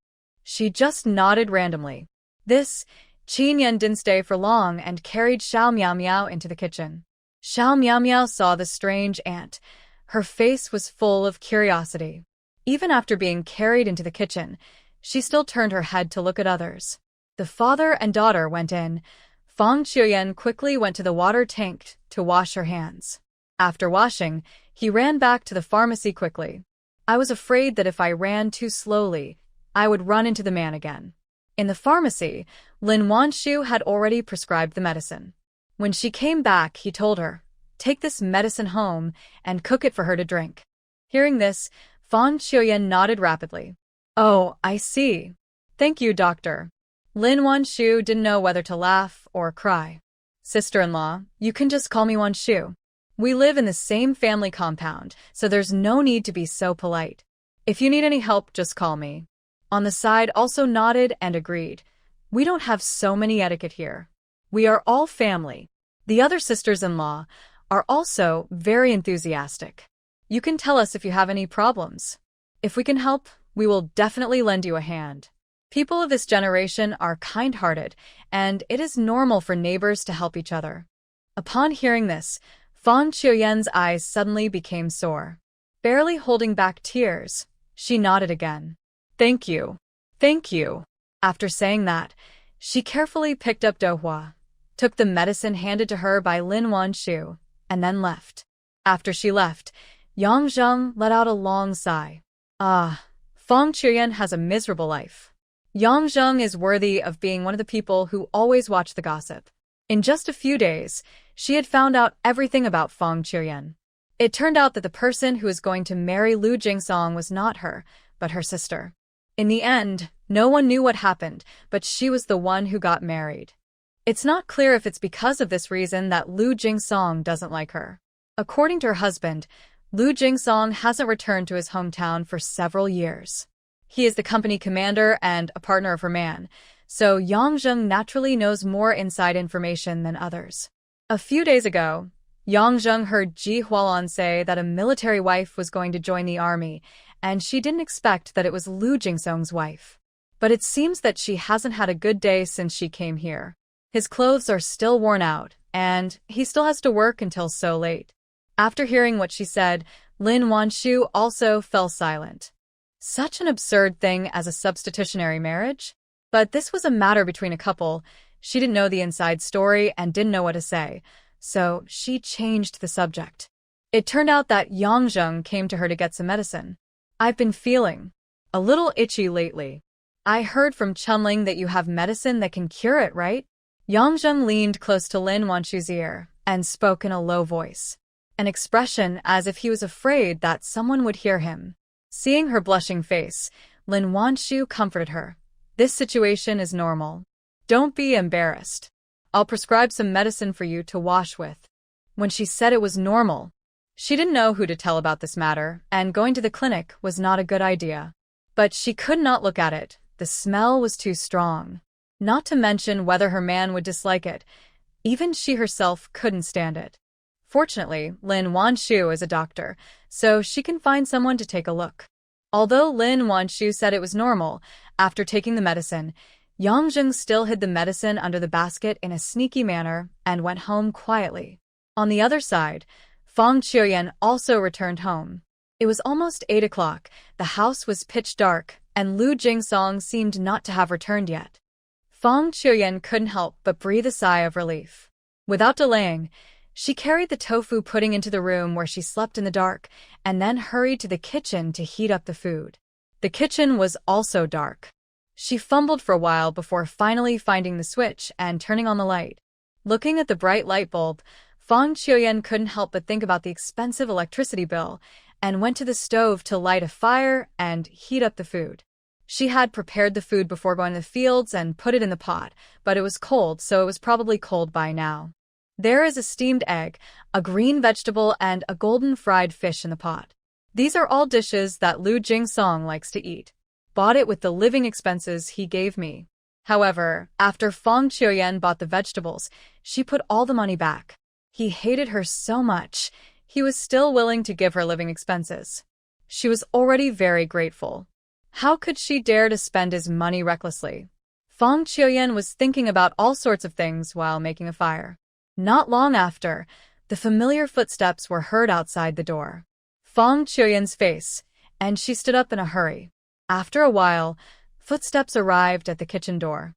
She just nodded randomly. This, Qin Yan didn't stay for long and carried Xiao Miao Miao into the kitchen. Xiao Miao Miao saw the strange ant. Her face was full of curiosity. Even after being carried into the kitchen, she still turned her head to look at others. The father and daughter went in. Fang Qiuyan quickly went to the water tank to wash her hands. After washing, he ran back to the pharmacy quickly. I was afraid that if I ran too slowly, I would run into the man again. In the pharmacy, Lin Wanshu had already prescribed the medicine. When she came back, he told her, "Take this medicine home and cook it for her to drink." Hearing this, Fang Qiuyan nodded rapidly. Oh, I see. Thank you, doctor. Lin Wanshu didn't know whether to laugh or cry. Sister-in-law, you can just call me Wanshu. We live in the same family compound, so there's no need to be so polite. If you need any help, just call me. On the side also nodded and agreed. We don't have so many etiquette here. We are all family. The other sisters-in-law are also very enthusiastic. You can tell us if you have any problems. If we can help, we will definitely lend you a hand. People of this generation are kind-hearted, and it is normal for neighbors to help each other. Upon hearing this, Fang Qiuyan's eyes suddenly became sore. Barely holding back tears, she nodded again. Thank you. Thank you. After saying that, she carefully picked up Dohua, took the medicine handed to her by Lin Wanshu, and then left. After she left, Yang Zheng let out a long sigh. Ah, Fang Qiuyan has a miserable life. Yang Zheng is worthy of being one of the people who always watch the gossip. In just a few days, she had found out everything about Fang Qiuyan. It turned out that the person who was going to marry Lu Jingsong was not her, but her sister. In the end, no one knew what happened, but she was the one who got married. It's not clear if it's because of this reason that Lu Jingsong doesn't like her. According to her husband, Lu Jingsong hasn't returned to his hometown for several years. He is the company commander and a partner of her man, so Yang Zheng naturally knows more inside information than others. A few days ago, Yang Zheng heard Ji Hualan say that a military wife was going to join the army, and she didn't expect that it was Lu Jingsong's wife. But it seems that she hasn't had a good day since she came here. His clothes are still worn out, and he still has to work until so late. After hearing what she said, Lin Wanshu also fell silent. Such an absurd thing as a substitutionary marriage? But this was a matter between a couple. She didn't know the inside story and didn't know what to say, so she changed the subject. It turned out that Yang Zheng came to her to get some medicine. I've been feeling a little itchy lately. I heard from Chunling that you have medicine that can cure it, right? Yang Zheng leaned close to Lin Wanshu's ear and spoke in a low voice, an expression as if he was afraid that someone would hear him. Seeing her blushing face, Lin Wanshu comforted her. This situation is normal. Don't be embarrassed. I'll prescribe some medicine for you to wash with. When she said it was normal, she didn't know who to tell about this matter, and going to the clinic was not a good idea. But she could not look at it. The smell was too strong. Not to mention whether her man would dislike it. Even she herself couldn't stand it. Fortunately, Lin Wanshu is a doctor, so she can find someone to take a look. Although Lin Wanshu said it was normal, after taking the medicine, Yang Zheng still hid the medicine under the basket in a sneaky manner and went home quietly. On the other side, Fang Qiuyan also returned home. It was almost 8 o'clock, the house was pitch dark, and Lu Jingsong seemed not to have returned yet. Fang Qiuyan couldn't help but breathe a sigh of relief. Without delaying, she carried the tofu pudding into the room where she slept in the dark, and then hurried to the kitchen to heat up the food. The kitchen was also dark. She fumbled for a while before finally finding the switch and turning on the light. Looking at the bright light bulb, Fang Qiuyan couldn't help but think about the expensive electricity bill, and went to the stove to light a fire and heat up the food. She had prepared the food before going to the fields and put it in the pot, but it was cold, so it was probably cold by now. There is a steamed egg, a green vegetable, and a golden fried fish in the pot. These are all dishes that Lu Jingsong likes to eat. Bought it with the living expenses he gave me. However, after Fang Qiuyan bought the vegetables, she put all the money back. He hated her so much, he was still willing to give her living expenses. She was already very grateful. How could she dare to spend his money recklessly? Fang Qiuyan was thinking about all sorts of things while making a fire. Not long after, the familiar footsteps were heard outside the door. Fang Qiuyan's face, and she stood up in a hurry. After a while, footsteps arrived at the kitchen door.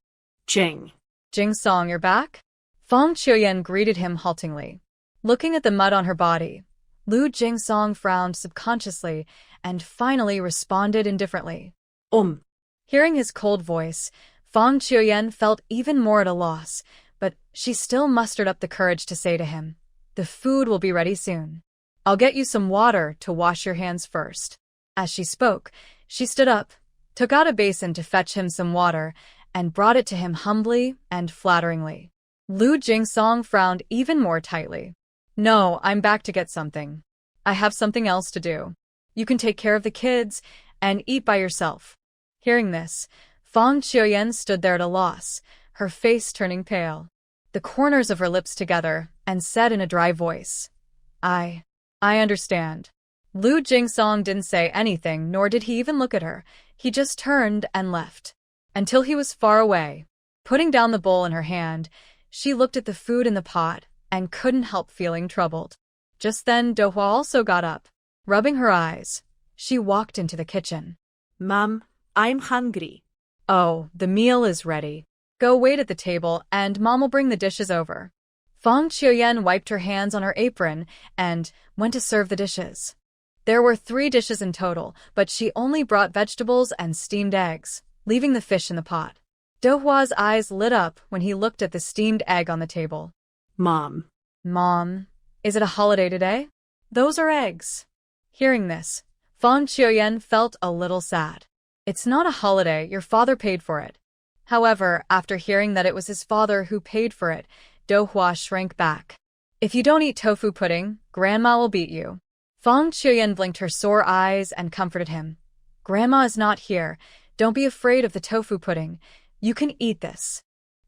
Jingsong, you're back? Fang Qiuyan greeted him haltingly. Looking at the mud on her body, Lu Jingsong frowned subconsciously and finally responded indifferently. Hearing his cold voice, Fang Qiuyan felt even more at a loss, but she still mustered up the courage to say to him, "The food will be ready soon. I'll get you some water to wash your hands first." As she spoke, she stood up, took out a basin to fetch him some water, and brought it to him humbly and flatteringly. Lu Jingsong frowned even more tightly. No, I'm back to get something. I have something else to do. You can take care of the kids and eat by yourself. Hearing this, Fang Qiuyan stood there at a loss, her face turning pale, the corners of her lips together, and said in a dry voice, I understand. Lu Jingsong didn't say anything, nor did he even look at her. He just turned and left. Until he was far away. Putting down the bowl in her hand, she looked at the food in the pot and couldn't help feeling troubled. Just then, Dohwa also got up. Rubbing her eyes, she walked into the kitchen. Mom, I'm hungry. Oh, the meal is ready. Go wait at the table and Mom will bring the dishes over. Fang Qiuyan wiped her hands on her apron and went to serve the dishes. There were 3 dishes in total, but she only brought vegetables and steamed eggs, leaving the fish in the pot. Dohwa's eyes lit up when he looked at the steamed egg on the table. Mom, is it a holiday today? Those are eggs. Hearing this, Fang Qiuyan felt a little sad. It's not a holiday, your father paid for it. However, after hearing that it was his father who paid for it, Dohwa shrank back. If you don't eat tofu pudding, Grandma will beat you. Fang Qiuyan blinked her sore eyes and comforted him. Grandma is not here. Don't be afraid of the tofu pudding. You can eat this.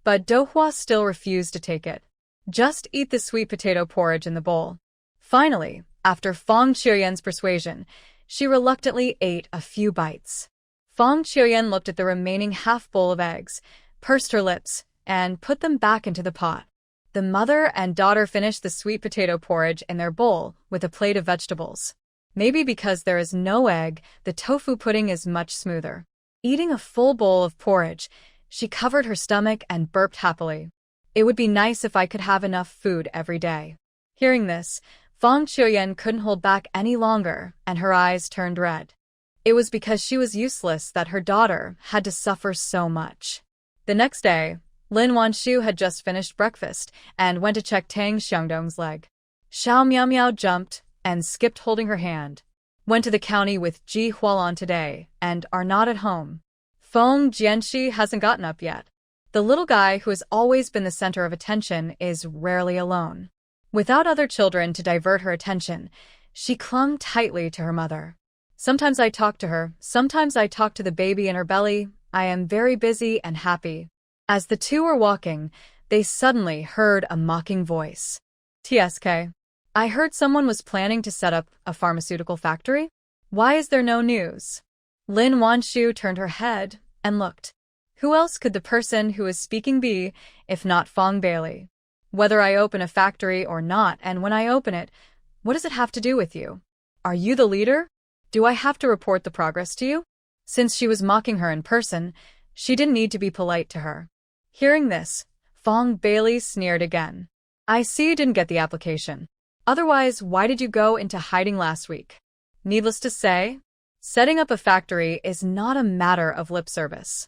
But Dohwa still refused to take it. Just eat the sweet potato porridge in the bowl. Finally, after Fang Qiuyan's persuasion, she reluctantly ate a few bites. Fang Qiuyan looked at the remaining half bowl of eggs, pursed her lips, and put them back into the pot. The mother and daughter finished the sweet potato porridge in their bowl with a plate of vegetables. Maybe because there is no egg, the tofu pudding is much smoother. Eating a full bowl of porridge, she covered her stomach and burped happily. It would be nice if I could have enough food every day. Hearing this, Fang Qiuyan couldn't hold back any longer, and her eyes turned red. It was because she was useless that her daughter had to suffer so much. The next day, Lin Wanshu had just finished breakfast and went to check Tang Xiangdong's leg. Xiao Miao jumped and skipped holding her hand. Went to the county with Ji Hualan today and are not at home. Feng Jianxi hasn't gotten up yet. The little guy who has always been the center of attention is rarely alone. Without other children to divert her attention, she clung tightly to her mother. Sometimes I talk to her, sometimes I talk to the baby in her belly. I am very busy and happy. As the two were walking, they suddenly heard a mocking voice. TSK. I heard someone was planning to set up a pharmaceutical factory. Why is there no news? Lin Wanshu turned her head and looked. Who else could the person who is speaking be, if not Fang Bailey? Whether I open a factory or not, and when I open it, what does it have to do with you? Are you the leader? Do I have to report the progress to you? Since she was mocking her in person, she didn't need to be polite to her. Hearing this, Fang Bailey sneered again. I see you didn't get the application. Otherwise, why did you go into hiding last week? Needless to say, setting up a factory is not a matter of lip service.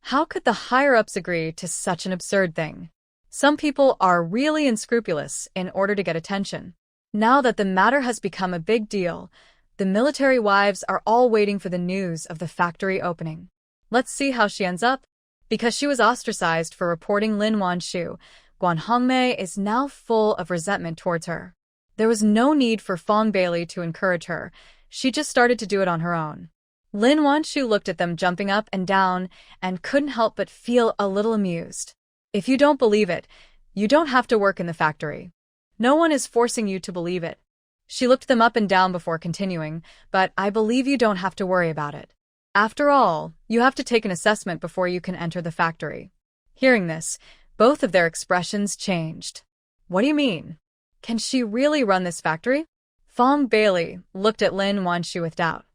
How could the higher-ups agree to such an absurd thing? Some people are really unscrupulous in order to get attention. Now that the matter has become a big deal, the military wives are all waiting for the news of the factory opening. Let's see how she ends up. Because she was ostracized for reporting Lin Wanshu, Guan Hongmei is now full of resentment towards her. There was no need for Fang Bailey to encourage her. She just started to do it on her own. Lin Wanshu looked at them jumping up and down and couldn't help but feel a little amused. If you don't believe it, you don't have to work in the factory. No one is forcing you to believe it. She looked them up and down before continuing, but I believe you don't have to worry about it. After all, you have to take an assessment before you can enter the factory. Hearing this, both of their expressions changed. What do you mean? Can she really run this factory? Fang Bailey looked at Lin Wanshu with doubt.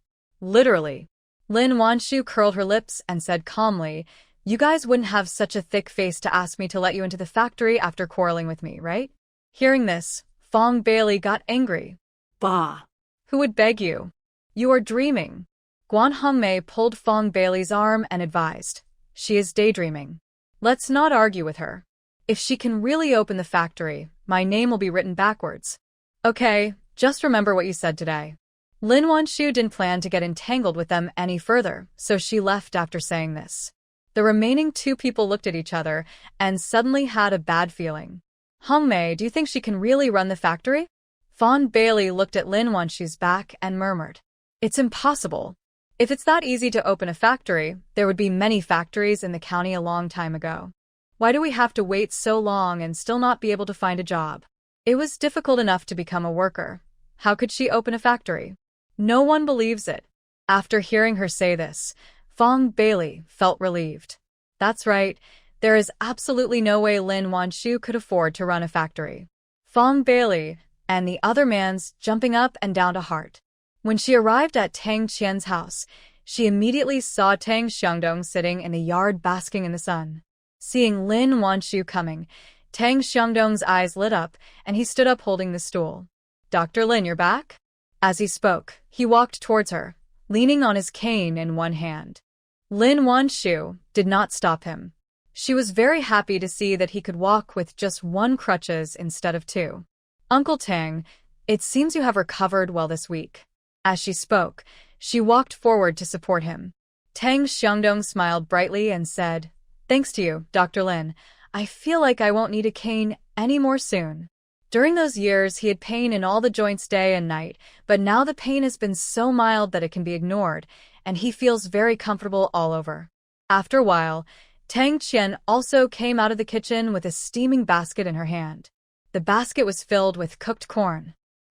Literally. Lin Wanshu curled her lips and said calmly, you guys wouldn't have such a thick face to ask me to let you into the factory after quarreling with me, right? Hearing this, Fang Bailey got angry. Bah. Who would beg you? You are dreaming. Guan Hongmei pulled Fang Bailey's arm and advised, she is daydreaming. Let's not argue with her. If she can really open the factory, my name will be written backwards. Okay, just remember what you said today. Lin Wanshu didn't plan to get entangled with them any further, so she left after saying this. The remaining two people looked at each other and suddenly had a bad feeling. Hongmei, do you think she can really run the factory? Fawn Bailey looked at Lin Wanshu's back and murmured. It's impossible. If it's that easy to open a factory, there would be many factories in the county a long time ago. Why do we have to wait so long and still not be able to find a job? It was difficult enough to become a worker. How could she open a factory? No one believes it. After hearing her say this, Fong Bailey felt relieved. That's right, there is absolutely no way Lin Wanshu could afford to run a factory. Fong Bailey and the other man's jumping up and down to heart. When she arrived at Tang Qian's house, she immediately saw Tang Xiangdong sitting in the yard basking in the sun. Seeing Lin Wanshu coming, Tang Xiangdong's eyes lit up and he stood up holding the stool. Dr. Lin, you're back? As he spoke, he walked towards her, leaning on his cane in one hand. Lin Wanshu did not stop him. She was very happy to see that he could walk with just one crutches instead of two. Uncle Tang, it seems you have recovered well this week. As she spoke, she walked forward to support him. Tang Xiangdong smiled brightly and said, Thanks to you, Dr. Lin. I feel like I won't need a cane anymore soon. During those years, he had pain in all the joints day and night, but now the pain has been so mild that it can be ignored, and he feels very comfortable all over. After a while, Tang Qian also came out of the kitchen with a steaming basket in her hand. The basket was filled with cooked corn.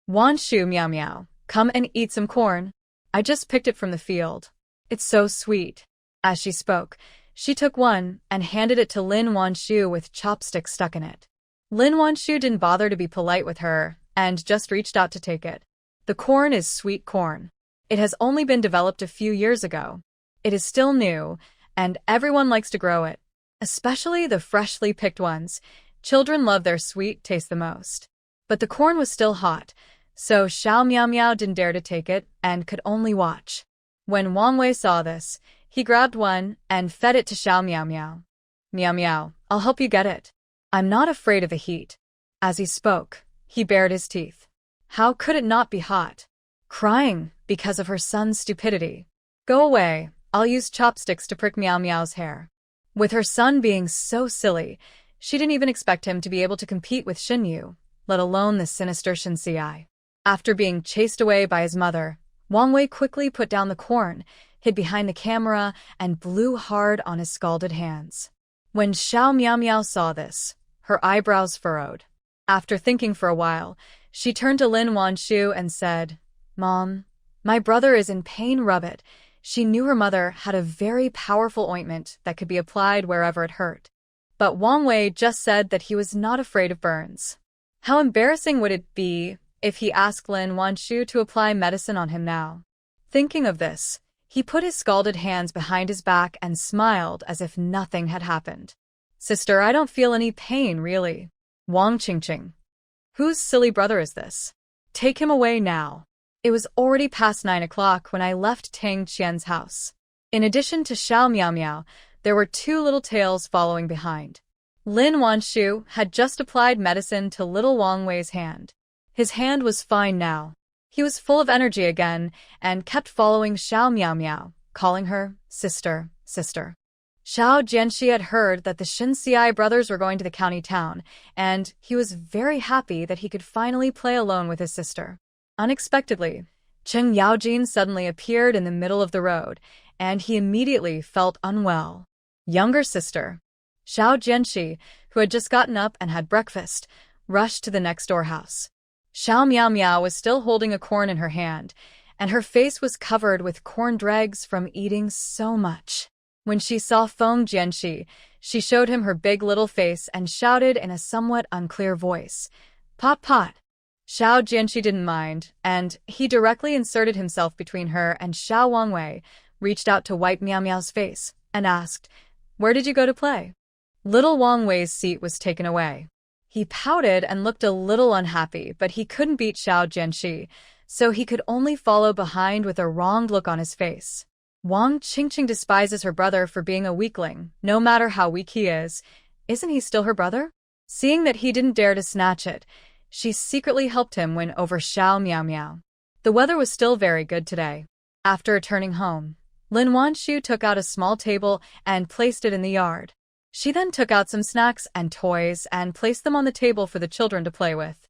Wanshu, meow meow, come and eat some corn. I just picked it from the field. It's so sweet. As she spoke, she took one and handed it to Lin Wanshu with chopsticks stuck in it. Lin Wanshu didn't bother to be polite with her and just reached out to take it. The corn is sweet corn. It has only been developed a few years ago. It is still new, and everyone likes to grow it, especially the freshly picked ones. Children love their sweet taste the most. But the corn was still hot, so Xiao Miao Miao didn't dare to take it and could only watch. When Wang Wei saw this, he grabbed one and fed it to Xiao Miao Miao. Miao Miao, I'll help you get it. I'm not afraid of the heat. As he spoke, he bared his teeth. How could it not be hot? Crying because of her son's stupidity. Go away, I'll use chopsticks to prick Miao Miao's hair. With her son being so silly, she didn't even expect him to be able to compete with Xin Yu, let alone the sinister Xin Ci. After being chased away by his mother, Wang Wei quickly put down the corn, hid behind the camera, and blew hard on his scalded hands. When Xiao Miao Miao saw this, her eyebrows furrowed. After thinking for a while, she turned to Lin Wanshu and said, Mom, my brother is in pain, rub it. She knew her mother had a very powerful ointment that could be applied wherever it hurt. But Wang Wei just said that he was not afraid of burns. How embarrassing would it be if he asked Lin Wanshu to apply medicine on him now? Thinking of this, he put his scalded hands behind his back and smiled as if nothing had happened. Sister, I don't feel any pain, really. Wang Qingqing. Whose silly brother is this? Take him away now. It was already past 9 o'clock when I left Tang Qian's house. In addition to Xiao Miao Miao, there were two little tails following behind. Lin Wanshu had just applied medicine to little Wang Wei's hand. His hand was fine now. He was full of energy again and kept following Xiao Miao Miao, calling her sister, sister. Xiao Jianxi had heard that the Xin Ci brothers were going to the county town, and he was very happy that he could finally play alone with his sister. Unexpectedly, Cheng Yaojin suddenly appeared in the middle of the road, and he immediately felt unwell. Younger sister, Xiao Jianxi, who had just gotten up and had breakfast, rushed to the next-door house. Xiao Miao Miao was still holding a corn in her hand, and her face was covered with corn dregs from eating so much. When she saw Feng Jianxi, she showed him her big little face and shouted in a somewhat unclear voice, Pot pot. Xiao Jianxi didn't mind, and he directly inserted himself between her and Xiao Wang Wei, reached out to wipe Miao Miao's face, and asked, Where did you go to play? Little Wang Wei's seat was taken away. He pouted and looked a little unhappy, but he couldn't beat Xiao Jianxi, so he could only follow behind with a wronged look on his face. Wang Qingqing despises her brother for being a weakling, no matter how weak he is. Isn't he still her brother? Seeing that he didn't dare to snatch it, she secretly helped him win over Xiao Miao Miao. The weather was still very good today. After returning home, Lin Wanshu took out a small table and placed it in the yard. She then took out some snacks and toys and placed them on the table for the children to play with.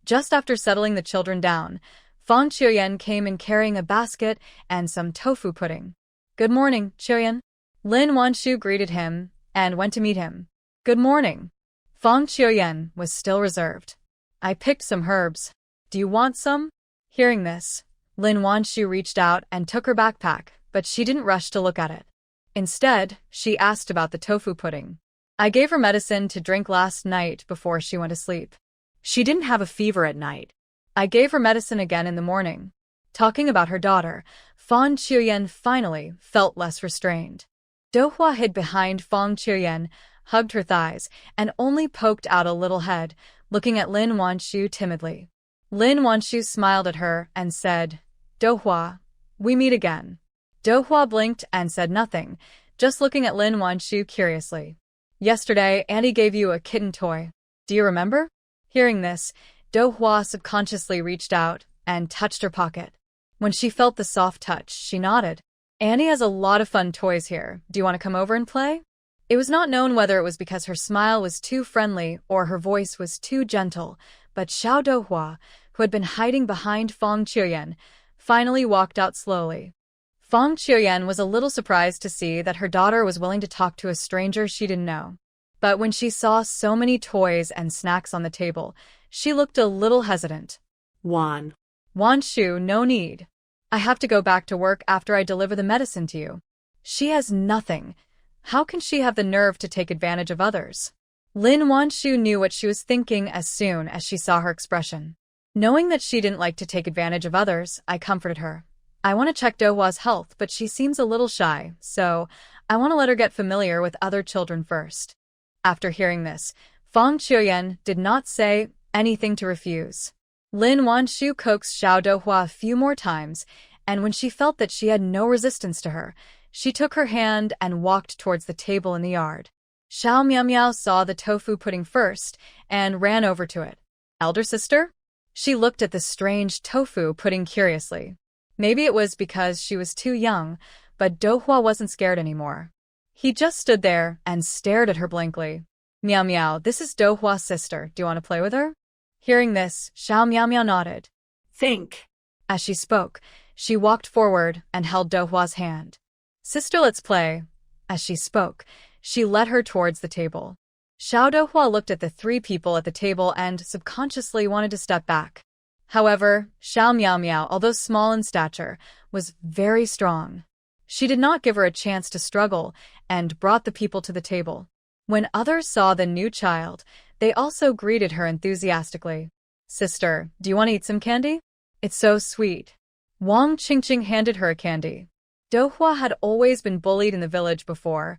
Just after settling the children down, Fang Qiuyan came in carrying a basket and some tofu pudding. "Good morning, Qiuyan." Lin Wanshu greeted him and went to meet him. "Good morning." Fang Qiuyan was still reserved. "I picked some herbs. Do you want some?" Hearing this, Lin Wanshu reached out and took her backpack, but she didn't rush to look at it. Instead, she asked about the tofu pudding. "I gave her medicine to drink last night before she went to sleep. She didn't have a fever at night. I gave her medicine again in the morning." Talking about her daughter, Fang Qiuyan finally felt less restrained. Dohua hid behind Fang Qiuyan, hugged her thighs, and only poked out a little head, looking at Lin Wanshu timidly. Lin Wanshu smiled at her and said, "Dohua, we meet again." Dohua blinked and said nothing, just looking at Lin Wanshu curiously. "Yesterday, Auntie gave you a kitten toy. Do you remember?" Hearing this, Dohua subconsciously reached out and touched her pocket. When she felt the soft touch, she nodded. "Auntie has a lot of fun toys here. Do you want to come over and play?" It was not known whether it was because her smile was too friendly or her voice was too gentle, but Xiao Dohua, who had been hiding behind Fang Qiuyan, finally walked out slowly. Fang Qiuyan was a little surprised to see that her daughter was willing to talk to a stranger she didn't know. But when she saw so many toys and snacks on the table, she looked a little hesitant. Wanshu, no need. I have to go back to work after I deliver the medicine to you." She has nothing. How can she have the nerve to take advantage of others? Lin Wanshu knew what she was thinking as soon as she saw her expression. Knowing that she didn't like to take advantage of others, I comforted her. "I want to check Dohua's health, but she seems a little shy, so I want to let her get familiar with other children first." After hearing this, Fang Qiuyan did not say anything to refuse. Lin Wanshu coaxed Xiao Dohua a few more times, and when she felt that she had no resistance to her, she took her hand and walked towards the table in the yard. Xiao Miao saw the tofu pudding first and ran over to it. "Elder sister?" She looked at the strange tofu pudding curiously. Maybe it was because she was too young, but Dohua wasn't scared anymore. He just stood there and stared at her blankly. "Miao Miao, this is Dohua's sister. Do you want to play with her?" Hearing this, Xiao Miao nodded. Think. As she spoke, she walked forward and held Dohua's hand. "Sister, let's play." As she spoke, she led her towards the table. Xiao Dohua looked at the three people at the table and subconsciously wanted to step back. However, Xiao Miao, although small in stature, was very strong. She did not give her a chance to struggle and brought the people to the table. When others saw the new child, they also greeted her enthusiastically. "Sister, do you want to eat some candy? It's so sweet." Wang Qingqing handed her a candy. Dohua had always been bullied in the village before,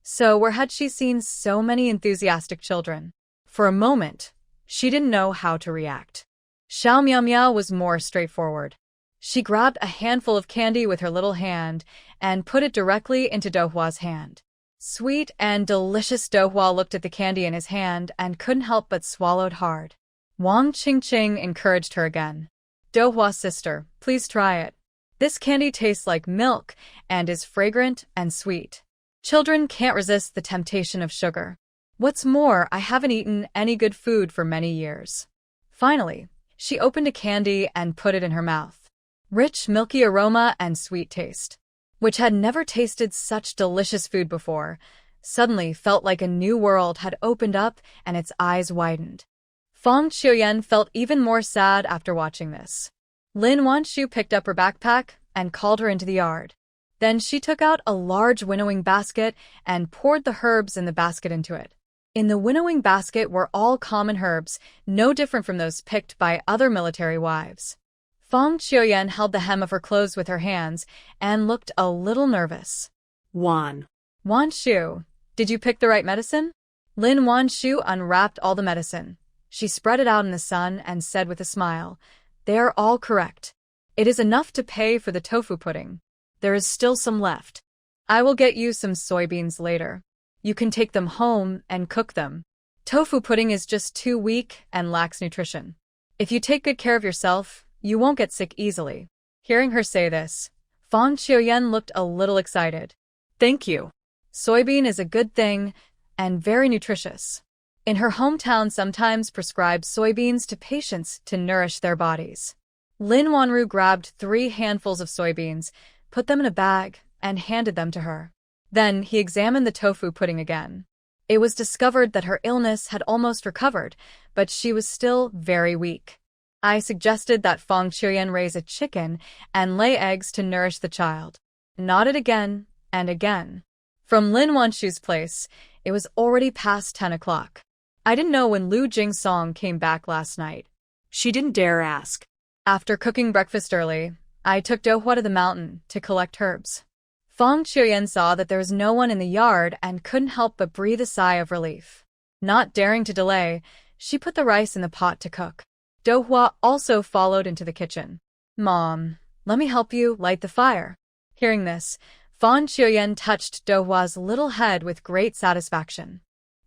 so where had she seen so many enthusiastic children? For a moment, she didn't know how to react. Xiao Miao was more straightforward. She grabbed a handful of candy with her little hand and put it directly into Dohua's hand. Sweet and delicious. Dohua looked at the candy in his hand and couldn't help but swallowed hard. Wang Qingqing encouraged her again. "Dohua sister, please try it. This candy tastes like milk and is fragrant and sweet. Children can't resist the temptation of sugar. What's more, I haven't eaten any good food for many years." Finally, she opened a candy and put it in her mouth. Rich, milky aroma and sweet taste, which had never tasted such delicious food before, suddenly felt like a new world had opened up and its eyes widened. Fang Qiuyan felt even more sad after watching this. Lin Wanshu picked up her backpack and called her into the yard. Then she took out a large winnowing basket and poured the herbs in the basket into it. In the winnowing basket were all common herbs, no different from those picked by other military wives. Fang Qiuyan held the hem of her clothes with her hands and looked a little nervous. "Wanshu, did you pick the right medicine?" Lin Wanshu unwrapped all the medicine. She spread it out in the sun and said with a smile, "They are all correct. It is enough to pay for the tofu pudding. There is still some left. I will get you some soybeans later. You can take them home and cook them. Tofu pudding is just too weak and lacks nutrition. If you take good care of yourself, You won't get sick easily. Hearing her say this, Fang Qiuyan looked a little excited. Thank you. Soybean is a good thing and very nutritious. In her hometown sometimes prescribed soybeans to patients to nourish their bodies. Lin Wanru grabbed 3 handfuls of soybeans, put them in a bag, and handed them to her. Then he examined the tofu pudding again. It was discovered that her illness had almost recovered, but she was still very weak. I suggested that Fang Qiuyan raise a chicken and lay eggs to nourish the child. Nodded again and again. From Lin Wanshu's place, it was already past 10 o'clock. I didn't know when Lu Jingsong came back last night. She didn't dare ask. After cooking breakfast early, I took Dohua to the mountain to collect herbs. Fang Qiuyan saw that there was no one in the yard and couldn't help but breathe a sigh of relief. Not daring to delay, she put the rice in the pot to cook. Dohua also followed into the kitchen. Mom, let me help you light the fire. Hearing this, Fang Qiuyan touched Dohua's little head with great satisfaction.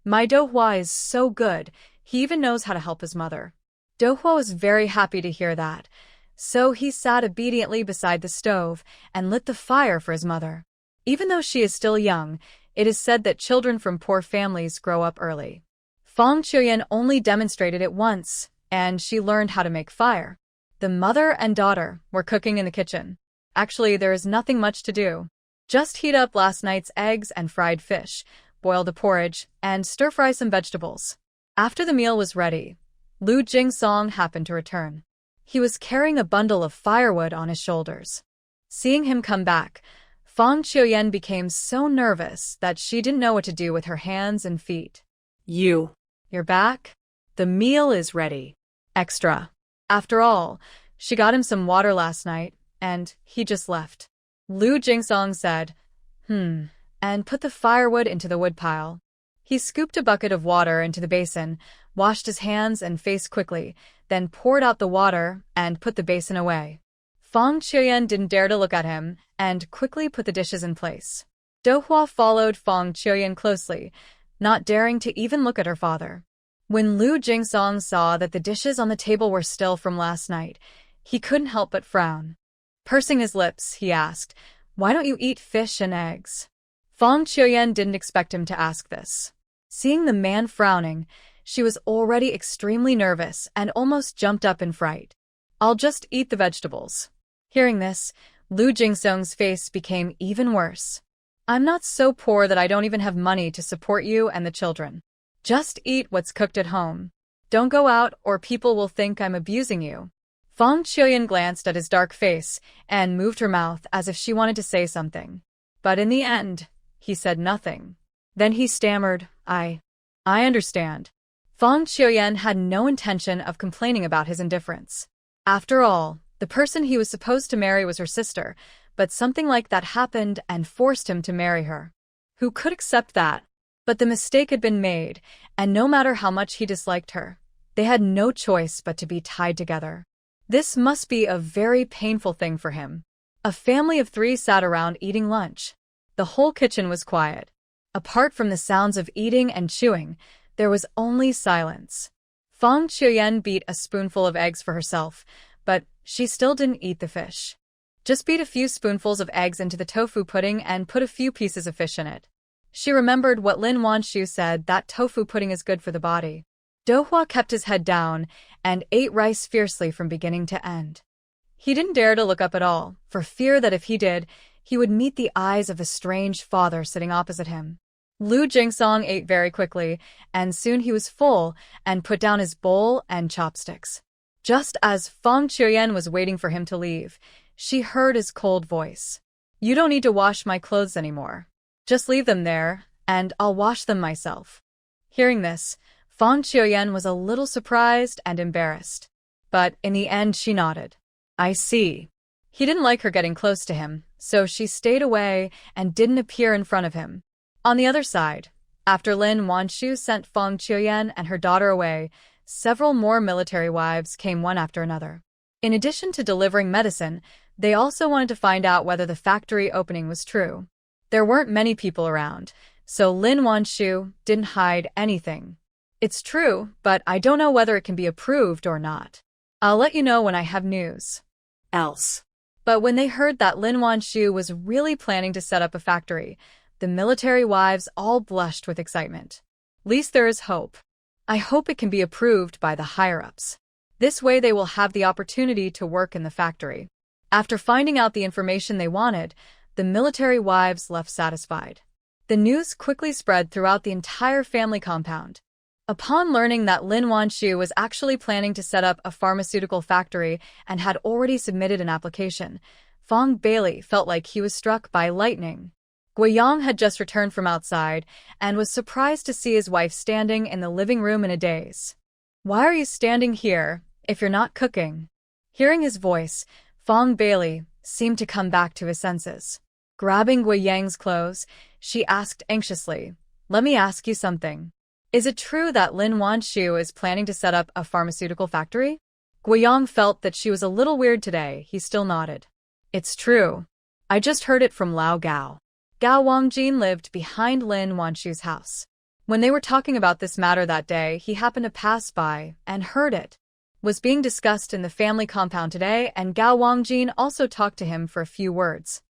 My Dohua is so good, he even knows how to help his mother. Dohua was very happy to hear that, so he sat obediently beside the stove and lit the fire for his mother. Even though she is still young, it is said that children from poor families grow up early. Fang Qiuyan only demonstrated it once, and she learned how to make fire. The mother and daughter were cooking in the kitchen. Actually, there is nothing much to do. Just heat up last night's eggs and fried fish, boil the porridge, and stir-fry some vegetables. After the meal was ready, Lu Jingsong happened to return. He was carrying a bundle of firewood on his shoulders. Seeing him come back, Fang Qiuyan became so nervous that she didn't know what to do with her hands and feet. You're back? The meal is ready. Extra. After all, she got him some water last night, and he just left. Lu Jingsong said, and put the firewood into the woodpile. He scooped a bucket of water into the basin, washed his hands and face quickly, then poured out the water and put the basin away. Fang Qiuyan didn't dare to look at him and quickly put the dishes in place. Dohua followed Fang Qiuyan closely, not daring to even look at her father. When Lu Jingsong saw that the dishes on the table were still from last night, he couldn't help but frown. Pursing his lips, he asked, "Why don't you eat fish and eggs?" Fang Qiuyan didn't expect him to ask this. Seeing the man frowning, she was already extremely nervous and almost jumped up in fright. "I'll just eat the vegetables." Hearing this, Lu Jingsong's face became even worse. "I'm not so poor that I don't even have money to support you and the children. Just eat what's cooked at home. Don't go out or people will think I'm abusing you." Fang Qiuyan glanced at his dark face and moved her mouth as if she wanted to say something. But in the end, he said nothing. Then he stammered, I understand." Fang Qiuyan had no intention of complaining about his indifference. After all, the person he was supposed to marry was her sister, but something like that happened and forced him to marry her. Who could accept that? But the mistake had been made, and no matter how much he disliked her, they had no choice but to be tied together. This must be a very painful thing for him. A family of 3 sat around eating lunch. The whole kitchen was quiet. Apart from the sounds of eating and chewing, there was only silence. Fang Qiuyan beat a spoonful of eggs for herself, but she still didn't eat the fish. Just beat a few spoonfuls of eggs into the tofu pudding and put a few pieces of fish in it. She remembered what Lin Wanshu said, that tofu pudding is good for the body. Dohua kept his head down and ate rice fiercely from beginning to end. He didn't dare to look up at all, for fear that if he did, he would meet the eyes of the strange father sitting opposite him. Lu Jingsong ate very quickly, and soon he was full and put down his bowl and chopsticks. Just as Fang Qiuyan was waiting for him to leave, she heard his cold voice. "You don't need to wash my clothes anymore. Just leave them there, and I'll wash them myself." Hearing this, Fang Qiuyan was a little surprised and embarrassed. But in the end she nodded. "I see." He didn't like her getting close to him, so she stayed away and didn't appear in front of him. On the other side, after Lin Wanshu sent Fang Qiuyan and her daughter away, several more military wives came one after another. In addition to delivering medicine, they also wanted to find out whether the factory opening was true. There weren't many people around, so Lin Wanshu didn't hide anything. "It's true, but I don't know whether it can be approved or not." I'll let you know when I have news. Else. But when they heard that Lin Wanshu was really planning to set up a factory, the military wives all blushed with excitement. At least there is hope. I hope it can be approved by the higher-ups. This way they will have the opportunity to work in the factory. After finding out the information they wanted, the military wives left satisfied. The news quickly spread throughout the entire family compound. Upon learning that Lin Wanshu was actually planning to set up a pharmaceutical factory and had already submitted an application, Fong Bailey felt like he was struck by lightning. Guiyang had just returned from outside and was surprised to see his wife standing in the living room in a daze. "Why are you standing here if you're not cooking?" Hearing his voice, Fong Bailey seemed to come back to his senses. Grabbing Guiyang's clothes, she asked anxiously, "Let me ask you something. Is it true that Lin Wanshu is planning to set up a pharmaceutical factory?" Guiyang felt that she was a little weird today. He still nodded. "It's true. I just heard it from Lao Gao." Gao Wangjin lived behind Lin Wanshu's house. When they were talking about this matter that day, he happened to pass by and heard it was being discussed in the family compound today, and Gao Wangjin also talked to him for a few words.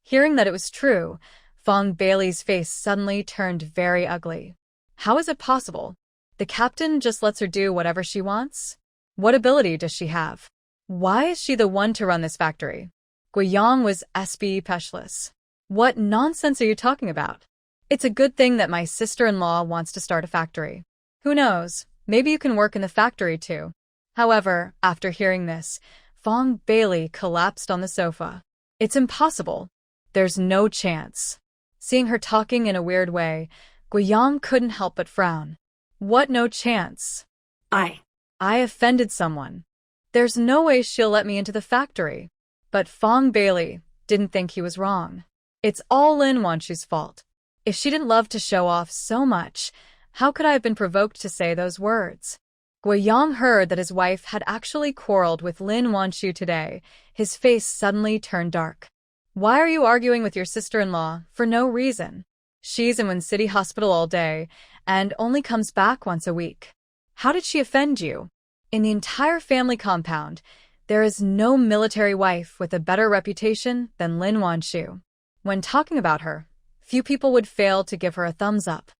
Hearing that it was true, Fong Bailey's face suddenly turned very ugly. How is it possible? The captain just lets her do whatever she wants? What ability does she have? Why is she the one to run this factory? Guiyang was speechless. What nonsense are you talking about? It's a good thing that my sister-in-law wants to start a factory. Who knows, maybe you can work in the factory too. However, after hearing this, Fong Bailey collapsed on the sofa. It's impossible. There's no chance. Seeing her talking in a weird way, Guiyang couldn't help but frown. What no chance? I offended someone. There's no way she'll let me into the factory. But Fong Bailey didn't think he was wrong. It's all Lin Wanshu's fault. If she didn't love to show off so much, how could I have been provoked to say those words? Guiyang heard that his wife had actually quarreled with Lin Wanshu today. His face suddenly turned dark. Why are you arguing with your sister-in-law for no reason? She's in Wen City Hospital all day and only comes back once a week. How did she offend you? In the entire family compound, there is no military wife with a better reputation than Lin Wanshu. When talking about her, few people would fail to give her a thumbs up.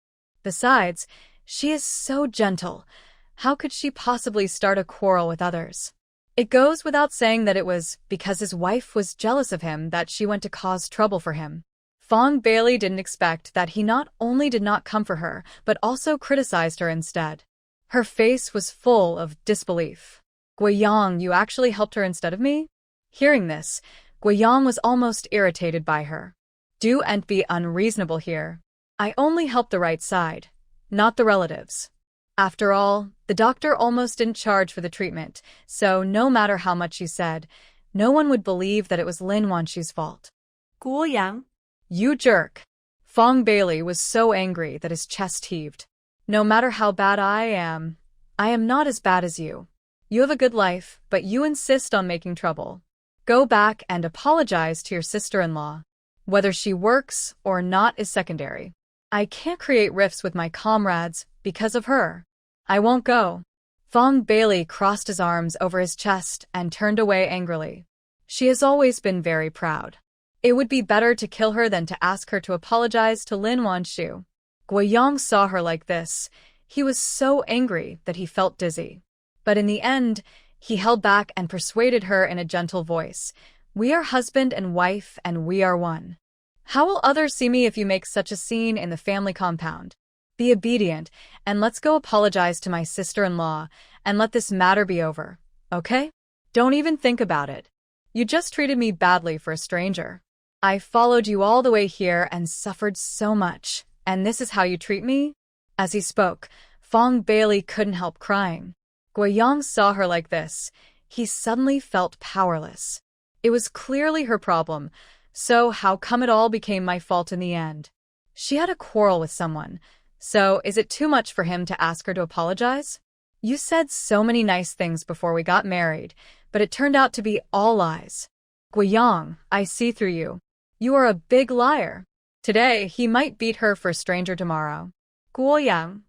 Besides, she is so gentle. How could she possibly start a quarrel with others? It goes without saying that it was because his wife was jealous of him that she went to cause trouble for him. Fong Bailey didn't expect that he not only did not come for her, but also criticized her instead. Her face was full of disbelief. Guiyang, you actually helped her instead of me? Hearing this, Guiyang was almost irritated by her. Do and be unreasonable here. I only helped the right side, not the relatives. After all, the doctor almost didn't charge for the treatment, so no matter how much you said, no one would believe that it was Lin Wanshu's fault. Guoyang. You jerk. Fong Bailey was so angry that his chest heaved. No matter how bad I am not as bad as you. You have a good life, but you insist on making trouble. Go back and apologize to your sister-in-law. Whether she works or not is secondary. I can't create rifts with my comrades because of her. I won't go. Fong Bailey crossed his arms over his chest and turned away angrily. She has always been very proud. It would be better to kill her than to ask her to apologize to Lin Wanshu. Guiyang saw her like this. He was so angry that he felt dizzy. But in the end, he held back and persuaded her in a gentle voice. We are husband and wife, and we are one. How will others see me if you make such a scene in the family compound? Be obedient, and let's go apologize to my sister-in-law, and let this matter be over, okay? Don't even think about it. You just treated me badly for a stranger. I followed you all the way here and suffered so much, and this is how you treat me? As he spoke, Fong Bailey couldn't help crying. Guiyang saw her like this. He suddenly felt powerless. It was clearly her problem, so how come it all became my fault in the end? She had a quarrel with someone, so is it too much for him to ask her to apologize? You said so many nice things before we got married, but it turned out to be all lies. Guiyang, I see through you. You are a big liar. Today, he might beat her for a stranger tomorrow. Guoyang.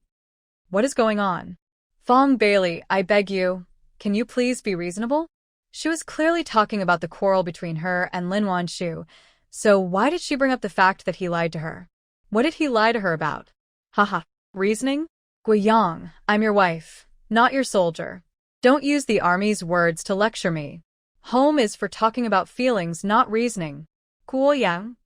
What is going on? Fong Bailey, I beg you. can you please be reasonable? She was clearly talking about the quarrel between her and Lin Wanshu, so why did she bring up the fact that he lied to her? What did he lie to her about? Haha, reasoning? Guiyang, I'm your wife, not your soldier. Don't use the army's words to lecture me. Home is for talking about feelings, not reasoning. Guiyang?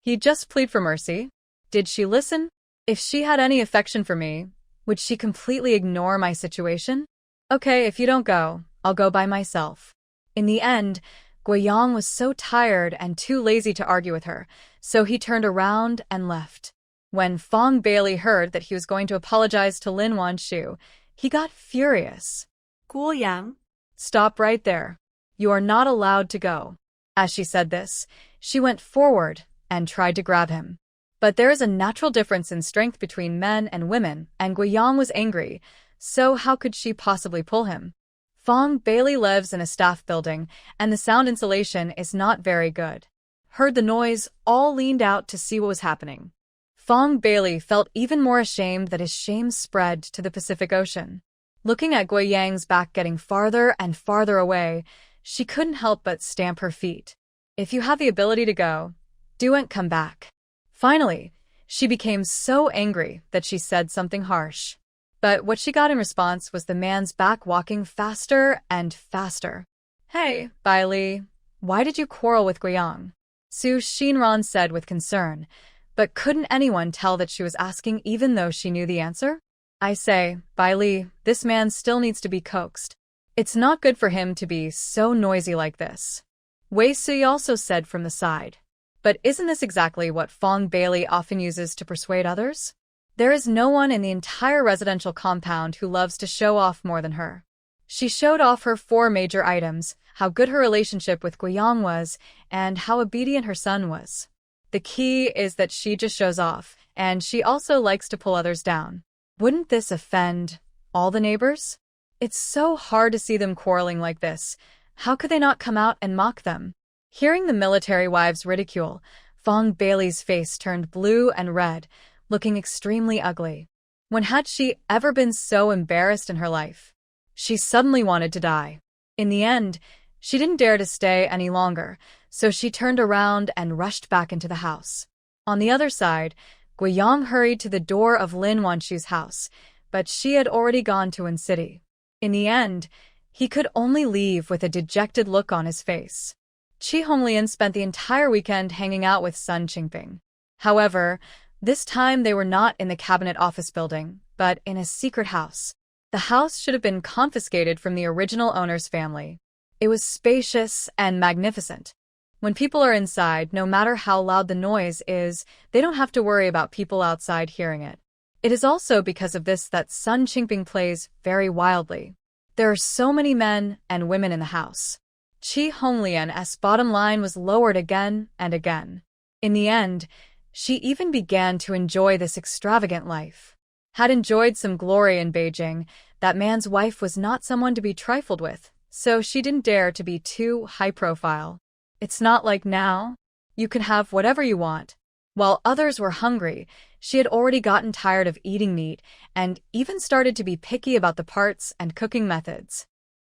He just plead for mercy. Did she listen? If she had any affection for me, would she completely ignore my situation? Okay, if you don't go, I'll go by myself. In the end, Guiyang was so tired and too lazy to argue with her, so he turned around and left. When Fong Bailey heard that he was going to apologize to Lin Wanshu, he got furious. Guiyang. Stop right there. You are not allowed to go. As she said this, she went forward and tried to grab him. But there is a natural difference in strength between men and women, and Guiyang was angry, so how could she possibly pull him? Fong Bailey lives in a staff building, and the sound insulation is not very good. Heard the noise, all leaned out to see what was happening. Fong Bailey felt even more ashamed that his shame spread to the Pacific Ocean. Looking at Guiyang's back getting farther and farther away, she couldn't help but stamp her feet. If you have the ability to go, do and come back. Finally, she became so angry that she said something harsh. But what she got in response was the man's back walking faster and faster. Hey, Bailey, why did you quarrel with Guiyang? Su Xinran said with concern, but couldn't anyone tell that she was asking even though she knew the answer? I say, Bailey, this man still needs to be coaxed. It's not good for him to be so noisy like this. Wei Sui also said from the side. But isn't this exactly what Fong Bailey often uses to persuade others? There is no one in the entire residential compound who loves to show off more than her. She showed off her 4 major items, how good her relationship with Guiyang was, and how obedient her son was. The key is that she just shows off, and she also likes to pull others down. Wouldn't this offend all the neighbors? It's so hard to see them quarreling like this. How could they not come out and mock them? Hearing the military wives ridicule, Fong Bailey's face turned blue and red, looking extremely ugly. When had she ever been so embarrassed in her life? She suddenly wanted to die. In the end, she didn't dare to stay any longer, so she turned around and rushed back into the house. On the other side, Guiyang hurried to the door of Lin Wanshu's house, but she had already gone to Wen City. In the end, he could only leave with a dejected look on his face. Chi Honglian spent the entire weekend hanging out with Sun Qingping. However, this time they were not in the cabinet office building, but in a secret house. The house should have been confiscated from the original owner's family. It was spacious and magnificent. When people are inside, no matter how loud the noise is, they don't have to worry about people outside hearing it. It is also because of this that Sun Qingping plays very wildly. There are so many men and women in the house. Chi Honglian's bottom line was lowered again and again. In the end, she even began to enjoy this extravagant life. Had enjoyed some glory in Beijing, that man's wife was not someone to be trifled with, so she didn't dare to be too high-profile. It's not like now. You can have whatever you want. While others were hungry, she had already gotten tired of eating meat and even started to be picky about the parts and cooking methods.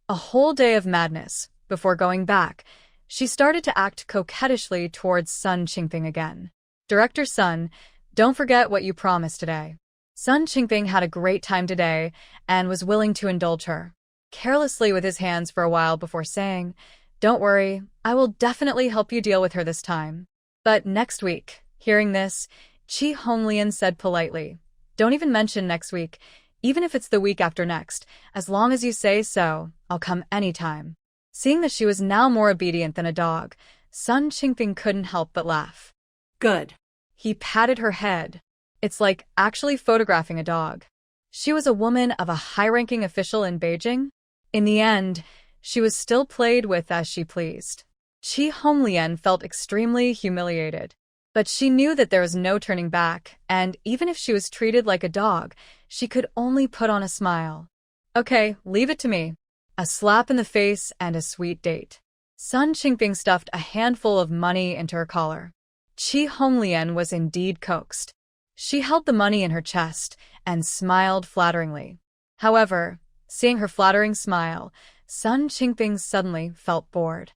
A whole day of madness. Before going back, she started to act coquettishly towards Sun Qingping again. Director Sun, don't forget what you promised today. Sun Qingping had a great time today and was willing to indulge her. Carelessly with his hands for a while before saying, don't worry, I will definitely help you deal with her this time. But next week, hearing this, Chi Honglian said politely, don't even mention next week, even if it's the week after next, as long as you say so, I'll come anytime. Seeing that she was now more obedient than a dog, Sun Qingping couldn't help but laugh. Good. He patted her head. It's like actually photographing a dog. She was a woman of a high-ranking official in Beijing. In the end, she was still played with as she pleased. Chi Honglian felt extremely humiliated. But she knew that there was no turning back, and even if she was treated like a dog, she could only put on a smile. Okay, leave it to me. A slap in the face and a sweet date. Sun Qingping stuffed a handful of money into her collar. Chi Honglian was indeed coaxed. She held the money in her chest and smiled flatteringly. However, Seeing her flattering smile, Sun Qingping suddenly felt bored.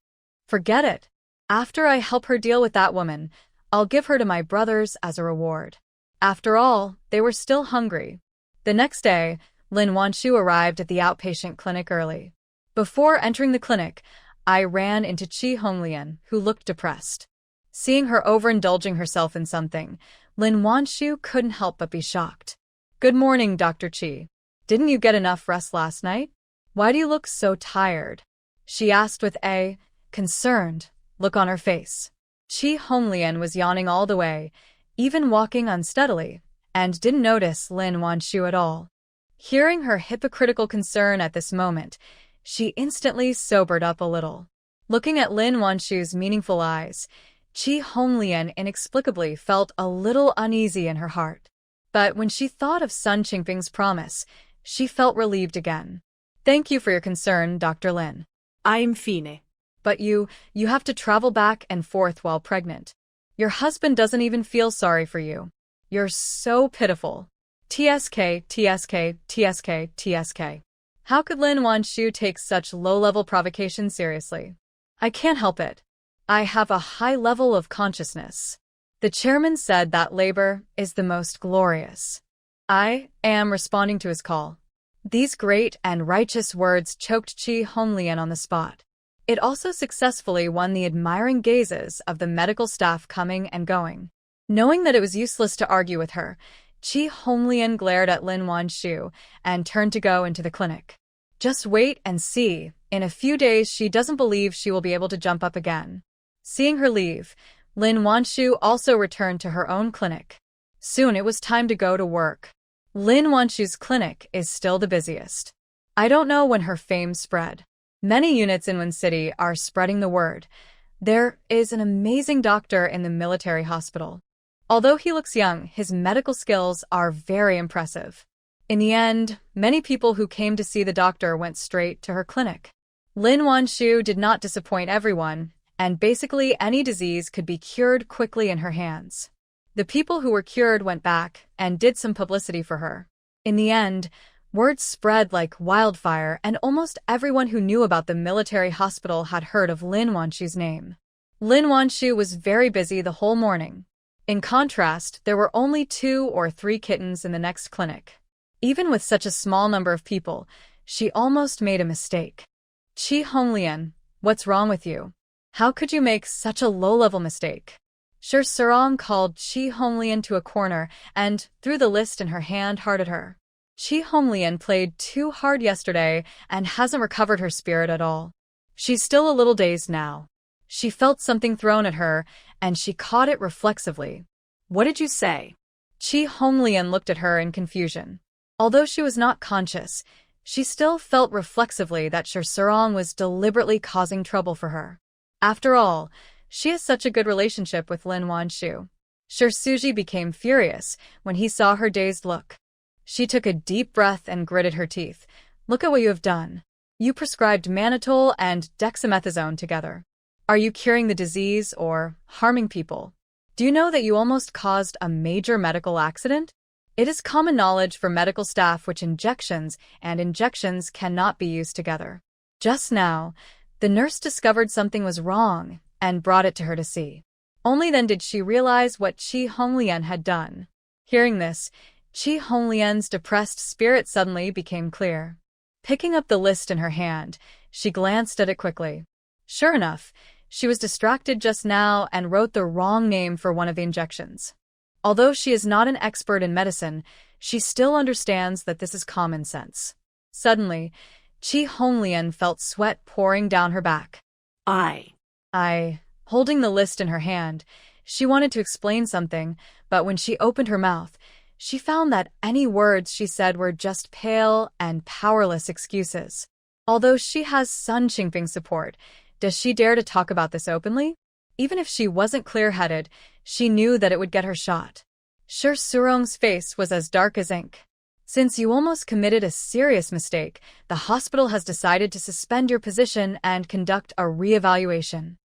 Forget it. After I help her deal with that woman, I'll give her to my brothers as a reward. After all, they were still hungry. The next day, Lin Wanshu arrived at the outpatient clinic early. Before entering the clinic, I ran into Qi Honglian, who looked depressed. Seeing her overindulging herself in something, Lin Wanshu couldn't help but be shocked. Good morning, Dr. Qi. Didn't you get enough rest last night? Why do you look so tired? She asked with a concerned look on her face. Qi Honglian was yawning all the way, even walking unsteadily, and didn't notice Lin Wanshu at all. Hearing her hypocritical concern at this moment, she instantly sobered up a little. Looking at Lin Wanshu's meaningful eyes, Qi Honglian inexplicably felt a little uneasy in her heart. But when she thought of Sun Qingping's promise, she felt relieved again. Thank you for your concern, Dr. Lin. I'm fine. But you have to travel back and forth while pregnant. Your husband doesn't even feel sorry for you. You're so pitiful. TSK, TSK, TSK, TSK. How could Lin Wanshu take such low-level provocation seriously? I can't help it. I have a high level of consciousness. The chairman said that labor is the most glorious. I am responding to his call. These great and righteous words choked Qi Honglian on the spot. It also successfully won the admiring gazes of the medical staff coming and going. Knowing that it was useless to argue with her, Qi Honglian glared at Lin Wanshu and turned to go into the clinic. Just wait and see. In a few days she doesn't believe she will be able to jump up again. Seeing her leave, Lin Wanshu also returned to her own clinic. Soon it was time to go to work. Lin Wanshu's clinic is still the busiest. I don't know when her fame spread. Many units in Wen City are spreading the word. There is an amazing doctor in the military hospital. Although he looks young, his medical skills are very impressive. In the end, many people who came to see the doctor went straight to her clinic. Lin Wanshu did not disappoint everyone, and basically any disease could be cured quickly in her hands. The people who were cured went back and did some publicity for her. In the end, word spread like wildfire, and almost everyone who knew about the military hospital had heard of Lin Wanshu's name. Lin Wanshu was very busy the whole morning. In contrast, there were only 2 or 3 kittens in the next clinic. Even with such a small number of people, she almost made a mistake. Qi Honglian, what's wrong with you? How could you make such a low-level mistake? Shi Serong called Qi Honglian to a corner and threw the list in her hand hard at her. Qi Honglian played too hard yesterday and hasn't recovered her spirit at all. She's still a little dazed now. She felt something thrown at her, and she caught it reflexively. What did you say? Qi Honglian looked at her in confusion. Although she was not conscious, she still felt reflexively that Shi Serong was deliberately causing trouble for her. After all, she has such a good relationship with Lin Wanshu. Shi Suji became furious when he saw her dazed look. She took a deep breath and gritted her teeth. Look at what you have done. You prescribed mannitol and dexamethasone together. Are you curing the disease or harming people? Do you know that you almost caused a major medical accident? It is common knowledge for medical staff which injections and injections cannot be used together. Just now, the nurse discovered something was wrong and brought it to her to see. Only then did she realize what Qi Honglian had done. Hearing this, Qi Honglian's depressed spirit suddenly became clear. Picking up the list in her hand, she glanced at it quickly. Sure enough, she was distracted just now and wrote the wrong name for one of the injections. Although she is not an expert in medicine, she still understands that this is common sense. Suddenly, Qi Honglian felt sweat pouring down her back. Holding the list in her hand, she wanted to explain something, but when she opened her mouth, she found that any words she said were just pale and powerless excuses. Although she has Sun Qingping's support, does she dare to talk about this openly? Even if she wasn't clear-headed, she knew that it would get her shot. Shi Serong's face was as dark as ink. Since you almost committed a serious mistake, the hospital has decided to suspend your position and conduct a re-evaluation.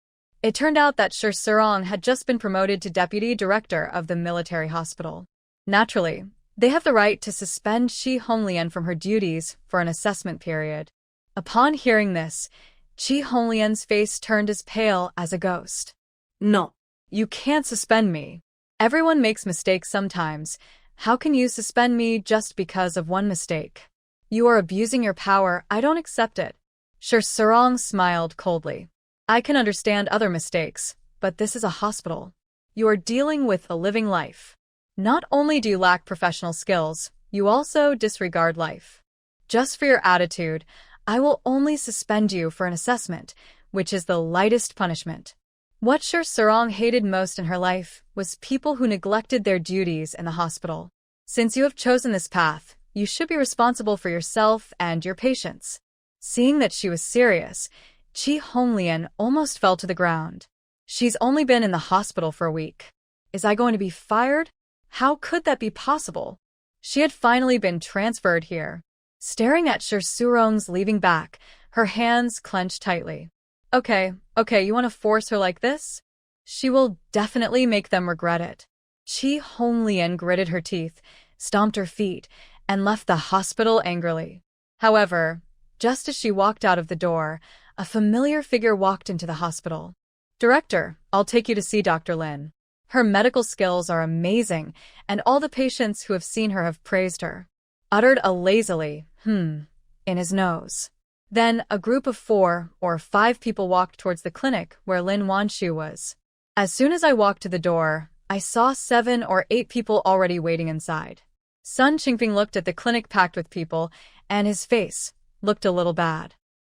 It turned out that Shi Serong had just been promoted to deputy director of the military hospital. Naturally, They have the right to suspend Shi Honglian from her duties for an assessment period. Upon hearing this, Shi Honglian's face turned as pale as a ghost. No. You can't suspend me. Everyone makes mistakes sometimes. How can you suspend me just because of one mistake? You are abusing your power. I don't accept it. Sher Surong smiled coldly. I can understand other mistakes, but this is a hospital. You are dealing with a living life. Not only do you lack professional skills, you also disregard life. Just for your attitude, I will only suspend you for an assessment, which is the lightest punishment. What Sher Surong hated most in her life was people who neglected their duties in the hospital. Since you have chosen this path, you should be responsible for yourself and your patients. Seeing that she was serious, Shi Honglian almost fell to the ground. She's only been in the hospital for a week. Is I going to be fired? How could that be possible? She had finally been transferred here. Staring at Sher Surong's leaving back, her hands clenched tightly. Okay, you want to force her like this? She will definitely make them regret it. Shi Honglian gritted her teeth, stomped her feet, and left the hospital angrily. However, just as she walked out of the door, a familiar figure walked into the hospital. Director, I'll take you to see Dr. Lin. Her medical skills are amazing, and all the patients who have seen her have praised her. Uttered a lazily, in his nose. Then a group of 4 or 5 people walked towards the clinic where Lin Wanshu was. As soon as I walked to the door, I saw 7 or 8 people already waiting inside. Sun Qingping looked at the clinic packed with people, and his face looked a little bad.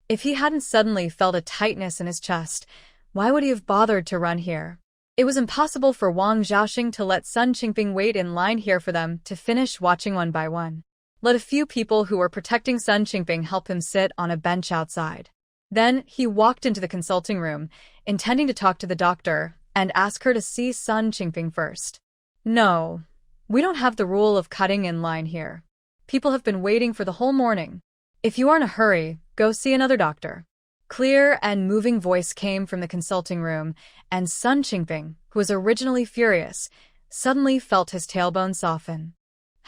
If he hadn't suddenly felt a tightness in his chest, why would he have bothered to run here? It was impossible for Wang Zhaoxing to let Sun Qingping wait in line here for them to finish watching one by one. Let a few people who were protecting Sun Qingping help him sit on a bench outside. Then he walked into the consulting room, intending to talk to the doctor and ask her to see Sun Qingping first. No, we don't have the rule of cutting in line here. People have been waiting for the whole morning. If you are in a hurry, go see another doctor. Clear and moving voice came from the consulting room, and Sun Qingping, who was originally furious, suddenly felt his tailbone soften.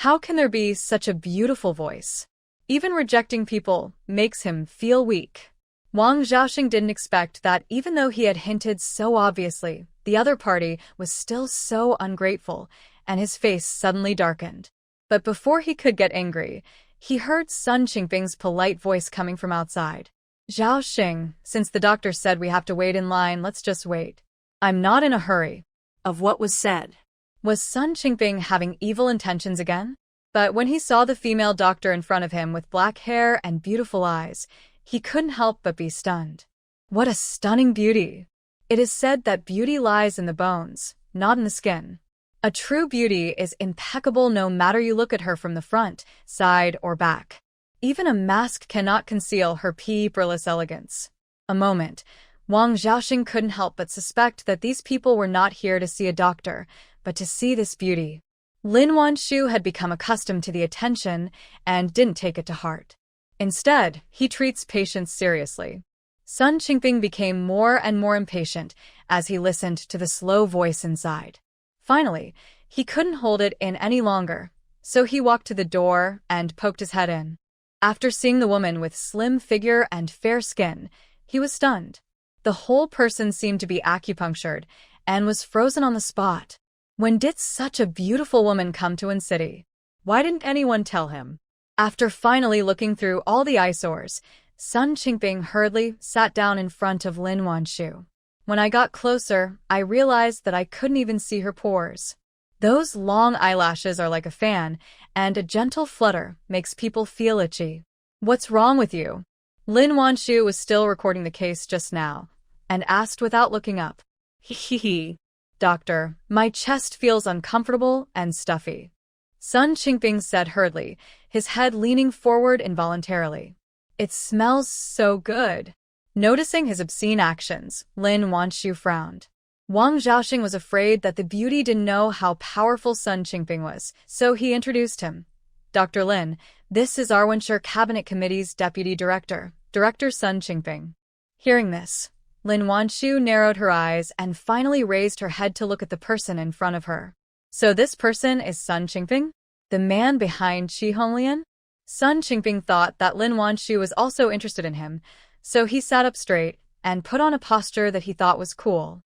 How can there be such a beautiful voice? Even rejecting people makes him feel weak. Wang Zhaoxing didn't expect that even though he had hinted so obviously, the other party was still so ungrateful, and his face suddenly darkened. But before he could get angry, he heard Sun Qingping's polite voice coming from outside. Zhaoxing, since the doctor said we have to wait in line, let's just wait. I'm not in a hurry. Of what was said. Was Sun Qingping having evil intentions again? But when he saw the female doctor in front of him with black hair and beautiful eyes, he couldn't help but be stunned. What a stunning beauty! It is said that beauty lies in the bones, not in the skin. A true beauty is impeccable no matter you look at her from the front, side, or back. Even a mask cannot conceal her peerless elegance. A moment, Wang Zhaoxing couldn't help but suspect that these people were not here to see a doctor, but to see this beauty. Lin Wanshu had become accustomed to the attention and didn't take it to heart. Instead, he treats patients seriously. Sun Qingping became more and more impatient as he listened to the slow voice inside. Finally, he couldn't hold it in any longer, so he walked to the door and poked his head in. After seeing the woman with slim figure and fair skin, he was stunned. The whole person seemed to be acupunctured and was frozen on the spot. When did such a beautiful woman come to Wen City? Why didn't anyone tell him? After finally looking through all the eyesores, Sun Qingping hurriedly sat down in front of Lin Wanshu. When I got closer, I realized that I couldn't even see her pores. Those long eyelashes are like a fan, and a gentle flutter makes people feel itchy. What's wrong with you? Lin Wanshu was still recording the case just now, and asked without looking up. Hee. Doctor, my chest feels uncomfortable and stuffy. Sun Qingping said hurriedly, his head leaning forward involuntarily. It smells so good. Noticing his obscene actions, Lin Wanshu frowned. Wang Zhaoxing was afraid that the beauty didn't know how powerful Sun Qingping was, so he introduced him. Dr. Lin, this is Arwensher Cabinet Committee's Deputy Director, Director Sun Qingping. Hearing this, Lin Wanshu narrowed her eyes and finally raised her head to look at the person in front of her. So this person is Sun Qingping? The man behind Chi Honglian? Sun Qingping thought that Lin Wanshu was also interested in him, so he sat up straight and put on a posture that he thought was cool.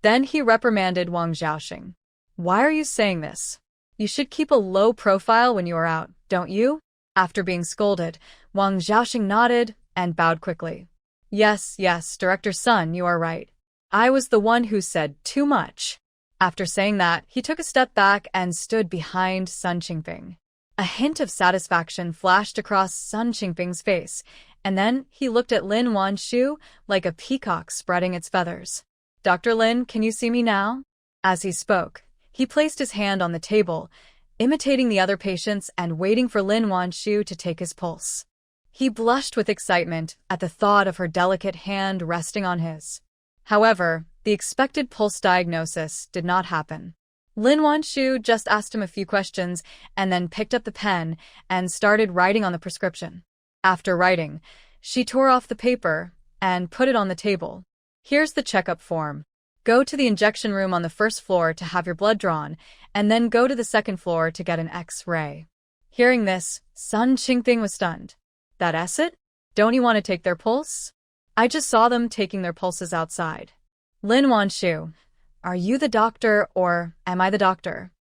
Then he reprimanded Wang Xiaoxing. Why are you saying this? You should keep a low profile when you are out, don't you? After being scolded, Wang Xiaoxing nodded and bowed quickly. Yes, Director Sun, you are right. I was the one who said too much. After saying that, he took a step back and stood behind Sun Qingping. A hint of satisfaction flashed across Sun Qingping's face, and then he looked at Lin Wanshu like a peacock spreading its feathers. Dr. Lin, can you see me now? As he spoke, he placed his hand on the table, imitating the other patients and waiting for Lin Wanshu to take his pulse. He blushed with excitement at the thought of her delicate hand resting on his. However, the expected pulse diagnosis did not happen. Lin Wanshu just asked him a few questions and then picked up the pen and started writing on the prescription. After writing, she tore off the paper and put it on the table. Here's the checkup form. Go to the injection room on the first floor to have your blood drawn, and then go to the second floor to get an X-ray. Hearing this, Sun Qingping was stunned. That's it? Don't you want to take their pulse? I just saw them taking their pulses outside. Lin Wanshu, are you the doctor or am I the doctor?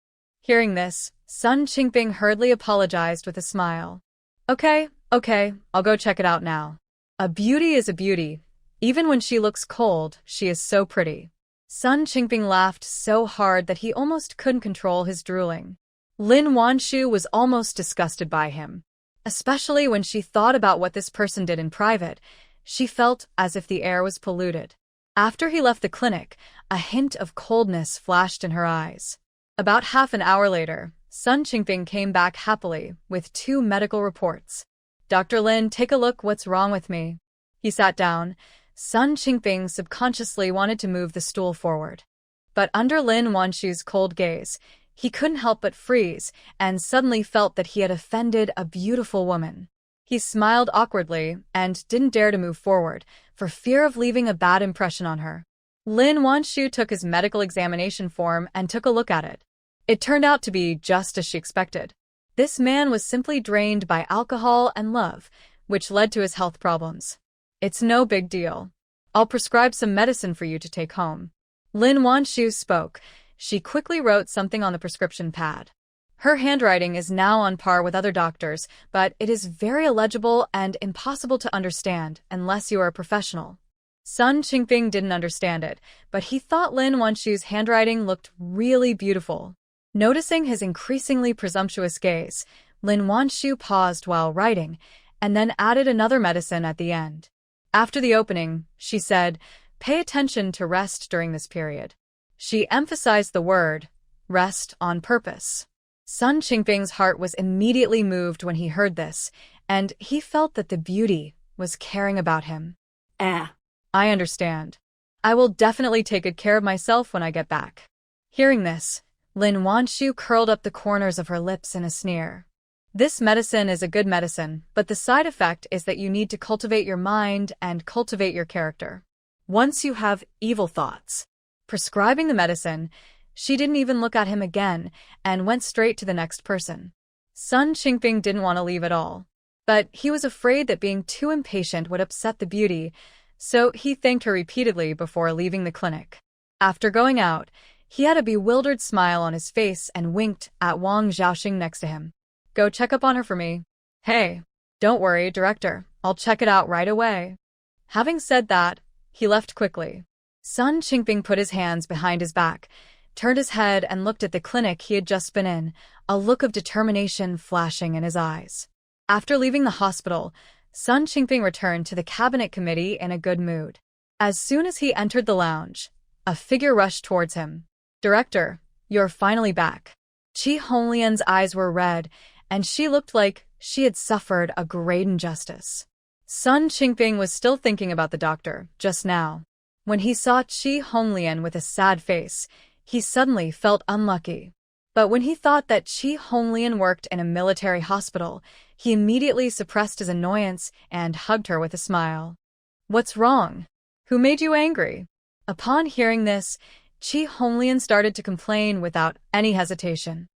Hearing this, Sun Qingping hurriedly apologized with a smile. Okay, I'll go check it out now. A beauty is a beauty. Even when she looks cold, she is so pretty. Sun Qingping laughed so hard that he almost couldn't control his drooling. Lin Wanshu was almost disgusted by him. Especially when she thought about what this person did in private, she felt as if the air was polluted. After he left the clinic, a hint of coldness flashed in her eyes. About half an hour later, Sun Qingping came back happily with 2 medical reports. Dr. Lin, take a look what's wrong with me. He sat down. Sun Qingping subconsciously wanted to move the stool forward. But under Lin Wanshu's cold gaze, he couldn't help but freeze and suddenly felt that he had offended a beautiful woman. He smiled awkwardly and didn't dare to move forward for fear of leaving a bad impression on her. Lin Wanshu took his medical examination form and took a look at it. It turned out to be just as she expected. This man was simply drained by alcohol and love, which led to his health problems. It's no big deal. I'll prescribe some medicine for you to take home. Lin Wanshu spoke. She quickly wrote something on the prescription pad. Her handwriting is now on par with other doctors, but it is very illegible and impossible to understand unless you are a professional. Sun Qingping didn't understand it, but he thought Lin Wanshu's handwriting looked really beautiful. Noticing his increasingly presumptuous gaze, Lin Wanshu paused while writing, and then added another medicine at the end. After the opening, she said, "Pay attention to rest during this period." She emphasized the word, rest, on purpose. Sun Qingping's heart was immediately moved when he heard this, and he felt that the beauty was caring about him. I understand. I will definitely take good care of myself when I get back. Hearing this, Lin Wanshu curled up the corners of her lips in a sneer. This medicine is a good medicine, but the side effect is that you need to cultivate your mind and cultivate your character. Once you have evil thoughts. Prescribing the medicine, she didn't even look at him again and went straight to the next person. Sun Qingping didn't want to leave at all, but he was afraid that being too impatient would upset the beauty, so he thanked her repeatedly before leaving the clinic. After going out, he had a bewildered smile on his face and winked at Wang Xiaoxing next to him. Go check up on her for me. Hey, don't worry, Director. I'll check it out right away. Having said that, he left quickly. Sun Qingping put his hands behind his back, turned his head and looked at the clinic he had just been in, a look of determination flashing in his eyes. After leaving the hospital, Sun Qingping returned to the cabinet committee in a good mood. As soon as he entered the lounge, a figure rushed towards him. Director, you're finally back. Chi Honglian's eyes were red, and she looked like she had suffered a great injustice. Sun Qingping was still thinking about the doctor just now. When he saw Chi Honglian with a sad face, he suddenly felt unlucky. But when he thought that Chi Honglian worked in a military hospital, he immediately suppressed his annoyance and hugged her with a smile. What's wrong? Who made you angry? Upon hearing this, Chi Honglian started to complain without any hesitation.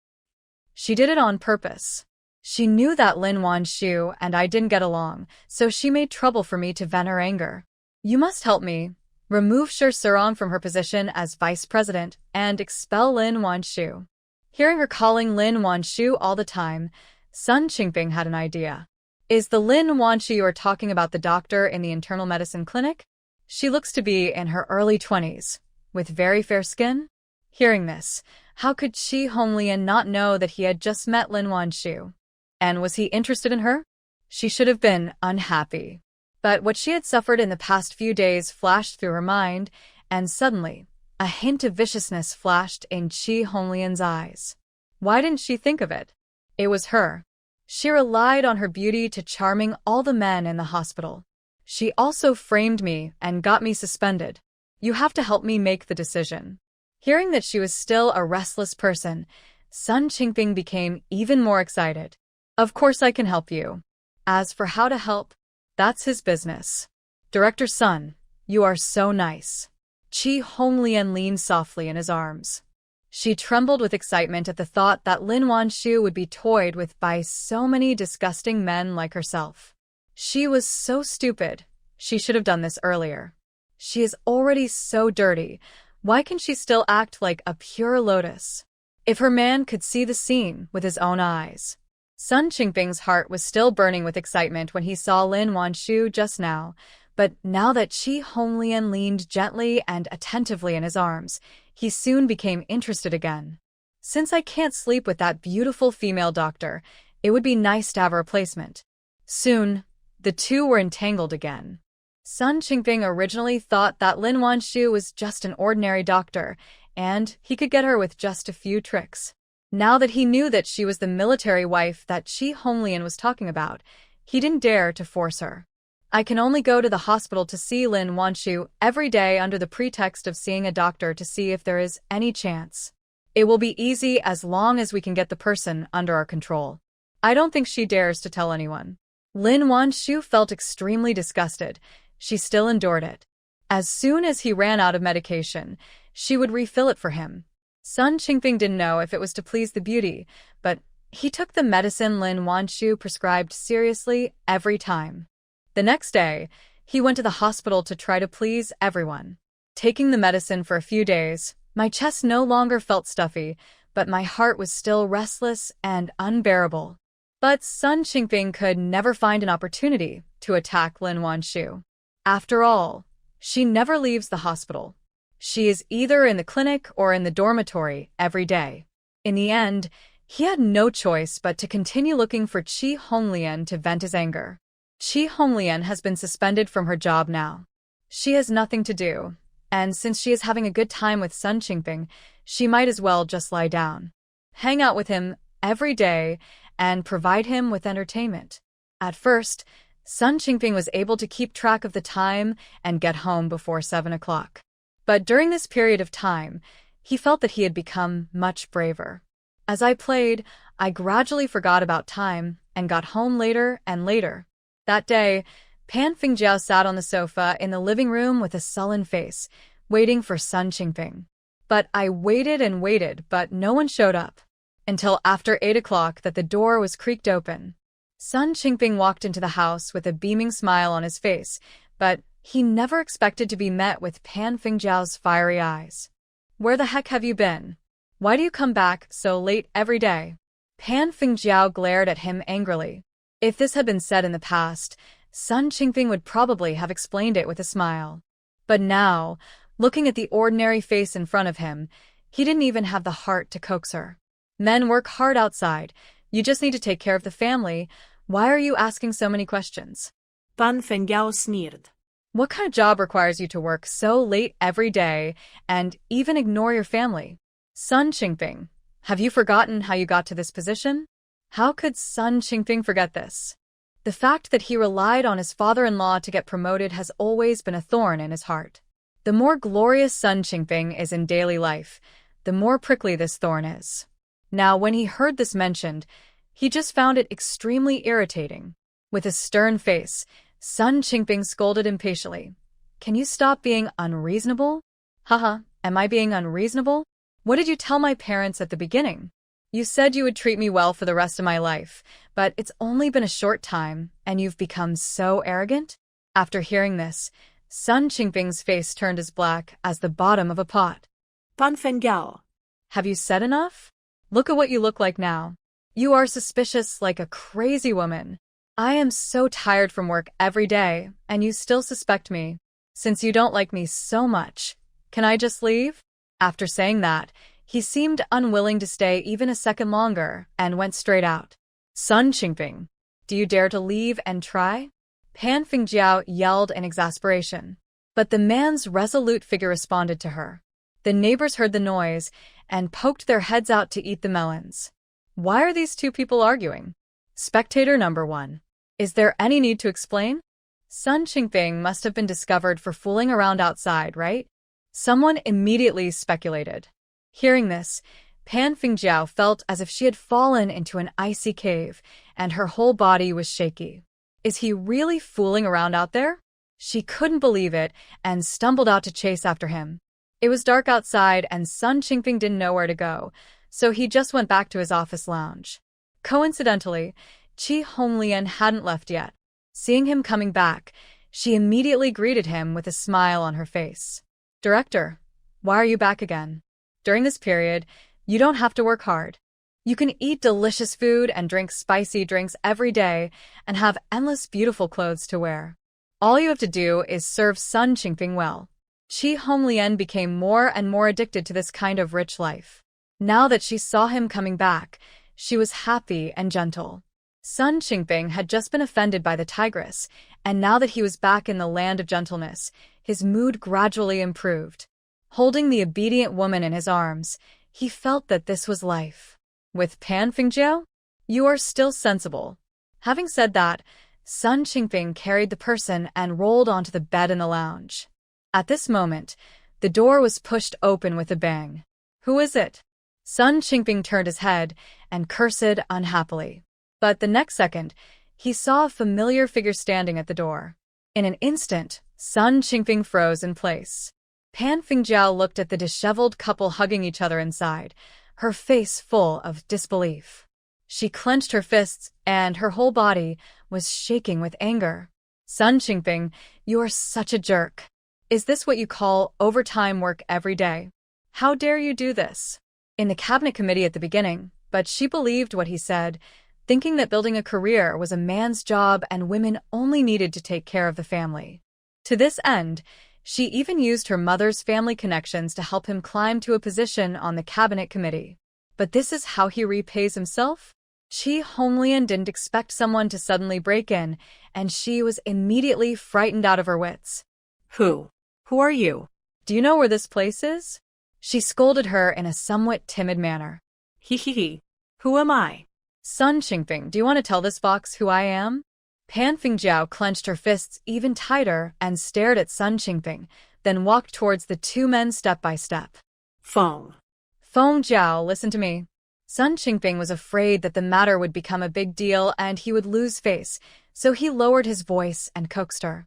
She did it on purpose. She knew that Lin Wanshu and I didn't get along, so she made trouble for me to vent her anger. You must help me. Remove Shi Surong from her position as vice president and expel Lin Wanshu. Hearing her calling Lin Wanshu all the time, Sun Qingping had an idea. Is the Lin Wanshu you are talking about the doctor in the internal medicine clinic? She looks to be in her early 20s, with very fair skin. Hearing this, how could Chi Honglian not know that he had just met Lin Wanshu? And was he interested in her? She should have been unhappy. But what she had suffered in the past few days flashed through her mind, and suddenly, a hint of viciousness flashed in Chi Honglian's eyes. Why didn't she think of it? It was her. She relied on her beauty to charming all the men in the hospital. She also framed me and got me suspended. You have to help me make the decision. Hearing that she was still a restless person, Sun Qingping became even more excited. Of course I can help you. As for how to help, that's his business. Director Sun, you are so nice. Chi Honglian leaned softly in his arms. She trembled with excitement at the thought that Lin Wanshu would be toyed with by so many disgusting men like herself. She was so stupid. She should have done this earlier. She is already so dirty. Why can she still act like a pure lotus? If her man could see the scene with his own eyes. Sun Qingping's heart was still burning with excitement when he saw Lin Wanshu just now, but now that Chi Honglian leaned gently and attentively in his arms, he soon became interested again. Since I can't sleep with that beautiful female doctor, it would be nice to have a replacement. Soon, the two were entangled again. Sun Qingping originally thought that Lin Wanshu was just an ordinary doctor, and he could get her with just a few tricks. Now that he knew that she was the military wife that Chi Honglian was talking about, he didn't dare to force her. I can only go to the hospital to see Lin Wanshu every day under the pretext of seeing a doctor to see if there is any chance. It will be easy as long as we can get the person under our control. I don't think she dares to tell anyone. Lin Wanshu felt extremely disgusted. She still endured it. As soon as he ran out of medication, she would refill it for him. Sun Qingping didn't know if it was to please the beauty, but he took the medicine Lin Wanshu prescribed seriously every time. The next day, he went to the hospital to try to please everyone. Taking the medicine for a few days, my chest no longer felt stuffy, but my heart was still restless and unbearable. But Sun Qingping could never find an opportunity to attack Lin Wanshu. After all, she never leaves the hospital. She is either in the clinic or in the dormitory every day. In the end, he had no choice but to continue looking for Chi Honglian to vent his anger. Chi Honglian has been suspended from her job now. She has nothing to do, and since she is having a good time with Sun Qingping, she might as well just lie down. Hang out with him every day and provide him with entertainment. At first, Sun Qingping was able to keep track of the time and get home before 7 o'clock. But during this period of time, he felt that he had become much braver. As I played, I gradually forgot about time and got home later and later. That day, Pan Fingjiao sat on the sofa in the living room with a sullen face, waiting for Sun Qingping. But I waited and waited, but no one showed up. Until after 8 o'clock that the door was creaked open. Sun Qingping walked into the house with a beaming smile on his face, but he never expected to be met with Pan Fingjiao's fiery eyes. Where the heck have you been? Why do you come back so late every day? Pan Fingjiao glared at him angrily. If this had been said in the past, Sun Qingping would probably have explained it with a smile. But now, looking at the ordinary face in front of him, he didn't even have the heart to coax her. Men work hard outside. You just need to take care of the family. Why are you asking so many questions? Pan Fengjiao sneered. What kind of job requires you to work so late every day and even ignore your family? Sun Qingping, have you forgotten how you got to this position? How could Sun Qingping forget this? The fact that he relied on his father-in-law to get promoted has always been a thorn in his heart. The more glorious Sun Qingping is in daily life, the more prickly this thorn is. Now, when he heard this mentioned, he just found it extremely irritating. With a stern face, Sun Qingping scolded impatiently. Can you stop being unreasonable? Haha, am I being unreasonable? What did you tell my parents at the beginning? You said you would treat me well for the rest of my life, but it's only been a short time, and you've become so arrogant? After hearing this, Sun Qingping's face turned as black as the bottom of a pot. Pan Fengyao. Have you said enough? Look at what you look like now. You are suspicious like a crazy woman. I am so tired from work every day, and you still suspect me. Since you don't like me so much, can I just leave? After saying that, he seemed unwilling to stay even a second longer and went straight out. Sun Qingping, do you dare to leave and try? Pan Fengjiao yelled in exasperation. But the man's resolute figure responded to her. The neighbors heard the noise and poked their heads out to eat the melons. Why are these two people arguing? Spectator number 1. Is there any need to explain? Sun Qingping must have been discovered for fooling around outside, right? Someone immediately speculated. Hearing this, Pan Fengjiao felt as if she had fallen into an icy cave, and her whole body was shaky. Is he really fooling around out there? She couldn't believe it and stumbled out to chase after him. It was dark outside and Sun Qingping didn't know where to go, so he just went back to his office lounge. Coincidentally, Chi Honglian hadn't left yet. Seeing him coming back, she immediately greeted him with a smile on her face. Director, why are you back again? During this period, you don't have to work hard. You can eat delicious food and drink spicy drinks every day and have endless beautiful clothes to wear. All you have to do is serve Sun Qingping well. Chi Honglian became more and more addicted to this kind of rich life. Now that she saw him coming back, she was happy and gentle. Sun Qingping had just been offended by the tigress, and now that he was back in the land of gentleness, his mood gradually improved. Holding the obedient woman in his arms, he felt that this was life. With Pan Fengjiao? You are still sensible. Having said that, Sun Qingping carried the person and rolled onto the bed in the lounge. At this moment, the door was pushed open with a bang. Who is it? Sun Qingping turned his head and cursed unhappily. But the next second, he saw a familiar figure standing at the door. In an instant, Sun Qingping froze in place. Pan Fengjiao looked at the disheveled couple hugging each other inside, her face full of disbelief. She clenched her fists, and her whole body was shaking with anger. Sun Qingping, you are such a jerk. Is this what you call overtime work every day? How dare you do this? In the cabinet committee at the beginning, but she believed what he said, thinking that building a career was a man's job and women only needed to take care of the family. To this end, she even used her mother's family connections to help him climb to a position on the cabinet committee. But this is how he repays himself? Chi Honglian didn't expect someone to suddenly break in, and she was immediately frightened out of her wits. Who are you? Do you know where this place is? She scolded her in a somewhat timid manner. He. Who am I? Sun Qingping, do you want to tell this fox who I am? Pan Fengjiao clenched her fists even tighter and stared at Sun Qingping, then walked towards the two men step by step. Feng Jiao, listen to me. Sun Qingping was afraid that the matter would become a big deal and he would lose face, so he lowered his voice and coaxed her.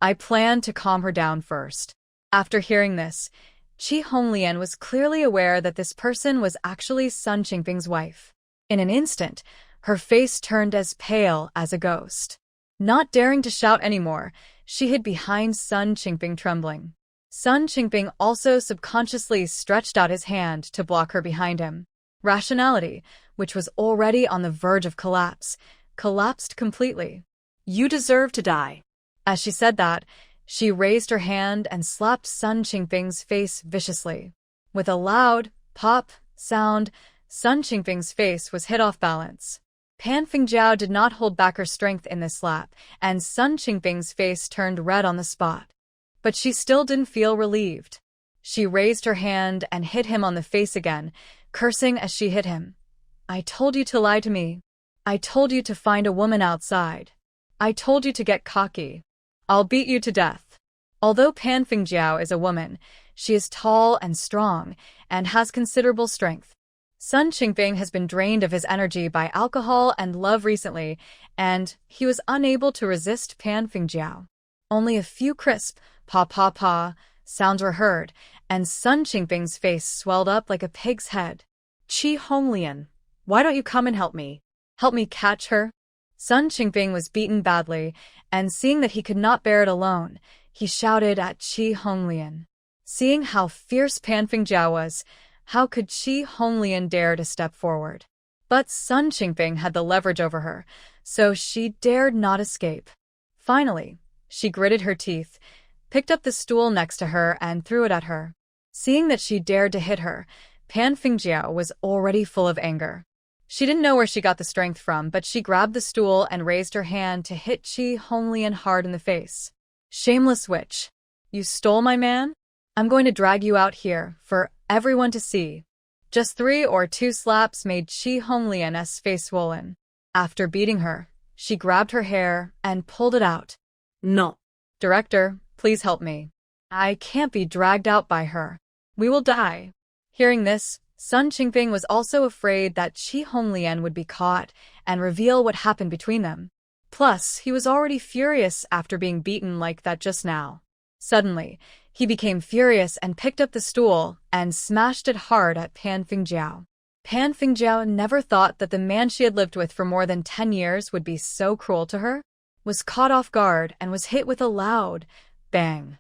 I planned to calm her down first. After hearing this, Chi Honglian was clearly aware that this person was actually Sun Qingping's wife. In an instant, her face turned as pale as a ghost. Not daring to shout anymore, she hid behind Sun Qingping, trembling. Sun Qingping also subconsciously stretched out his hand to block her behind him. Rationality, which was already on the verge of collapse, collapsed completely. You deserve to die. As she said that, she raised her hand and slapped Sun Qingping's face viciously. With a loud pop sound, Sun Qingping's face was hit off balance. Pan Fengjiao did not hold back her strength in this slap, and Sun Qingping's face turned red on the spot. But she still didn't feel relieved. She raised her hand and hit him on the face again, cursing as she hit him. I told you to lie to me. I told you to find a woman outside. I told you to get cocky. I'll beat you to death. Although Pan Fengjiao is a woman, she is tall and strong and has considerable strength. Sun Qingping has been drained of his energy by alcohol and love recently, and he was unable to resist Pan Fengjiao. Only a few crisp pa sounds were heard, and Sun Qingping's face swelled up like a pig's head. Chi Honglian, Why don't you come and help me? Help me catch her? Sun Qingping was beaten badly, and seeing that he could not bear it alone, he shouted at Qi Honglian. Seeing how fierce Pan Fengjiao was, how could Qi Honglian dare to step forward? But Sun Qingping had the leverage over her, so she dared not escape. Finally, she gritted her teeth, picked up the stool next to her and threw it at her. Seeing that she dared to hit her, Pan Fengjiao was already full of anger. She didn't know where she got the strength from, but she grabbed the stool and raised her hand to hit Qi Honglian hard in the face. Shameless witch! You stole my man? I'm going to drag you out here for everyone to see. Just 3 or 2 slaps made Qi Honglian's face swollen. After beating her, she grabbed her hair and pulled it out. No. Director, please help me. I can't be dragged out by her. We will die. Hearing this, Sun Qingping was also afraid that Qi Honglian would be caught and reveal what happened between them. Plus, he was already furious after being beaten like that just now. Suddenly, he became furious and picked up the stool and smashed it hard at Pan Fengjiao. Pan Fengjiao never thought that the man she had lived with for more than 10 years would be so cruel to her, was caught off guard and was hit with a loud bang.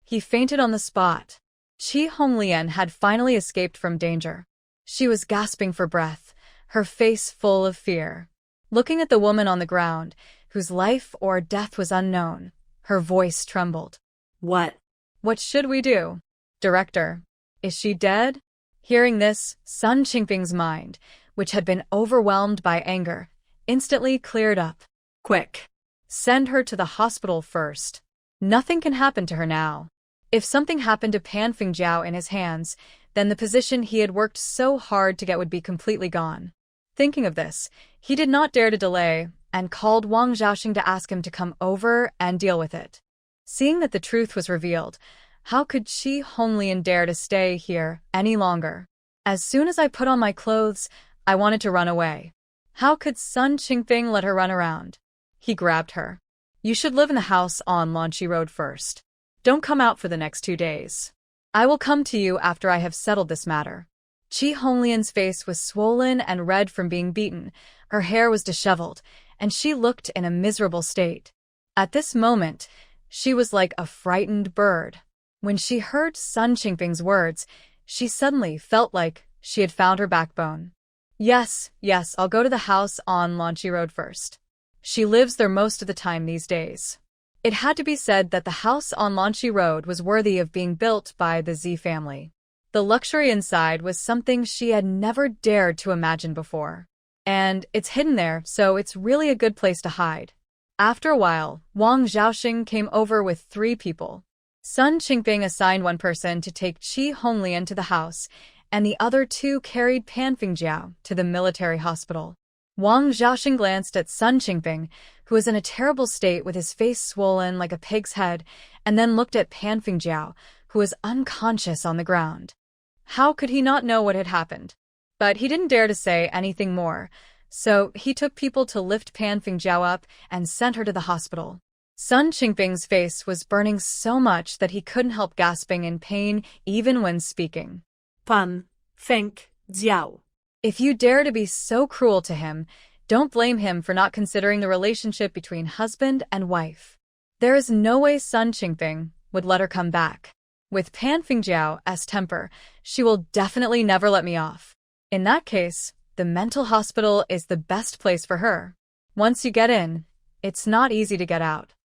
He fainted on the spot. Qi Honglian had finally escaped from danger. She was gasping for breath, her face full of fear. Looking at the woman on the ground, whose life or death was unknown, her voice trembled. What? What should we do? Director, is she dead? Hearing this, Sun Qingping's mind, which had been overwhelmed by anger, instantly cleared up. Quick. Send her to the hospital first. Nothing can happen to her now. If something happened to Pan Fengjiao in his hands, then the position he had worked so hard to get would be completely gone. Thinking of this, he did not dare to delay and called Wang Xiaoxing to ask him to come over and deal with it. Seeing that the truth was revealed, how could Qi Honglian dare to stay here any longer? As soon as I put on my clothes, I wanted to run away. How could Sun Qingping let her run around? He grabbed her. You should live in the house on Lanchi Road first. Don't come out for the next 2 days. I will come to you after I have settled this matter. Qi Honglian's face was swollen and red from being beaten, her hair was disheveled, and she looked in a miserable state. At this moment, she was like a frightened bird. When she heard Sun Qingping's words, she suddenly felt like she had found her backbone. Yes, I'll go to the house on Lanchi Road first. She lives there most of the time these days. It had to be said that the house on Lanchi Road was worthy of being built by the Z family. The luxury inside was something she had never dared to imagine before. And it's hidden there, so it's really a good place to hide. After a while, Wang Xiaoxing came over with 3 people. Sun Qingping assigned one person to take Qi Honglian to the house, and the other 2 carried Pan Fengjiao to the military hospital. Wang Xiaoxing glanced at Sun Qingping, who was in a terrible state with his face swollen like a pig's head, and then looked at Pan Fengjiao, who was unconscious on the ground. How could he not know what had happened? But he didn't dare to say anything more, so he took people to lift Pan Fengjiao up and sent her to the hospital. Sun Qingping's face was burning so much that he couldn't help gasping in pain even when speaking. Pan Fengjiao. If you dare to be so cruel to him, don't blame him for not considering the relationship between husband and wife. There is no way Sun Qingping would let her come back. With Pan Fengjiao's temper, she will definitely never let me off. In that case, the mental hospital is the best place for her. Once you get in, it's not easy to get out.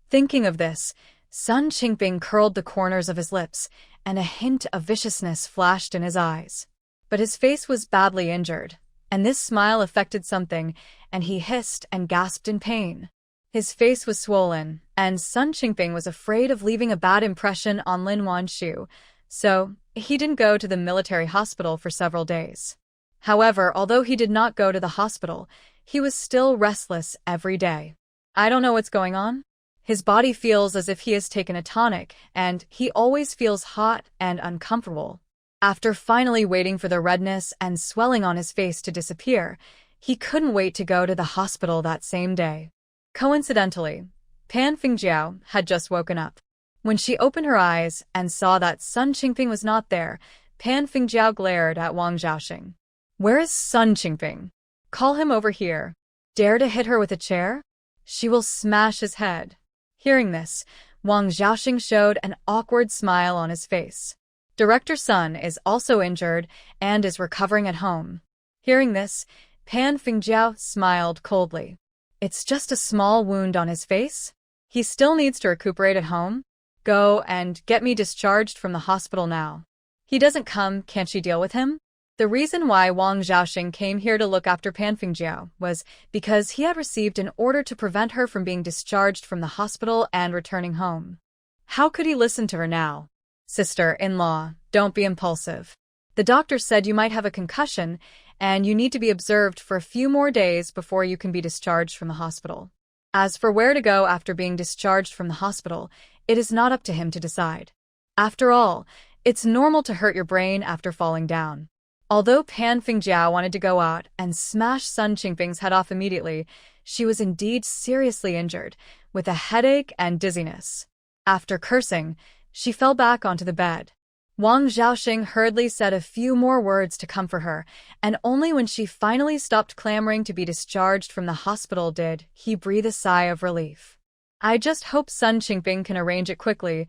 Thinking of this, Sun Qingping curled the corners of his lips, and a hint of viciousness flashed in his eyes. But his face was badly injured, and this smile affected something, and he hissed and gasped in pain. His face was swollen, and Sun Qingping was afraid of leaving a bad impression on Lin Wanshu, so he didn't go to the military hospital for several days. However, although he did not go to the hospital, he was still restless every day. I don't know what's going on. His body feels as if he has taken a tonic, and he always feels hot and uncomfortable. After finally waiting for the redness and swelling on his face to disappear, he couldn't wait to go to the hospital that same day. Coincidentally, Pan Fengjiao had just woken up. When she opened her eyes and saw that Sun Qingping was not there, Pan Fengjiao glared at Wang Xiaoxing. Where is Sun Qingping? Call him over here. Dare to hit her with a chair? She will smash his head. Hearing this, Wang Xiaoxing showed an awkward smile on his face. Director Sun is also injured and is recovering at home. Hearing this, Pan Fingjiao smiled coldly. It's just a small wound on his face? He still needs to recuperate at home? Go and get me discharged from the hospital now. He doesn't come, can't she deal with him? The reason why Wang Xiaoxing came here to look after Pan Fingjiao was because he had received an order to prevent her from being discharged from the hospital and returning home. How could he listen to her now? Sister-in-law, don't be impulsive. The doctor said you might have a concussion and you need to be observed for a few more days before you can be discharged from the hospital. As for where to go after being discharged from the hospital, it is not up to him to decide. After all, it's normal to hurt your brain after falling down. Although Pan Fingjiao wanted to go out and smash Sun Qingping's head off immediately, she was indeed seriously injured, with a headache and dizziness. After cursing, she fell back onto the bed. Wang Xiaoxing hurriedly said a few more words to comfort her, and only when she finally stopped clamoring to be discharged from the hospital did he breathe a sigh of relief. I just hope Sun Qingping can arrange it quickly,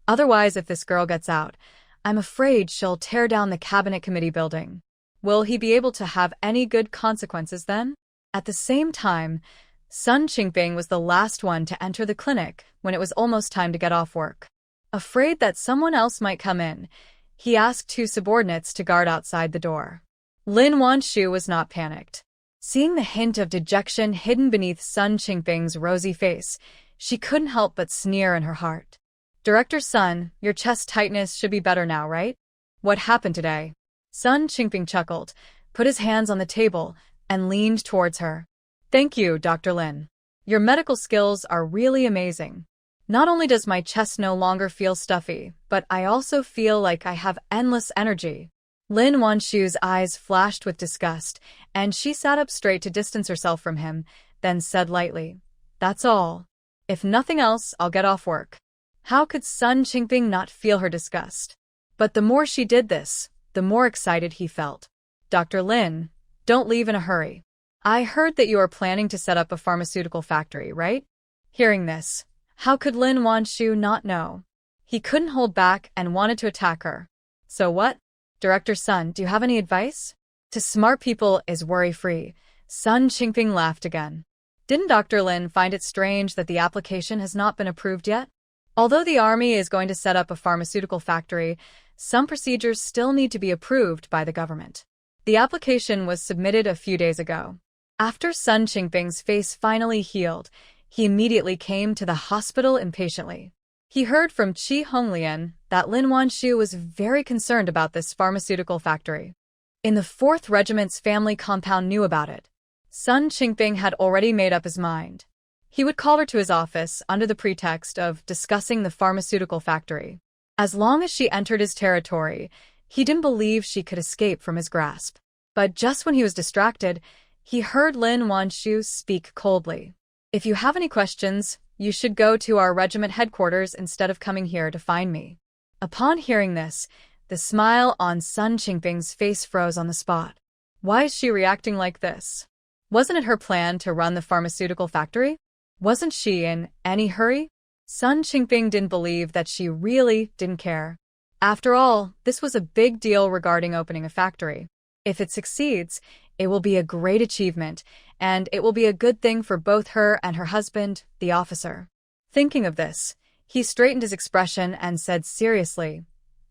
otherwise if this girl gets out, I'm afraid she'll tear down the cabinet committee building. Will he be able to have any good consequences then? At the same time, Sun Qingping was the last one to enter the clinic when it was almost time to get off work. Afraid that someone else might come in, he asked two subordinates to guard outside the door. Lin Wanshu was not panicked. Seeing the hint of dejection hidden beneath Sun Qingping's rosy face, she couldn't help but sneer in her heart. Director Sun, your chest tightness should be better now, right? What happened today? Sun Qingping chuckled, put his hands on the table, and leaned towards her. Thank you, Dr. Lin. Your medical skills are really amazing. Not only does my chest no longer feel stuffy, but I also feel like I have endless energy. Lin Wanshu's eyes flashed with disgust, and she sat up straight to distance herself from him, then said lightly, That's all. If nothing else, I'll get off work. How could Sun Qingping not feel her disgust? But the more she did this, the more excited he felt. Dr. Lin, don't leave in a hurry. I heard that you are planning to set up a pharmaceutical factory, right? Hearing this, how could Lin Wanshu not know? He couldn't hold back and wanted to attack her. So what? Director Sun, do you have any advice? To smart people is worry-free. Sun Qingping laughed again. Didn't Dr. Lin find it strange that the application has not been approved yet? Although the army is going to set up a pharmaceutical factory, some procedures still need to be approved by the government. The application was submitted a few days ago. After Sun Qingping's face finally healed, he immediately came to the hospital impatiently. He heard from Qi Honglian that Lin Wanshu was very concerned about this pharmaceutical factory. In the 4th Regiment's family compound knew about it. Sun Qingping had already made up his mind. He would call her to his office under the pretext of discussing the pharmaceutical factory. As long as she entered his territory, he didn't believe she could escape from his grasp. But just when he was distracted, he heard Lin Wanshu speak coldly. If you have any questions, you should go to our regiment headquarters instead of coming here to find me. Upon hearing this, the smile on Sun Qingping's face froze on the spot. Why is she reacting like this? Wasn't it her plan to run the pharmaceutical factory? Wasn't she in any hurry? Sun Qingping didn't believe that she really didn't care. After all, this was a big deal regarding opening a factory. If it succeeds, it will be a great achievement, and it will be a good thing for both her and her husband, the officer. Thinking of this, he straightened his expression and said seriously,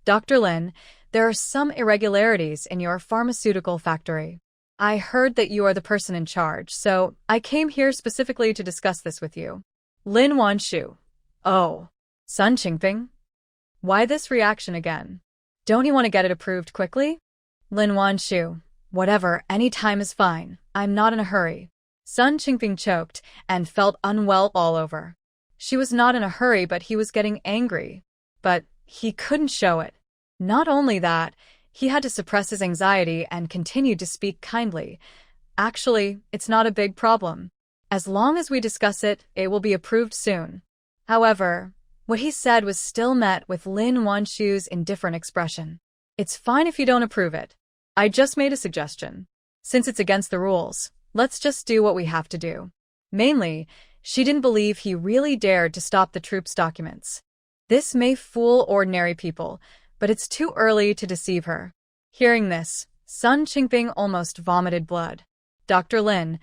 Dr. Lin, there are some irregularities in your pharmaceutical factory. I heard that you are the person in charge, so I came here specifically to discuss this with you. Lin Wanshu. Oh. Sun Qingping? Why this reaction again? Don't you want to get it approved quickly? Lin Wanshu. Whatever, any time is fine. I'm not in a hurry. Sun Qingping choked and felt unwell all over. She was not in a hurry, but he was getting angry. But he couldn't show it. Not only that, he had to suppress his anxiety and continued to speak kindly. Actually, it's not a big problem. As long as we discuss it, it will be approved soon. However, what he said was still met with Lin Wanshu's indifferent expression. It's fine if you don't approve it. I just made a suggestion. Since it's against the rules, let's just do what we have to do. Mainly, she didn't believe he really dared to stop the troops' documents. This may fool ordinary people, but it's too early to deceive her. Hearing this, Sun Qingping almost vomited blood. Dr. Lin,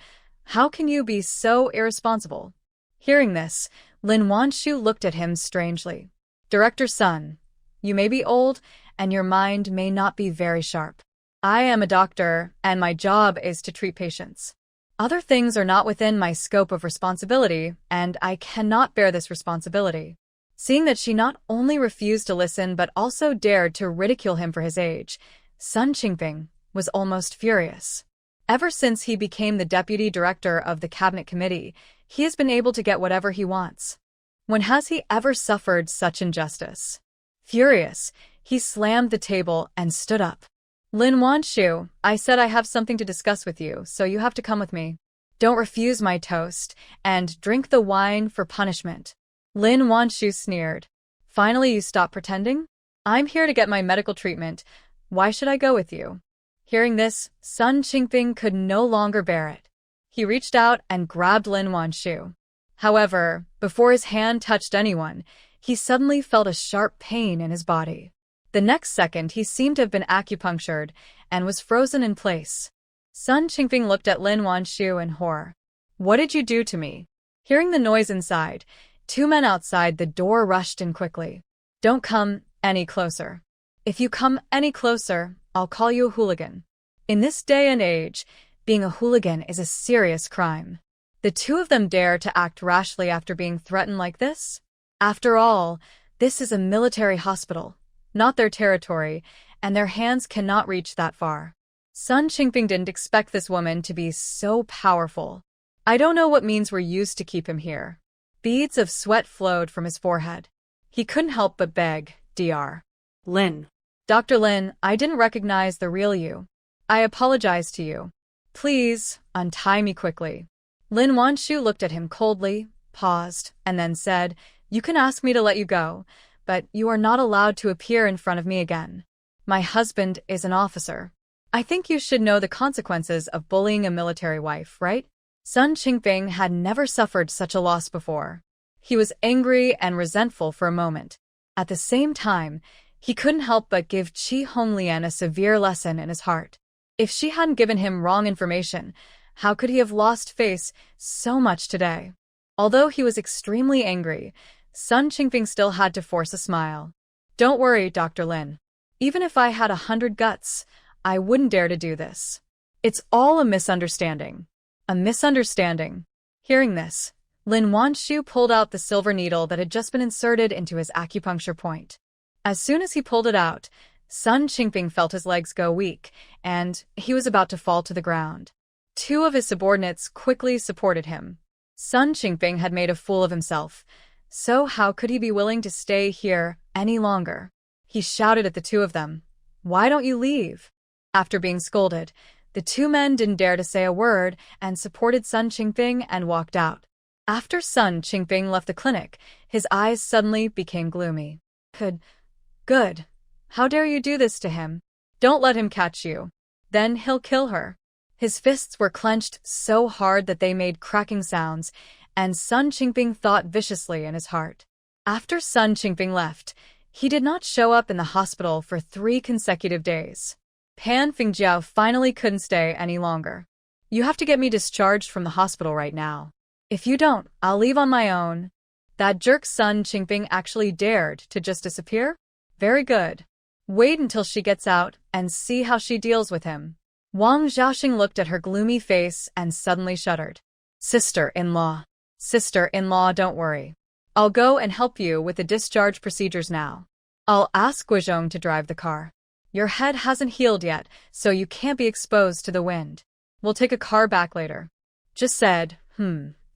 how can you be so irresponsible? Hearing this, Lin Wanshu looked at him strangely. Director Sun, you may be old, and your mind may not be very sharp. I am a doctor, and my job is to treat patients. Other things are not within my scope of responsibility, and I cannot bear this responsibility. Seeing that she not only refused to listen but also dared to ridicule him for his age, Sun Qingping was almost furious. Ever since he became the deputy director of the cabinet committee, he has been able to get whatever he wants. When has he ever suffered such injustice? Furious, he slammed the table and stood up. Lin Wanshu, I said I have something to discuss with you, so you have to come with me. Don't refuse my toast, and drink the wine for punishment. Lin Wanshu sneered. Finally, you stop pretending? I'm here to get my medical treatment. Why should I go with you? Hearing this, Sun Qingping could no longer bear it. He reached out and grabbed Lin Wanshu. However, before his hand touched anyone, he suddenly felt a sharp pain in his body. The next second, he seemed to have been acupunctured and was frozen in place. Sun Qingping looked at Lin Wanshu in horror. What did you do to me? Hearing the noise inside, two men outside the door rushed in quickly. Don't come any closer. If you come any closer, I'll call you a hooligan. In this day and age, being a hooligan is a serious crime. The two of them dare to act rashly after being threatened like this? After all, this is a military hospital, not their territory, and their hands cannot reach that far. Sun Qingping didn't expect this woman to be so powerful. I don't know what means were used to keep him here. Beads of sweat flowed from his forehead. He couldn't help but beg, Dr. Lin. Dr. Lin, I didn't recognize the real you. I apologize to you. Please, untie me quickly. Lin Wanshu looked at him coldly, paused, and then said, You can ask me to let you go, but you are not allowed to appear in front of me again. My husband is an officer. I think you should know the consequences of bullying a military wife, right? Sun Qingping had never suffered such a loss before. He was angry and resentful for a moment. At the same time, he couldn't help but give Qi Honglian a severe lesson in his heart. If she hadn't given him wrong information, how could he have lost face so much today? Although he was extremely angry, Sun Qingping still had to force a smile. Don't worry, Dr. Lin. Even if I had 100 guts, I wouldn't dare to do this. It's all a misunderstanding. A misunderstanding. Hearing this, Lin Wanshu pulled out the silver needle that had just been inserted into his acupuncture point. As soon as he pulled it out, Sun Qingping felt his legs go weak, and he was about to fall to the ground. Two of his subordinates quickly supported him. Sun Qingping had made a fool of himself, so how could he be willing to stay here any longer? He shouted at the two of them, Why don't you leave? After being scolded, the two men didn't dare to say a word and supported Sun Qingping and walked out. After Sun Qingping left the clinic, his eyes suddenly became gloomy. Good. How dare you do this to him? Don't let him catch you. Then he'll kill her. His fists were clenched so hard that they made cracking sounds, and Sun Qingping thought viciously in his heart. After Sun Qingping left, he did not show up in the hospital for 3 consecutive days. Pan Fengjiao finally couldn't stay any longer. You have to get me discharged from the hospital right now. If you don't, I'll leave on my own. That jerk Sun Qingping actually dared to just disappear? Very good. Wait until she gets out and see how she deals with him. Wang Xiaoxing looked at her gloomy face and suddenly shuddered. Sister-in-law. Sister-in-law, don't worry. I'll go and help you with the discharge procedures now. I'll ask Guizhong to drive the car. Your head hasn't healed yet, so you can't be exposed to the wind. We'll take a car back later. Just said,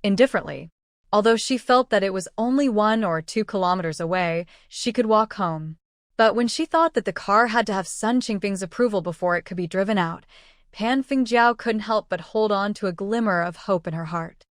indifferently. Although she felt that it was only 1 or 2 kilometers away, she could walk home. But when she thought that the car had to have Sun Qingping's approval before it could be driven out, Pan Fengjiao couldn't help but hold on to a glimmer of hope in her heart.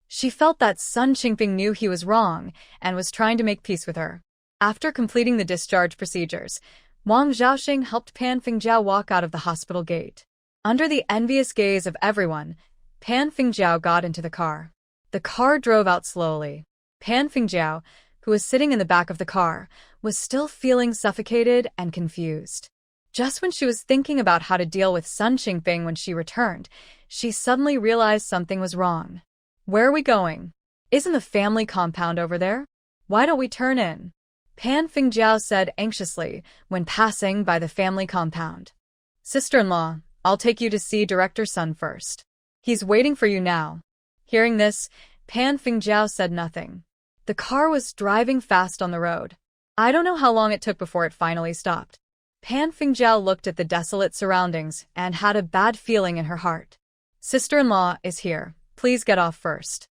She felt that Sun Qingping knew he was wrong and was trying to make peace with her. After completing the discharge procedures, Wang Xiaoxing helped Pan Fengjiao walk out of the hospital gate. Under the envious gaze of everyone, Pan Fingjiao got into the car. The car drove out slowly. Pan Fingjiao, who was sitting in the back of the car, was still feeling suffocated and confused. Just when she was thinking about how to deal with Sun Qingping when she returned, she suddenly realized something was wrong. Where are we going? Isn't the family compound over there? Why don't we turn in? Pan Fingjiao said anxiously when passing by the family compound. Sister-in-law, I'll take you to see Director Sun first. He's waiting for you now. Hearing this, Pan Fingjiao said nothing. The car was driving fast on the road. I don't know how long it took before it finally stopped. Pan Fingjiao looked at the desolate surroundings and had a bad feeling in her heart. Sister-in-law is here. Please get off first.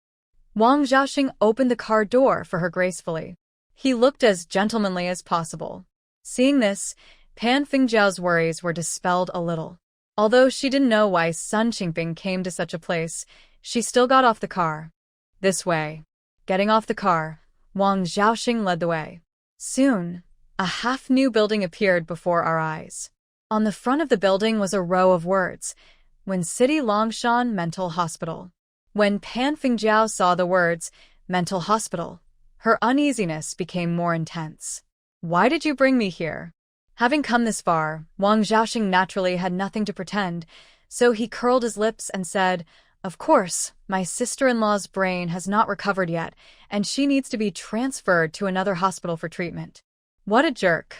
Wang Xiaoxing opened the car door for her gracefully. He looked as gentlemanly as possible. Seeing this, Pan Fingjiao's worries were dispelled a little. Although she didn't know why Sun Qingping came to such a place, she still got off the car. This way. Getting off the car, Wang Xiaoxing led the way. Soon, a half-new building appeared before our eyes. On the front of the building was a row of words, Wen City Longshan Mental Hospital. When Pan Fingjiao saw the words, mental hospital, her uneasiness became more intense. Why did you bring me here? Having come this far, Wang Xiaoxing naturally had nothing to pretend, so he curled his lips and said, Of course, my sister-in-law's brain has not recovered yet, and she needs to be transferred to another hospital for treatment. What a jerk!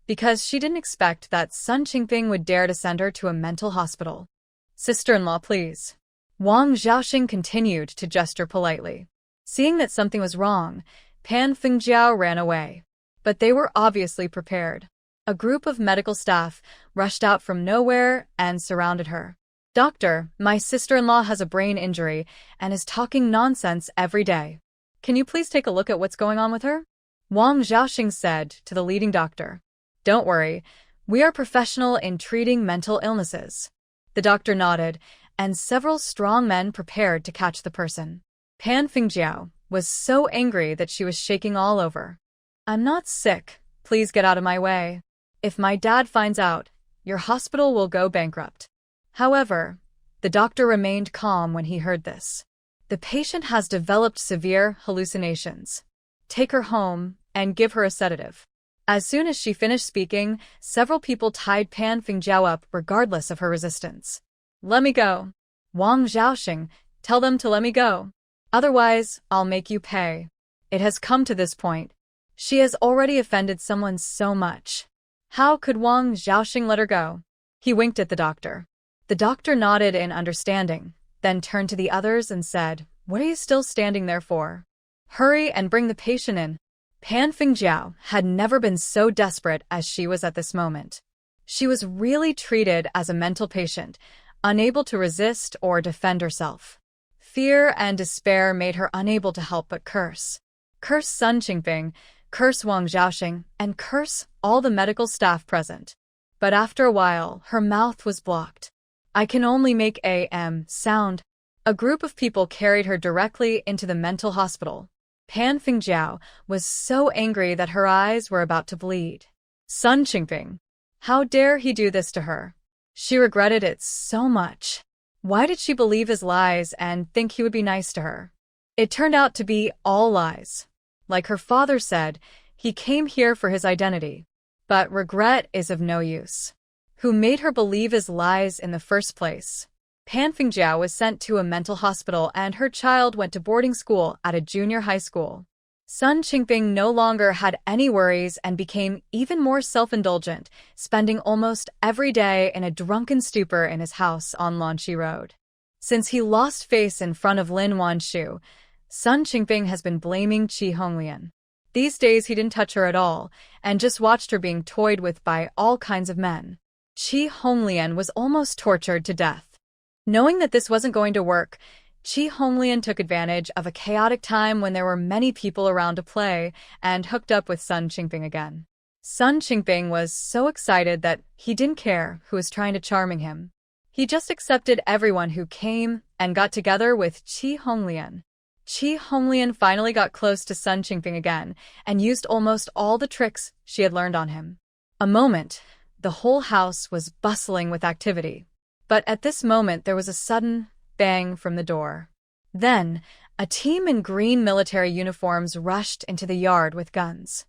Because she didn't expect that Sun Qingping would dare to send her to a mental hospital. Sister-in-law, please. Wang Xiaoxing continued to gesture politely. Seeing that something was wrong, Pan Fingjiao ran away. But they were obviously prepared. A group of medical staff rushed out from nowhere and surrounded her. Doctor, my sister-in-law has a brain injury and is talking nonsense every day. Can you please take a look at what's going on with her? Wang Xiaoxing said to the leading doctor. Don't worry, we are professional in treating mental illnesses. The doctor nodded, and several strong men prepared to catch the person. Pan Fingjiao was so angry that she was shaking all over. I'm not sick. Please get out of my way. If my dad finds out, your hospital will go bankrupt. However, the doctor remained calm when he heard this. The patient has developed severe hallucinations. Take her home and give her a sedative. As soon as she finished speaking, several people tied Pan Fingjiao up regardless of her resistance. Let me go. Wang Xiaoxing, tell them to let me go. Otherwise, I'll make you pay. It has come to this point. She has already offended someone so much. How could Wang Xiaoxing let her go? He winked at the doctor. The doctor nodded in understanding, then turned to the others and said, What are you still standing there for? Hurry and bring the patient in. Pan Fingjiao had never been so desperate as she was at this moment. She was really treated as a mental patient, unable to resist or defend herself. Fear and despair made her unable to help but curse. Curse Sun Qingping, curse Wang Xiaoxing, and curse all the medical staff present. But after a while, her mouth was blocked. I can only make a sound. A group of people carried her directly into the mental hospital. Pan Fingjiao was so angry that her eyes were about to bleed. Sun Qingping. How dare he do this to her? She regretted it so much. Why did she believe his lies and think he would be nice to her? It turned out to be all lies. Like her father said, he came here for his identity. But regret is of no use. Who made her believe his lies in the first place? Pan Fingjiao was sent to a mental hospital and her child went to boarding school at a junior high school. Sun Qingping no longer had any worries and became even more self-indulgent, spending almost every day in a drunken stupor in his house on Lanqi Road. Since he lost face in front of Lin Wanshu, Sun Qingping has been blaming Qi Honglian. These days he didn't touch her at all, and just watched her being toyed with by all kinds of men. Qi Honglian was almost tortured to death. Knowing that this wasn't going to work, Qi Honglian took advantage of a chaotic time when there were many people around to play and hooked up with Sun Qingping again. Sun Qingping was so excited that he didn't care who was trying to charming him. He just accepted everyone who came and got together with Qi Honglian. Qi Honglian finally got close to Sun Qingping again and used almost all the tricks she had learned on him. A moment, the whole house was bustling with activity. But at this moment there was a sudden bang from the door. Then, a team in green military uniforms rushed into the yard with guns.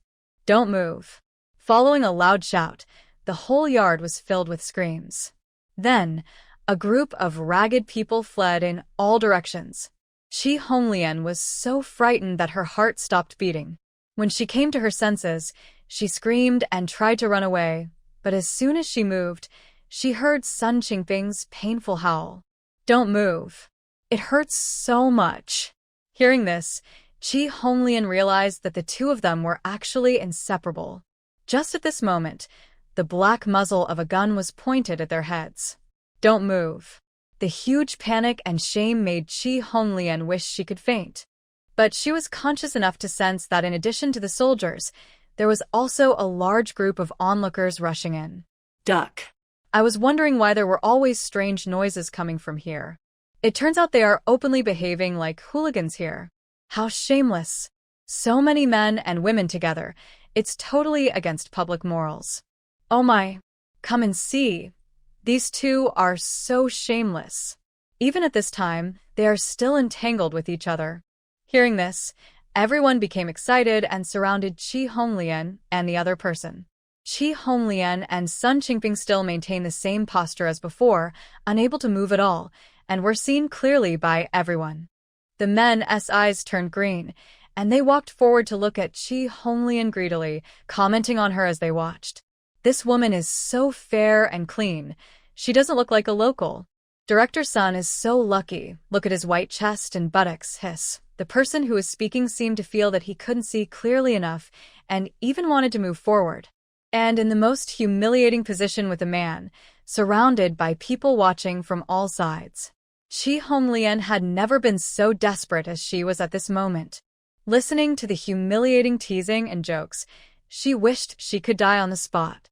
"Don't move." Following a loud shout, the whole yard was filled with screams. Then, a group of ragged people fled in all directions. Chi Honglian was so frightened that her heart stopped beating. When she came to her senses, she screamed and tried to run away, but as soon as she moved, she heard Sun Qingping's painful howl. "Don't move. It hurts so much." Hearing this, Chi Honglian realized that the two of them were actually inseparable. Just at this moment, the black muzzle of a gun was pointed at their heads. "Don't move." The huge panic and shame made Chi Honglian wish she could faint. But she was conscious enough to sense that in addition to the soldiers, there was also a large group of onlookers rushing in. Duck. I was wondering why there were always strange noises coming from here. It turns out they are openly behaving like hooligans here. How shameless. So many men and women together. It's totally against public morals. Oh my. Come and see. These two are so shameless. Even at this time, they are still entangled with each other. Hearing this, everyone became excited and surrounded Chi Honglian and the other person. Chi Honglian and Sun Qingping still maintained the same posture as before, unable to move at all, and were seen clearly by everyone. The men's eyes turned green, and they walked forward to look at Chi Honglian greedily, commenting on her as they watched. "This woman is so fair and clean. She doesn't look like a local. Director Sun is so lucky. Look at his white chest and buttocks." Hiss. The person who was speaking seemed to feel that he couldn't see clearly enough and even wanted to move forward. And in the most humiliating position with a man, surrounded by people watching from all sides. Chi Honglian had never been so desperate as she was at this moment. Listening to the humiliating teasing and jokes, she wished she could die on the spot.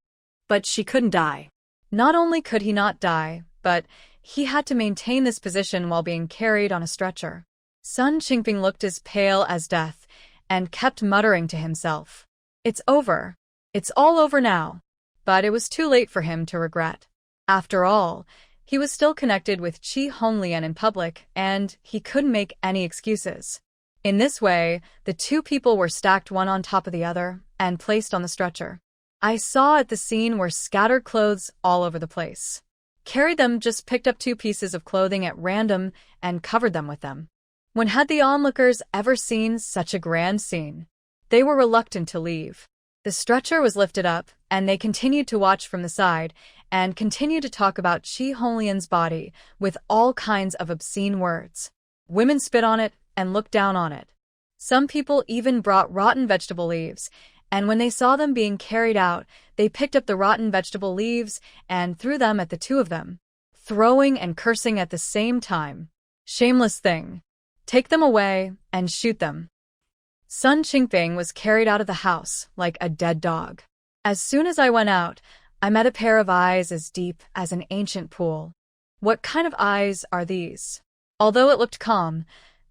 But she couldn't die. Not only could he not die, but he had to maintain this position while being carried on a stretcher. Sun Qingping looked as pale as death and kept muttering to himself. "It's over. It's all over now." But it was too late for him to regret. After all, he was still connected with Chi Honglian in public, and he couldn't make any excuses. In this way, the two people were stacked one on top of the other and placed on the stretcher. I saw at the scene were scattered clothes all over the place. Carried them, just picked up 2 pieces of clothing at random and covered them with them. When had the onlookers ever seen such a grand scene? They were reluctant to leave. The stretcher was lifted up, and they continued to watch from the side and continued to talk about Chi Honglian's body with all kinds of obscene words. Women spit on it and looked down on it. Some people even brought rotten vegetable leaves, and when they saw them being carried out, they picked up the rotten vegetable leaves and threw them at the two of them, throwing and cursing at the same time. "Shameless thing. Take them away and shoot them." Sun Qingping was carried out of the house like a dead dog. As soon as I went out, I met a pair of eyes as deep as an ancient pool. What kind of eyes are these? Although it looked calm,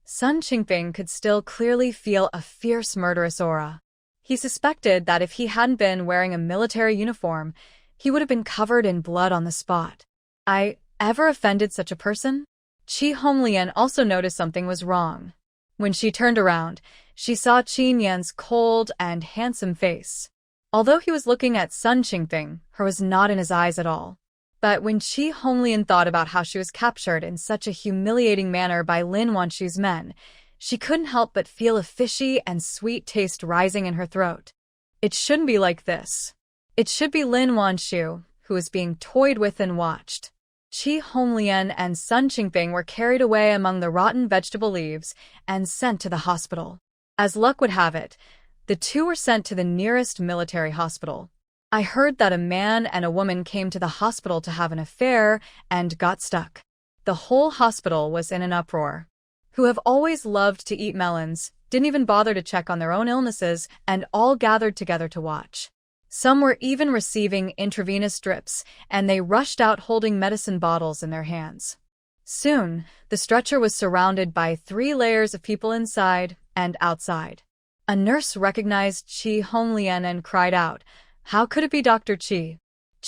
Sun Qingping could still clearly feel a fierce murderous aura. He suspected that if he hadn't been wearing a military uniform, he would have been covered in blood on the spot. I ever offended such a person? Chi Honglian also noticed something was wrong. When she turned around, she saw Qin Yan's cold and handsome face. Although he was looking at Sun Qingping, her was not in his eyes at all. But when Chi Honglian thought about how she was captured in such a humiliating manner by Lin Wanshu's men, she couldn't help but feel a fishy and sweet taste rising in her throat. It shouldn't be like this. It should be Lin Wanshu, who was being toyed with and watched. Chi Honglian and Sun Qingping were carried away among the rotten vegetable leaves and sent to the hospital. As luck would have it, the two were sent to the nearest military hospital. I heard that a man and a woman came to the hospital to have an affair and got stuck. The whole hospital was in an uproar. Who have always loved to eat melons, didn't even bother to check on their own illnesses, and all gathered together to watch. Some were even receiving intravenous drips, and they rushed out holding medicine bottles in their hands. Soon, the stretcher was surrounded by 3 layers of people inside and outside. A nurse recognized Chi Honglian and cried out, "How could it be Dr. Chi?"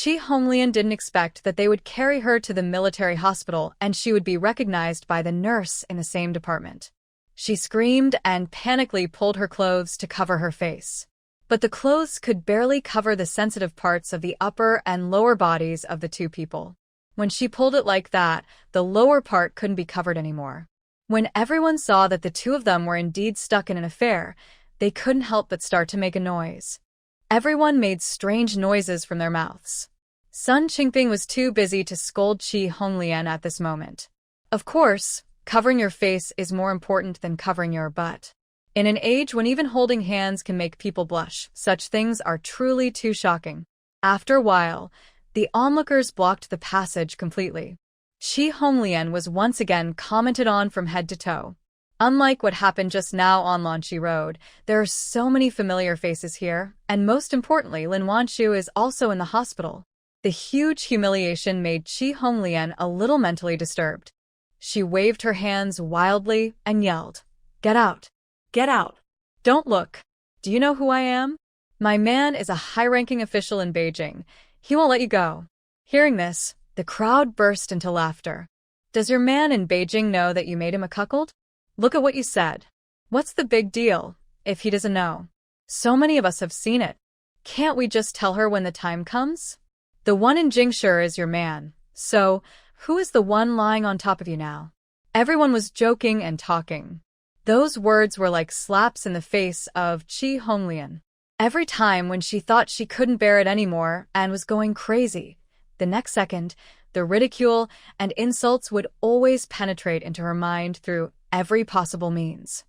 Chi Honglian didn't expect that they would carry her to the military hospital and she would be recognized by the nurse in the same department. She screamed and panically pulled her clothes to cover her face. But the clothes could barely cover the sensitive parts of the upper and lower bodies of the two people. When she pulled it like that, the lower part couldn't be covered anymore. When everyone saw that the two of them were indeed stuck in an affair, they couldn't help but start to make a noise. Everyone made strange noises from their mouths. Sun Qingping was too busy to scold Chi Honglian at this moment. Of course, covering your face is more important than covering your butt. In an age when even holding hands can make people blush, such things are truly too shocking. After a while, the onlookers blocked the passage completely. Chi Honglian was once again commented on from head to toe. Unlike what happened just now on Lanshi Road, there are so many familiar faces here, and most importantly, Lin Wanshu is also in the hospital. The huge humiliation made Chi Honglian a little mentally disturbed. She waved her hands wildly and yelled, "Get out! Get out! Don't look! Do you know who I am? My man is a high-ranking official in Beijing. He won't let you go." Hearing this, the crowd burst into laughter. "Does your man in Beijing know that you made him a cuckold? Look at what you said. What's the big deal, if he doesn't know? So many of us have seen it. Can't we just tell her when the time comes? The one in Jingshi is your man, so who is the one lying on top of you now?" Everyone was joking and talking. Those words were like slaps in the face of Chi Honglian. Every time when she thought she couldn't bear it anymore and was going crazy, the next second, the ridicule and insults would always penetrate into her mind through every possible means.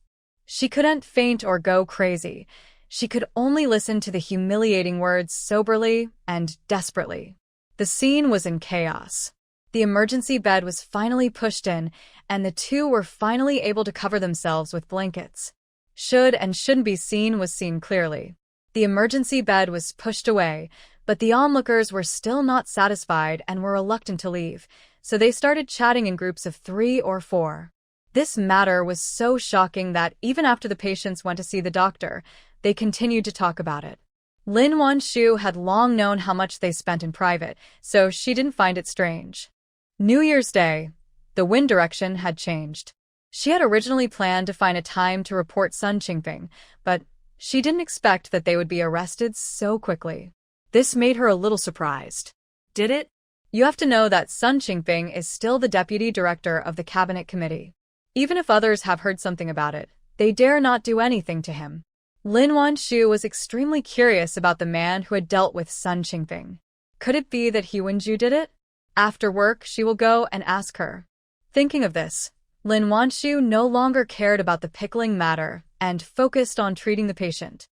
She couldn't faint or go crazy. She could only listen to the humiliating words soberly and desperately. The scene was in chaos. The emergency bed was finally pushed in, and the two were finally able to cover themselves with blankets. Should and shouldn't be seen was seen clearly. The emergency bed was pushed away, but the onlookers were still not satisfied and were reluctant to leave, so they started chatting in groups of 3 or 4. This matter was so shocking that even after the patients went to see the doctor, they continued to talk about it. Lin Wanshu had long known how much they spent in private, so she didn't find it strange. New Year's Day, the wind direction had changed. She had originally planned to find a time to report Sun Qingping, but she didn't expect that they would be arrested so quickly. This made her a little surprised. Did it? You have to know that Sun Qingping is still the deputy director of the cabinet committee. Even if others have heard something about it, they dare not do anything to him. Lin Wanshu was extremely curious about the man who had dealt with Sun Qingping. Could it be that He Wenju did it? After work, she will go and ask her. Thinking of this, Lin Wanshu no longer cared about the pickling matter and focused on treating the patient.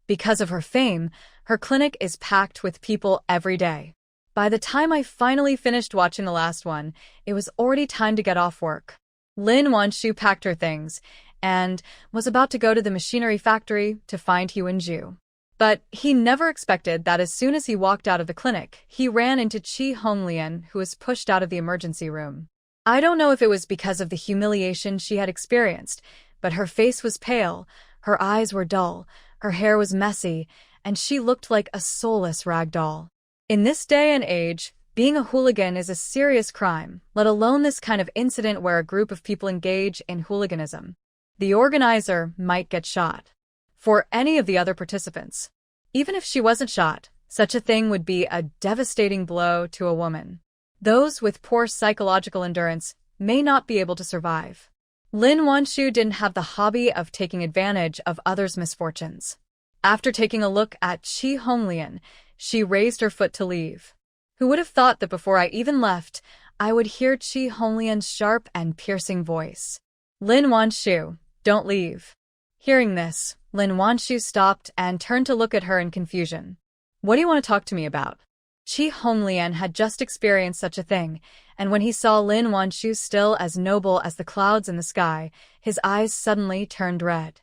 Because of her fame, her clinic is packed with people every day. By the time I finally finished watching the last one, it was already time to get off work. Lin Wanshu packed her things and was about to go to the machinery factory to find He Wenju. But he never expected that as soon as he walked out of the clinic, he ran into Chi Honglian, who was pushed out of the emergency room. I don't know if it was because of the humiliation she had experienced, but her face was pale, her eyes were dull, her hair was messy, and she looked like a soulless rag doll. In this day and age, being a hooligan is a serious crime, let alone this kind of incident where a group of people engage in hooliganism. The organizer might get shot. For any of the other participants. Even if she wasn't shot, such a thing would be a devastating blow to a woman. Those with poor psychological endurance may not be able to survive. Lin Wanshu didn't have the hobby of taking advantage of others' misfortunes. After taking a look at Chi Honglian, she raised her foot to leave. Who would have thought that before I even left, I would hear Chi Honglian's sharp and piercing voice. "Lin Wanshu, don't leave." Hearing this, Lin Wanshu stopped and turned to look at her in confusion. "What do you want to talk to me about?" Chi Honglian had just experienced such a thing, and when he saw Lin Wanshu still as noble as the clouds in the sky, his eyes suddenly turned red.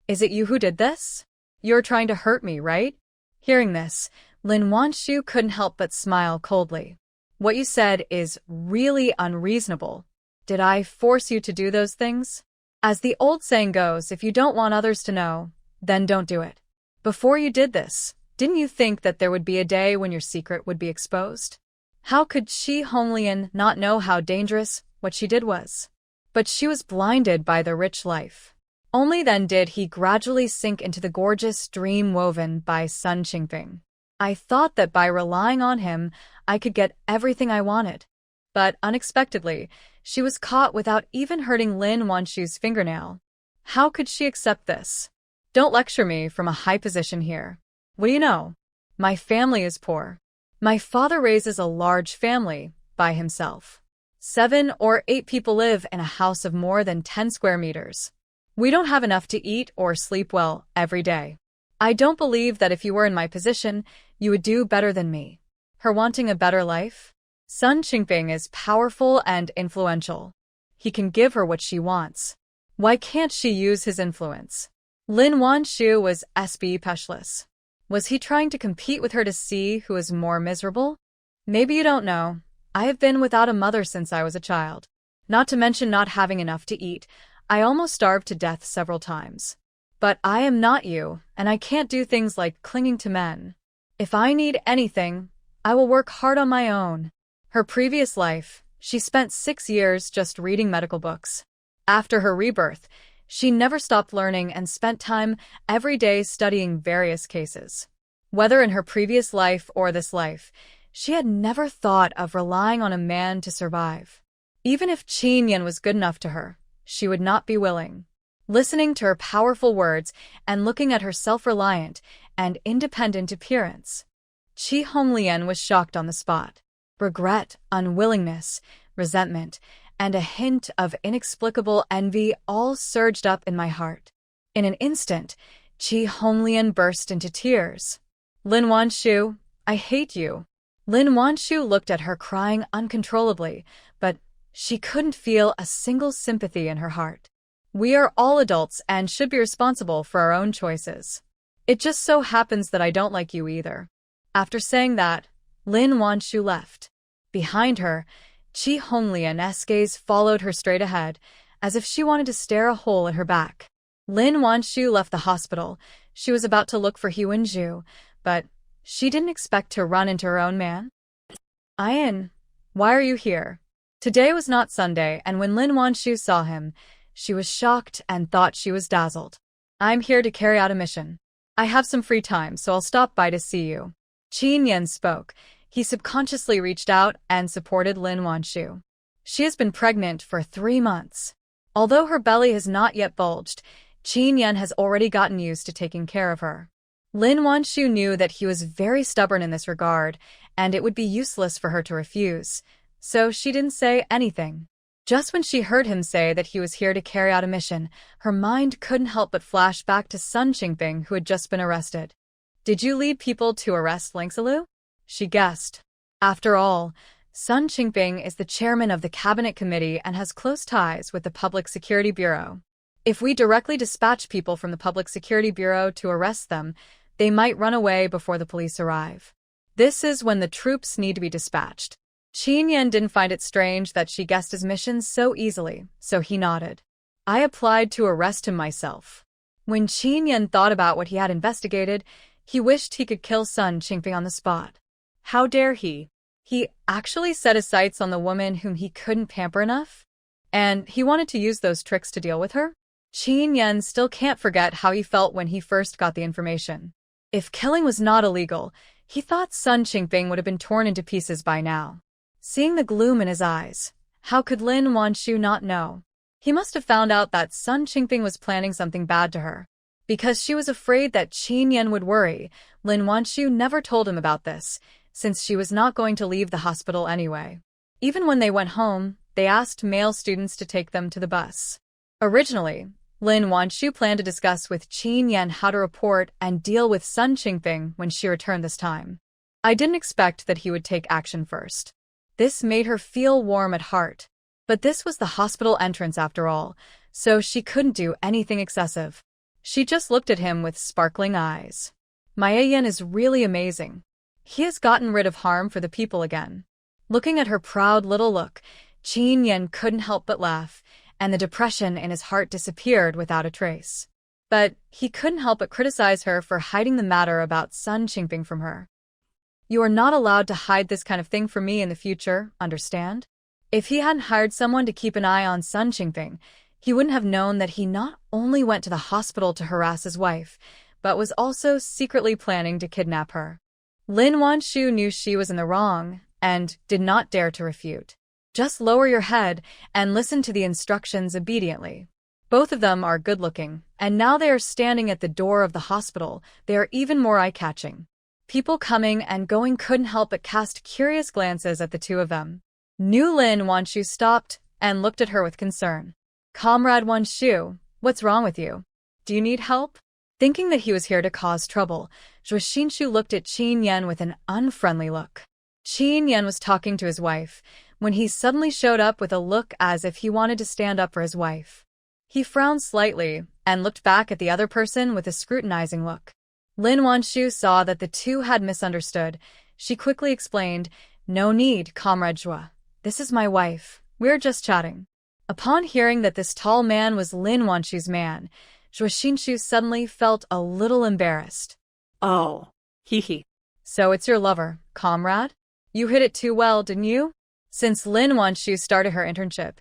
"Is it you who did this? You're trying to hurt me, right?" Hearing this, Lin Wanshu couldn't help but smile coldly. "What you said is really unreasonable. Did I force you to do those things? As the old saying goes, if you don't want others to know, then don't do it. Before you did this, Didn't you think that there would be a day when your secret would be exposed? How could Chi Honglian not know how dangerous what she did was? But she was blinded by the rich life. Only then did he gradually sink into the gorgeous dream woven by Sun Qingping. I thought that by relying on him, I could get everything I wanted. But unexpectedly, she was caught without even hurting Lin Wanshu's fingernail. How could she accept this? Don't lecture me from a high position here. What do you know? My family is poor. My father raises a large family by himself. 7 or 8 people live in a house of more than 10 square meters. We don't have enough to eat or sleep well every day. I don't believe that if you were in my position, you would do better than me. Her wanting a better life? Sun Qingping is powerful and influential. He can give her what she wants. Why can't she use his influence? Lin Wanshu was speechless. Was he trying to compete with her to see who is more miserable? Maybe you don't know. I have been without a mother since I was a child. Not to mention not having enough to eat. I almost starved to death several times. But I am not you, and I can't do things like clinging to men. If I need anything, I will work hard on my own. Her previous life, she spent 6 years just reading medical books. After her rebirth, she never stopped learning and spent time every day studying various cases. Whether in her previous life or this life, she had never thought of relying on a man to survive. Even if Qin Yan was good enough to her, she would not be willing. Listening to her powerful words and looking at her self-reliant and independent appearance, Chi Honglian was shocked on the spot. Regret, unwillingness, resentment, and a hint of inexplicable envy all surged up in my heart. In an instant, Chi Honglian burst into tears. Lin Wanshu, I hate you. Lin Wanshu looked at her crying uncontrollably, but she couldn't feel a single sympathy in her heart. We are all adults and should be responsible for our own choices. It just so happens that I don't like you either. After saying that, Lin Wanshu left. Behind her, Chi Honglian's gaze followed her straight ahead, as if she wanted to stare a hole in her back. Lin Wanshu left the hospital. She was about to look for He Wenju, but she didn't expect to run into her own man. Ian, why are you here? Today was not Sunday, and when Lin Wanshu saw him, she was shocked and thought she was dazzled. I'm here to carry out a mission. I have some free time, so I'll stop by to see you. Qin Yan spoke. He subconsciously reached out and supported Lin Wanshu. She has been pregnant for 3 months. Although her belly has not yet bulged, Qin Yan has already gotten used to taking care of her. Lin Wanshu knew that he was very stubborn in this regard, and it would be useless for her to refuse, so she didn't say anything. Just when she heard him say that he was here to carry out a mission, her mind couldn't help but flash back to Sun Qingping, who had just been arrested. Did you lead people to arrest Lingxilu? She guessed. After all, Sun Qingping is the chairman of the cabinet committee and has close ties with the Public Security Bureau. If we directly dispatch people from the Public Security Bureau to arrest them, they might run away before the police arrive. This is when the troops need to be dispatched. Qin Yan didn't find it strange that she guessed his mission so easily, so he nodded. I applied to arrest him myself. When Qin Yan thought about what he had investigated, he wished he could kill Sun Qingping on the spot. How dare he? He actually set his sights on the woman whom he couldn't pamper enough? And he wanted to use those tricks to deal with her? Qin Yan still can't forget how he felt when he first got the information. If killing was not illegal, he thought Sun Qingping would have been torn into pieces by now. Seeing the gloom in his eyes, how could Lin Wanshu not know? He must have found out that Sun Qingping was planning something bad to her. Because she was afraid that Qin Yan would worry, Lin Wanshu never told him about this, since she was not going to leave the hospital anyway. Even when they went home, they asked male students to take them to the bus. Originally, Lin Wanshu planned to discuss with Qin Yan how to report and deal with Sun Qingping when she returned this time. I didn't expect that he would take action first. This made her feel warm at heart. But this was the hospital entrance after all, so she couldn't do anything excessive. She just looked at him with sparkling eyes. Maya Yan is really amazing. He has gotten rid of harm for the people again. Looking at her proud little look, Qin Yan couldn't help but laugh, and the depression in his heart disappeared without a trace. But he couldn't help but criticize her for hiding the matter about Sun Qingping from her. You are not allowed to hide this kind of thing from me in the future, understand? If he hadn't hired someone to keep an eye on Sun Qingping, he wouldn't have known that he not only went to the hospital to harass his wife, but was also secretly planning to kidnap her. Lin Wanshu knew she was in the wrong and did not dare to refute. Just lower your head and listen to the instructions obediently. Both of them are good-looking, and now they are standing at the door of the hospital. They are even more eye-catching. People coming and going couldn't help but cast curious glances at the two of them. New Lin Wanshu stopped and looked at her with concern. Comrade Wanshu, what's wrong with you? Do you need help? Thinking that he was here to cause trouble, Zhuo Xinshu looked at Qin Yan with an unfriendly look. Qin Yan was talking to his wife when he suddenly showed up with a look as if he wanted to stand up for his wife. He frowned slightly and looked back at the other person with a scrutinizing look. Lin Wanshu saw that the two had misunderstood. She quickly explained, "No need, Comrade Zhuo. This is my wife. We're just chatting." Upon hearing that this tall man was Lin Wanshu's man, Zhuo Xinshu suddenly felt a little embarrassed. Oh, hee. So it's your lover, comrade? You hit it too well, didn't you? Since Lin Wanshu started her internship,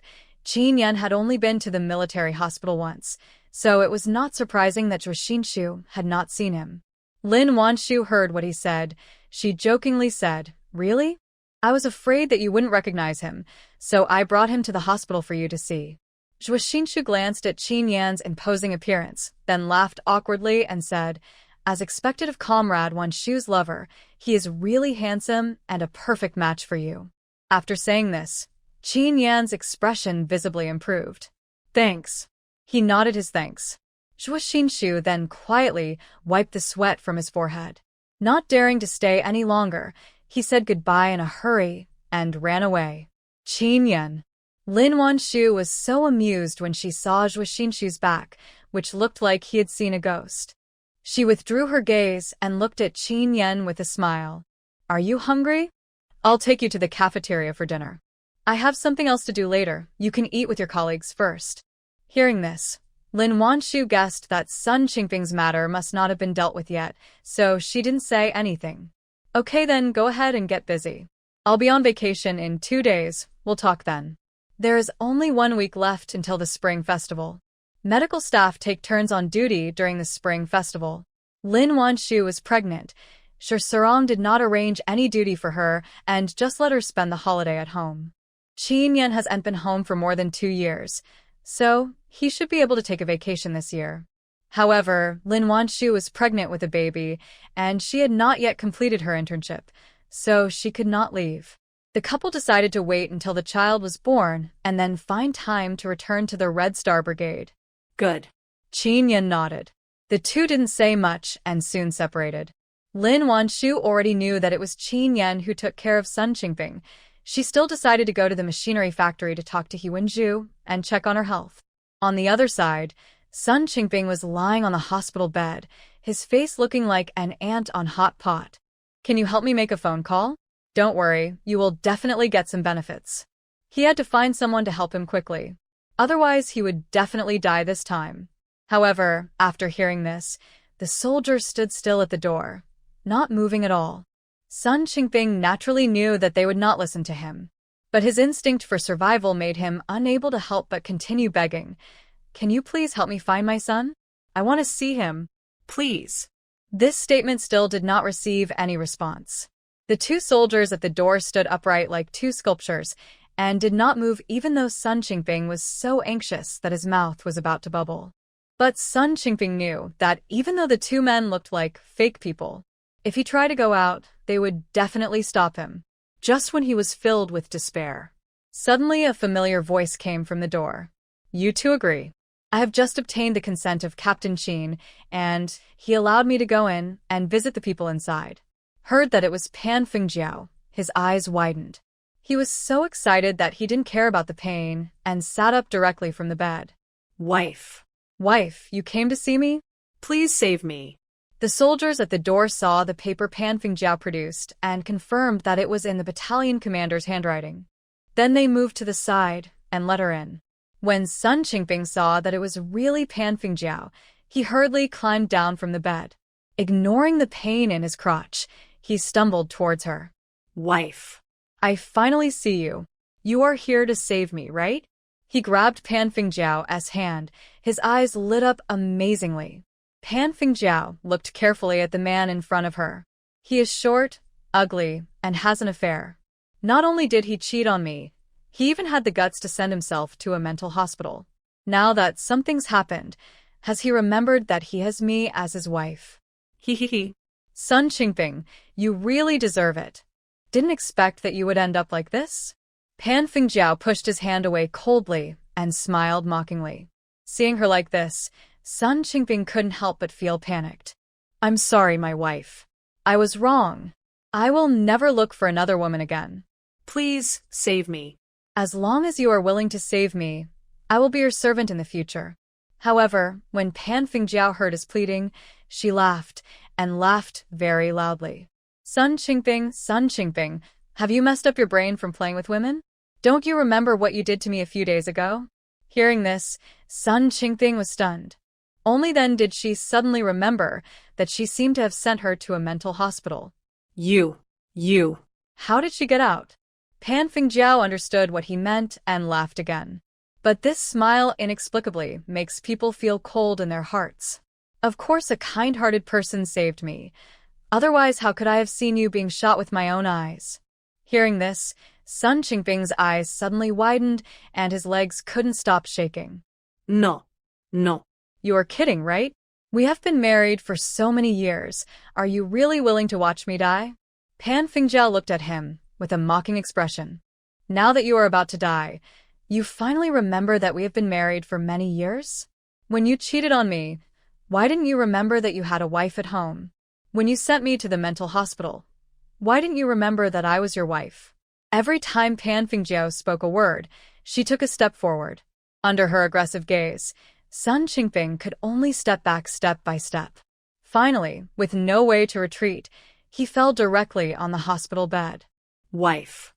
Qin Yan had only been to the military hospital once, so it was not surprising that Zhuo Xinshu had not seen him. Lin Wanshu heard what he said. She jokingly said, "Really? I was afraid that you wouldn't recognize him, so I brought him to the hospital for you to see." Zhuo Xinshu glanced at Qin Yan's imposing appearance, then laughed awkwardly and said, "As expected of Comrade Wanshu's lover, he is really handsome and a perfect match for you." After saying this, Qin Yan's expression visibly improved. "Thanks." He nodded his thanks. Zhuo Xinshu then quietly wiped the sweat from his forehead. Not daring to stay any longer, he said goodbye in a hurry and ran away. Qin Yan. Lin Wanshu was so amused when she saw Zhuo Xinshu's back, which looked like he had seen a ghost. She withdrew her gaze and looked at Qin Yan with a smile. "Are you hungry? I'll take you to the cafeteria for dinner. I have something else to do later. You can eat with your colleagues first." Hearing this, Lin Wanshu guessed that Sun Qingping's matter must not have been dealt with yet, so she didn't say anything. "Okay then, go ahead and get busy. I'll be on vacation in 2 days. We'll talk then." There is only 1 week left until the Spring Festival. Medical staff take turns on duty during the Spring Festival. Lin Wanshu was pregnant. Sarong did not arrange any duty for her and just let her spend the holiday at home. Qin Yan hasn't been home for more than 2 years, so he should be able to take a vacation this year. However, Lin Wanshu was pregnant with a baby, and she had not yet completed her internship, so she could not leave. The couple decided to wait until the child was born and then find time to return to the Red Star Brigade. Good. Qin Yan nodded. The two didn't say much and soon separated. Lin Wanshu already knew that it was Qin Yan who took care of Sun Qingping. She still decided to go to the machinery factory to talk to He Wenju and check on her health. On the other side, Sun Qingping was lying on the hospital bed, his face looking like an ant on hot pot. "Can you help me make a phone call? Don't worry, you will definitely get some benefits." He had to find someone to help him quickly. Otherwise, he would definitely die this time. However, after hearing this, the soldier stood still at the door, not moving at all. Sun Qingping naturally knew that they would not listen to him, but his instinct for survival made him unable to help but continue begging. "Can you please help me find my son? I want to see him. Please." This statement still did not receive any response. The two soldiers at the door stood upright like two sculptures and did not move even though Sun Qingping was so anxious that his mouth was about to bubble. But Sun Qingping knew that even though the two men looked like fake people, if he tried to go out, they would definitely stop him. Just when he was filled with despair, suddenly a familiar voice came from the door. "You two agree. I have just obtained the consent of Captain Qin, and he allowed me to go in and visit the people inside." Heard that it was Pan Fengjiao, his eyes widened. He was so excited that he didn't care about the pain and sat up directly from the bed. Wife, you came to see me? please save me." The soldiers at the door saw the paper Pan Fengjiao produced and confirmed that it was in the battalion commander's handwriting. Then they moved to the side and let her in. When Sun Qingping saw that it was really Pan Fengjiao, He hurriedly climbed down from the bed. Ignoring the pain in his crotch, he stumbled towards her. Wife. I finally see you. You are here to save me, right? He grabbed Pan Fingjiao's hand. His eyes lit up amazingly. Pan Fingjiao looked carefully at the man in front of her. He is short, ugly, and has an affair. Not only did he cheat on me, he even had the guts to send himself to a mental hospital. Now that something's happened, has he remembered that he has me as his wife? He. Sun Qingping, you really deserve it. Didn't expect that you would end up like this? Pan Fingjiao pushed his hand away coldly and smiled mockingly. Seeing her like this, Sun Qingping couldn't help but feel panicked. I'm sorry, my wife. I was wrong. I will never look for another woman again. Please save me. As long as you are willing to save me, I will be your servant in the future. However, when Pan Fingjiao heard his pleading, she laughed, and laughed very loudly. Sun Qingping, have you messed up your brain from playing with women? Don't you remember what you did to me a few days ago? Hearing this, Sun Qingping was stunned. Only then did she suddenly remember that she seemed to have sent her to a mental hospital. You. How did she get out? Pan Fingjiao understood what he meant and laughed again. But this smile inexplicably makes people feel cold in their hearts. Of course a kind-hearted person saved me. Otherwise, how could I have seen you being shot with my own eyes? Hearing this, Sun Qingping's eyes suddenly widened and his legs couldn't stop shaking. No. You are kidding, right? We have been married for so many years. Are you really willing to watch me die? Pan Fingjiao looked at him with a mocking expression. Now that you are about to die, you finally remember that we have been married for many years? When you cheated on me, why didn't you remember that you had a wife at home? When you sent me to the mental hospital, why didn't you remember that I was your wife? Every time Pan Fingjiao spoke a word, she took a step forward. Under her aggressive gaze, Sun Qingping could only step back step by step. Finally, with no way to retreat, he fell directly on the hospital bed. Wife.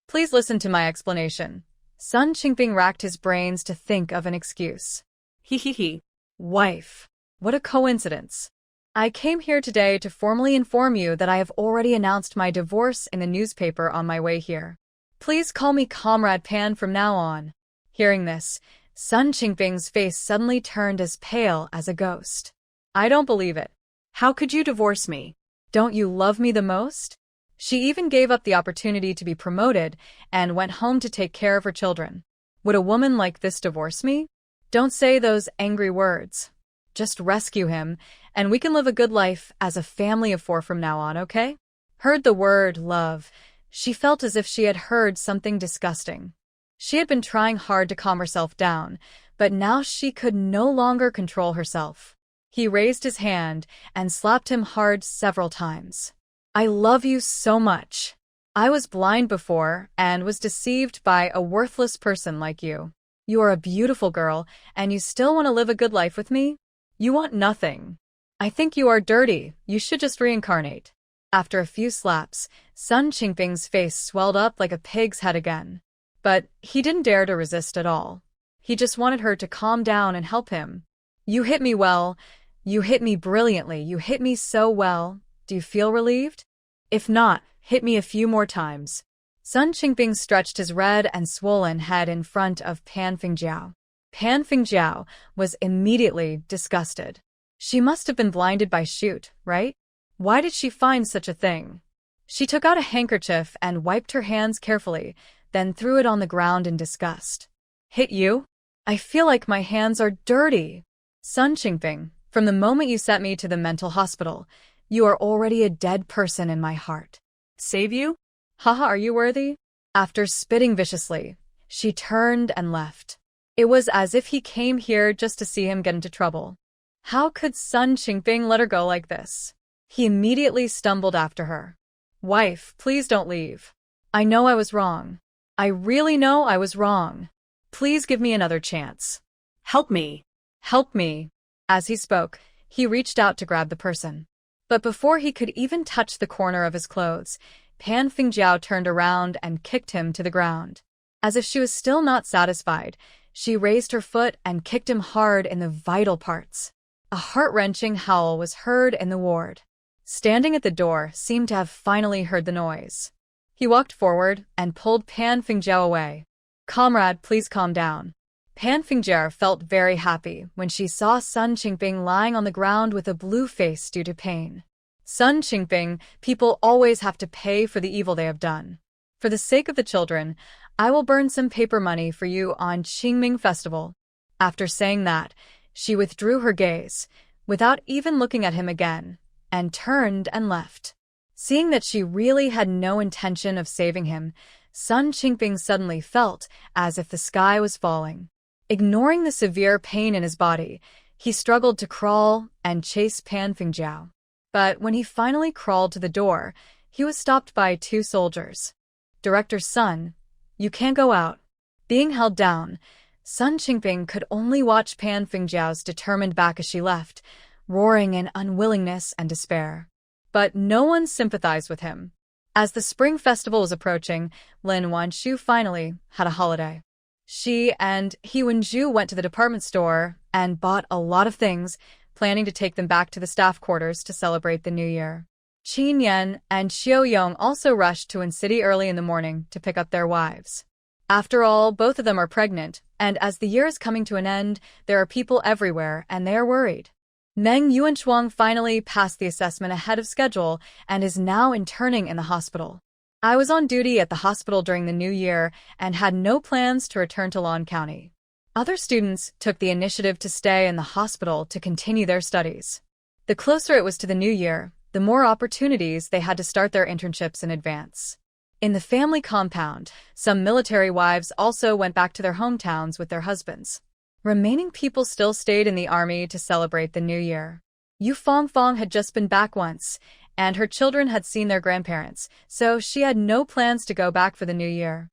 Please listen to my explanation. Sun Qingping racked his brains to think of an excuse. He. Wife. What a coincidence. I came here today to formally inform you that I have already announced my divorce in the newspaper on my way here. Please call me Comrade Pan from now on. Hearing this, Sun Qingping's face suddenly turned as pale as a ghost. I don't believe it. How could you divorce me? Don't you love me the most? She even gave up the opportunity to be promoted and went home to take care of her children. Would a woman like this divorce me? Don't say those angry words. Just rescue him, and we can live a good life as a family of 4 from now on, okay? Heard the word love. She felt as if she had heard something disgusting. She had been trying hard to calm herself down, but now she could no longer control herself. He raised his hand and slapped him hard several times. I love you so much. I was blind before and was deceived by a worthless person like you. You are a beautiful girl, and you still want to live a good life with me? You want nothing. I think you are dirty. You should just reincarnate. After a few slaps, Sun Qingping's face swelled up like a pig's head again. But he didn't dare to resist at all. He just wanted her to calm down and help him. You hit me well. You hit me brilliantly. You hit me so well. Do you feel relieved? If not, hit me a few more times. Sun Qingping stretched his red and swollen head in front of Pan Fingjiao. Pan Fingjiao was immediately disgusted. She must have been blinded by shoot, right? Why did she find such a thing? She took out a handkerchief and wiped her hands carefully, then threw it on the ground in disgust. Hit you? I feel like my hands are dirty. Sun Qingping, from the moment you sent me to the mental hospital, you are already a dead person in my heart. Save you? Haha, are you worthy? After spitting viciously, she turned and left. It was as if he came here just to see him get into trouble. How could Sun Qingping let her go like this? He immediately stumbled after her. Wife, please don't leave. I know I was wrong. I really know I was wrong. Please give me another chance. Help me. Help me. As he spoke, he reached out to grab the person. But before he could even touch the corner of his clothes, Pan Fingjiao turned around and kicked him to the ground. As if she was still not satisfied, She raised her foot and kicked him hard in the vital parts. A heart-wrenching howl was heard in the ward. Standing at the door seemed to have finally heard the noise. He walked forward and pulled Pan Fingjiao away. "Comrade, please calm down." Pan Fingjiao felt very happy when she saw Sun Qingping lying on the ground with a blue face due to pain. "Sun Qingping, people always have to pay for the evil they have done. For the sake of the children, I will burn some paper money for you on Qingming Festival." After saying that, she withdrew her gaze, without even looking at him again, and turned and left. Seeing that she really had no intention of saving him, Sun Qingping suddenly felt as if the sky was falling. Ignoring the severe pain in his body, he struggled to crawl and chase Pan Fingjiao. But when he finally crawled to the door, he was stopped by 2 soldiers. "Director Sun, you can't go out." Being held down, Sun Qingping could only watch Pan Fingjiao's determined back as she left, roaring in unwillingness and despair. But no one sympathized with him. As the Spring Festival was approaching, Lin Wanshu finally had a holiday. She and He Wenju went to the department store and bought a lot of things, planning to take them back to the staff quarters to celebrate the new year. Qin Yan and Xiao Yong also rushed to Wen City early in the morning to pick up their wives. After all, both of them are pregnant, and as the year is coming to an end, there are people everywhere, and they are worried. Meng Yuanchuang finally passed the assessment ahead of schedule and is now interning in the hospital. I was on duty at the hospital during the new year and had no plans to return to Lan County. Other students took the initiative to stay in the hospital to continue their studies. The closer it was to the new year, the more opportunities they had to start their internships in advance. In the family compound, some military wives also went back to their hometowns with their husbands. Remaining people still stayed in the army to celebrate the new year. Yu Fongfong had just been back once, and her children had seen their grandparents, so she had no plans to go back for the new year.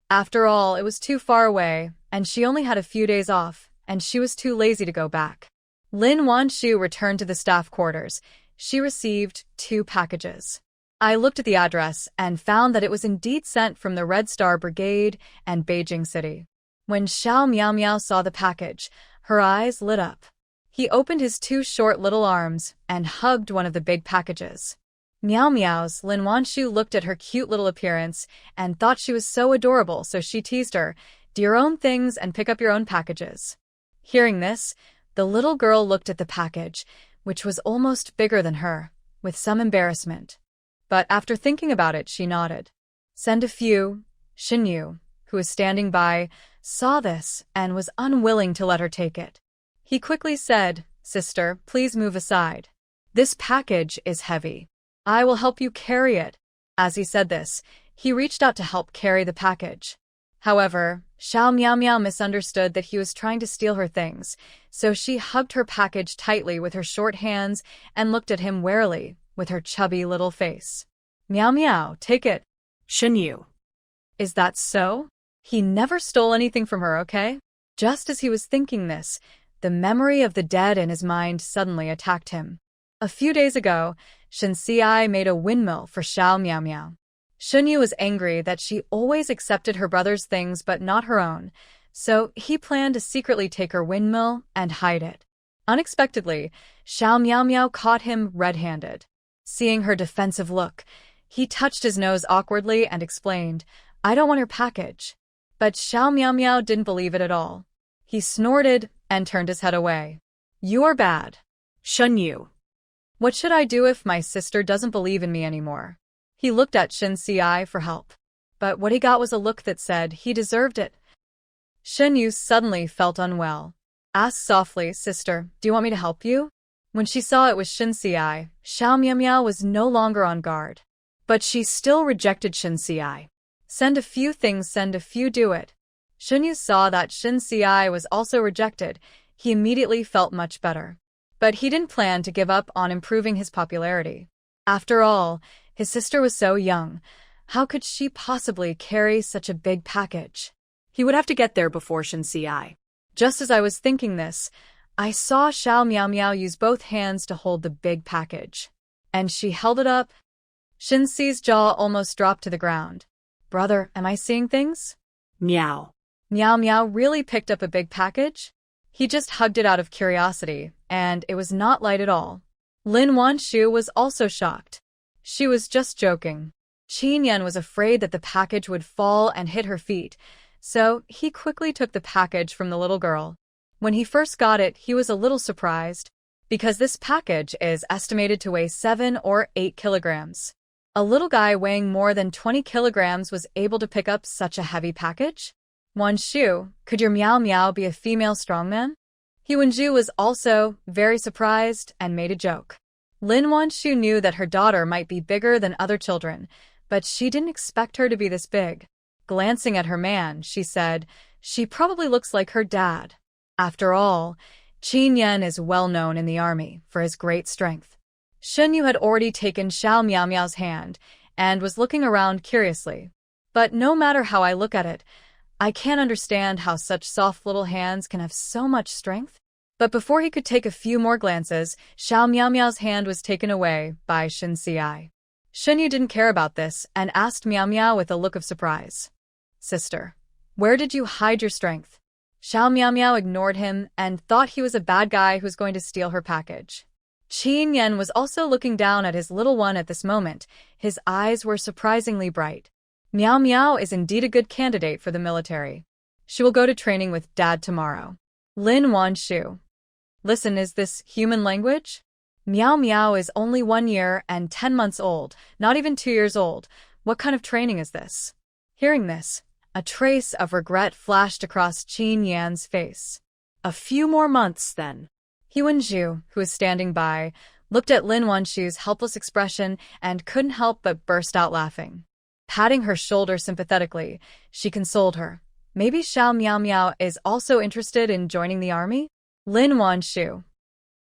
After all, it was too far away, and she only had a few days off, and she was too lazy to go back. Lin Wanshu returned to the staff quarters. She received 2 packages. I looked at the address and found that it was indeed sent from the Red Star Brigade and Beijing City. When Xiao Miao Miao saw the package, her eyes lit up. He opened his 2 short little arms and hugged one of the big packages. Miao Miao's Lin Wanshu looked at her cute little appearance and thought she was so adorable, so she teased her, "Do your own things and pick up your own packages." Hearing this, the little girl looked at the package, which was almost bigger than her, with some embarrassment. But after thinking about it, she nodded. "Send a few." Shen Yu, who was standing by, saw this and was unwilling to let her take it. He quickly said, "Sister, please move aside. This package is heavy. I will help you carry it." As he said this, he reached out to help carry the package. However, Xiao Miao Miao misunderstood that he was trying to steal her things, so she hugged her package tightly with her short hands and looked at him warily with her chubby little face. "Miao Miao, take it." Shen Yu. "Is that so? He never stole anything from her, okay?" Just as he was thinking this, the memory of the dead in his mind suddenly attacked him. A few days ago, Shen Xi made a windmill for Xiao Miao Miao. Shen Yu was angry that she always accepted her brother's things but not her own, so he planned to secretly take her windmill and hide it. Unexpectedly, Xiao Miao Miao caught him red-handed. Seeing her defensive look, he touched his nose awkwardly and explained, "I don't want her package." But Xiao Miao Miao didn't believe it at all. He snorted and turned his head away. "You are bad." Shen Yu. "What should I do if my sister doesn't believe in me anymore?" He looked at Shen Xi for help. But what he got was a look that said he deserved it. Shen Yu suddenly felt unwell. Asked softly, "Sister, do you want me to help you?" When she saw it was Shen Xi, Xiao Miao Miao was no longer on guard. But she still rejected Shen Xi. "Send a few things, send a few, do it." Shen Yu saw that Shen Xi was also rejected. He immediately felt much better. But he didn't plan to give up on improving his popularity. After all, his sister was so young. How could she possibly carry such a big package? He would have to get there before Shen Xi. Just as I was thinking this, I saw Xiao Miao Miao use both hands to hold the big package. And she held it up. Shen Xi's jaw almost dropped to the ground. "Brother, am I seeing things?" Meow. Meow Meow really picked up a big package? He just hugged it out of curiosity, and it was not light at all. Lin Wanshu was also shocked. She was just joking. Qin Yan was afraid that the package would fall and hit her feet, so he quickly took the package from the little girl. When he first got it, he was a little surprised, because this package is estimated to weigh 7 or 8 kilograms. A little guy weighing more than 20 kilograms was able to pick up such a heavy package? Wanshu, could your Meow Meow be a female strongman? He Wenju was also very surprised and made a joke. Lin Wanshu knew that her daughter might be bigger than other children, but she didn't expect her to be this big. Glancing at her man, she said, "She probably looks like her dad." After all, Qin Yan is well known in the army for his great strength. Shen Yu had already taken Xiao Miao Miao's hand and was looking around curiously. But no matter how I look at it, I can't understand how such soft little hands can have so much strength. But before he could take a few more glances, Xiao Miao Miao's hand was taken away by Shen Xiai. Shen Yu didn't care about this and asked Meow Meow with a look of surprise. "Sister, where did you hide your strength?" Xiao Miao Miao ignored him and thought he was a bad guy who's going to steal her package. Qin Yan was also looking down at his little one at this moment. His eyes were surprisingly bright. Meow Meow is indeed a good candidate for the military. She will go to training with Dad tomorrow. Lin Wanshu. Listen, is this human language? Meow Meow is only 1 year and 10 months old, not even 2 years old. What kind of training is this? Hearing this, a trace of regret flashed across Qin Yan's face. A few more months, then. He Wenju, who was standing by, looked at Lin Wanshu's helpless expression and couldn't help but burst out laughing. Patting her shoulder sympathetically, she consoled her. Maybe Xiao Miao Miao is also interested in joining the army? Lin Wanshu.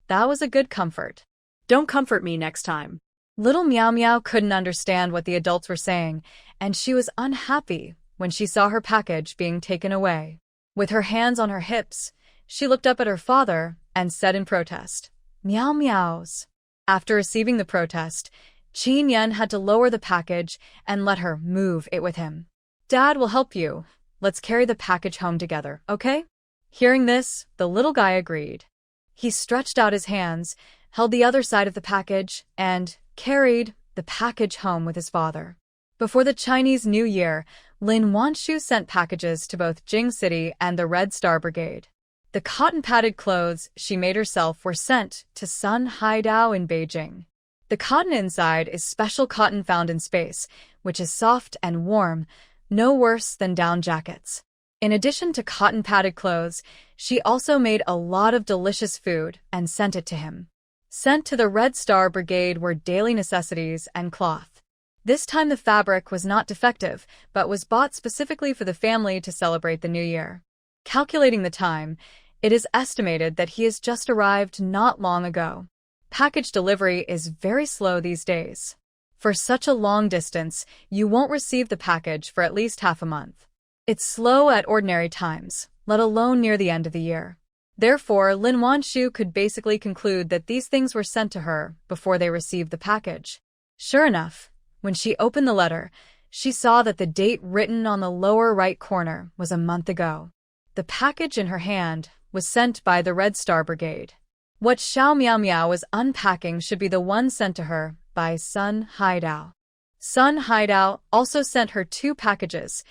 That was a good comfort. Don't comfort me next time. Little Meow Meow couldn't understand what the adults were saying, and she was unhappy when she saw her package being taken away. With her hands on her hips, she looked up at her father and said in protest, "Meow Meows." After receiving the protest, Qin Yan had to lower the package and let her move it with him. "Dad will help you. Let's carry the package home together, okay?" Hearing this, the little guy agreed. He stretched out his hands, held the other side of the package, and carried the package home with his father. Before the Chinese New Year, Lin Wanshu sent packages to both Jing City and the Red Star Brigade. The cotton-padded clothes she made herself were sent to Sun Haidao in Beijing. The cotton inside is special cotton found in space, which is soft and warm, no worse than down jackets. In addition to cotton-padded clothes, she also made a lot of delicious food and sent it to him. Sent to the Red Star Brigade were daily necessities and cloth. This time the fabric was not defective, but was bought specifically for the family to celebrate the New Year. Calculating the time, it is estimated that he has just arrived not long ago. Package delivery is very slow these days. For such a long distance, you won't receive the package for at least half a month. It's slow at ordinary times, let alone near the end of the year. Therefore, Lin Wanshu could basically conclude that these things were sent to her before they received the package. Sure enough, when she opened the letter, she saw that the date written on the lower right corner was a month ago. The package in her hand was sent by the Red Star Brigade. What Xiao Miao Miao was unpacking should be the one sent to her by Sun Haidao. Sun Haidao also sent her 2 packages,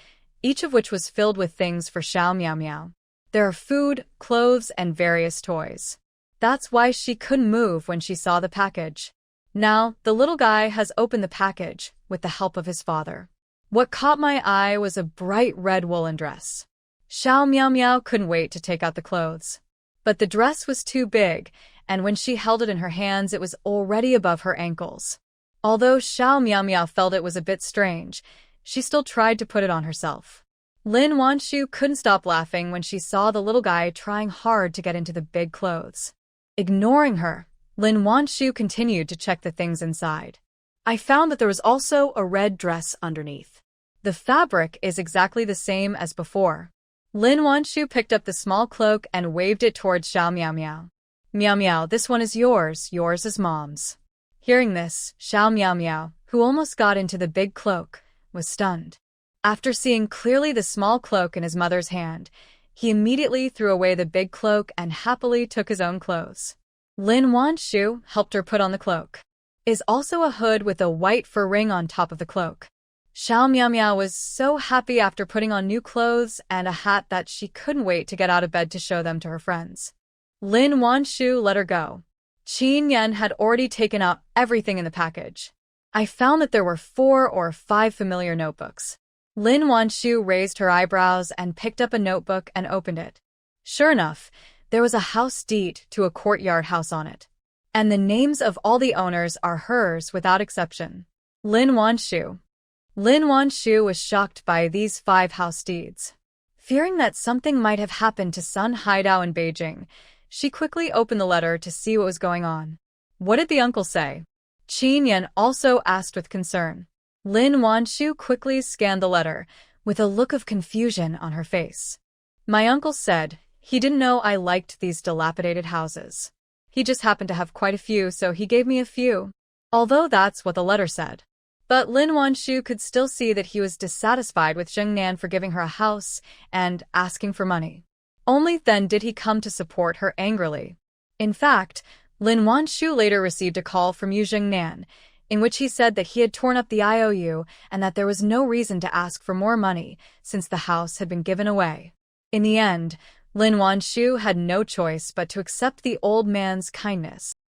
each of which was filled with things for Xiao Miao Miao. There are food, clothes, and various toys. That's why she couldn't move when she saw the package. Now, the little guy has opened the package with the help of his father. What caught my eye was a bright red woolen dress. Xiao Miao Miao couldn't wait to take out the clothes. But the dress was too big, and when she held it in her hands it was already above her ankles. Although Xiao Miao Miao felt it was a bit strange, she still tried to put it on herself. Lin Wanshu couldn't stop laughing when she saw the little guy trying hard to get into the big clothes. Ignoring her, Lin Wanshu continued to check the things inside. I found that there was also a red dress underneath. The fabric is exactly the same as before. Lin Wanshu picked up the small cloak and waved it towards Xiao Miao Miao. "Miao Miao, this one is yours is Mom's." Hearing this, Xiao Miao Miao, who almost got into the big cloak, was stunned. After seeing clearly the small cloak in his mother's hand, he immediately threw away the big cloak and happily took his own clothes. Lin Wanshu helped her put on the cloak. Is also a hood with a white fur ring on top of the cloak. Xiao Miaomiao was so happy after putting on new clothes and a hat that she couldn't wait to get out of bed to show them to her friends. Lin Wanshu let her go. Qin Yan had already taken out everything in the package. I found that there were 4 or 5 familiar notebooks. Lin Wanshu raised her eyebrows and picked up a notebook and opened it. Sure enough, there was a house deed to a courtyard house on it. And the names of all the owners are hers without exception. Lin Wanshu. Lin Wanshu was shocked by these 5 house deeds. Fearing that something might have happened to Sun Haidao in Beijing, she quickly opened the letter to see what was going on. What did the uncle say? Qin Yan also asked with concern. Lin Wanshu quickly scanned the letter, with a look of confusion on her face. My uncle said he didn't know I liked these dilapidated houses. He just happened to have quite a few, so he gave me a few. Although that's what the letter said. But Lin Wanshu could still see that he was dissatisfied with Zheng Nan for giving her a house and asking for money. Only then did he come to support her angrily. In fact, Lin Wanshu later received a call from Yu Zheng Nan, in which he said that he had torn up the IOU and that there was no reason to ask for more money since the house had been given away. In the end, Lin Wanshu had no choice but to accept the old man's kindness.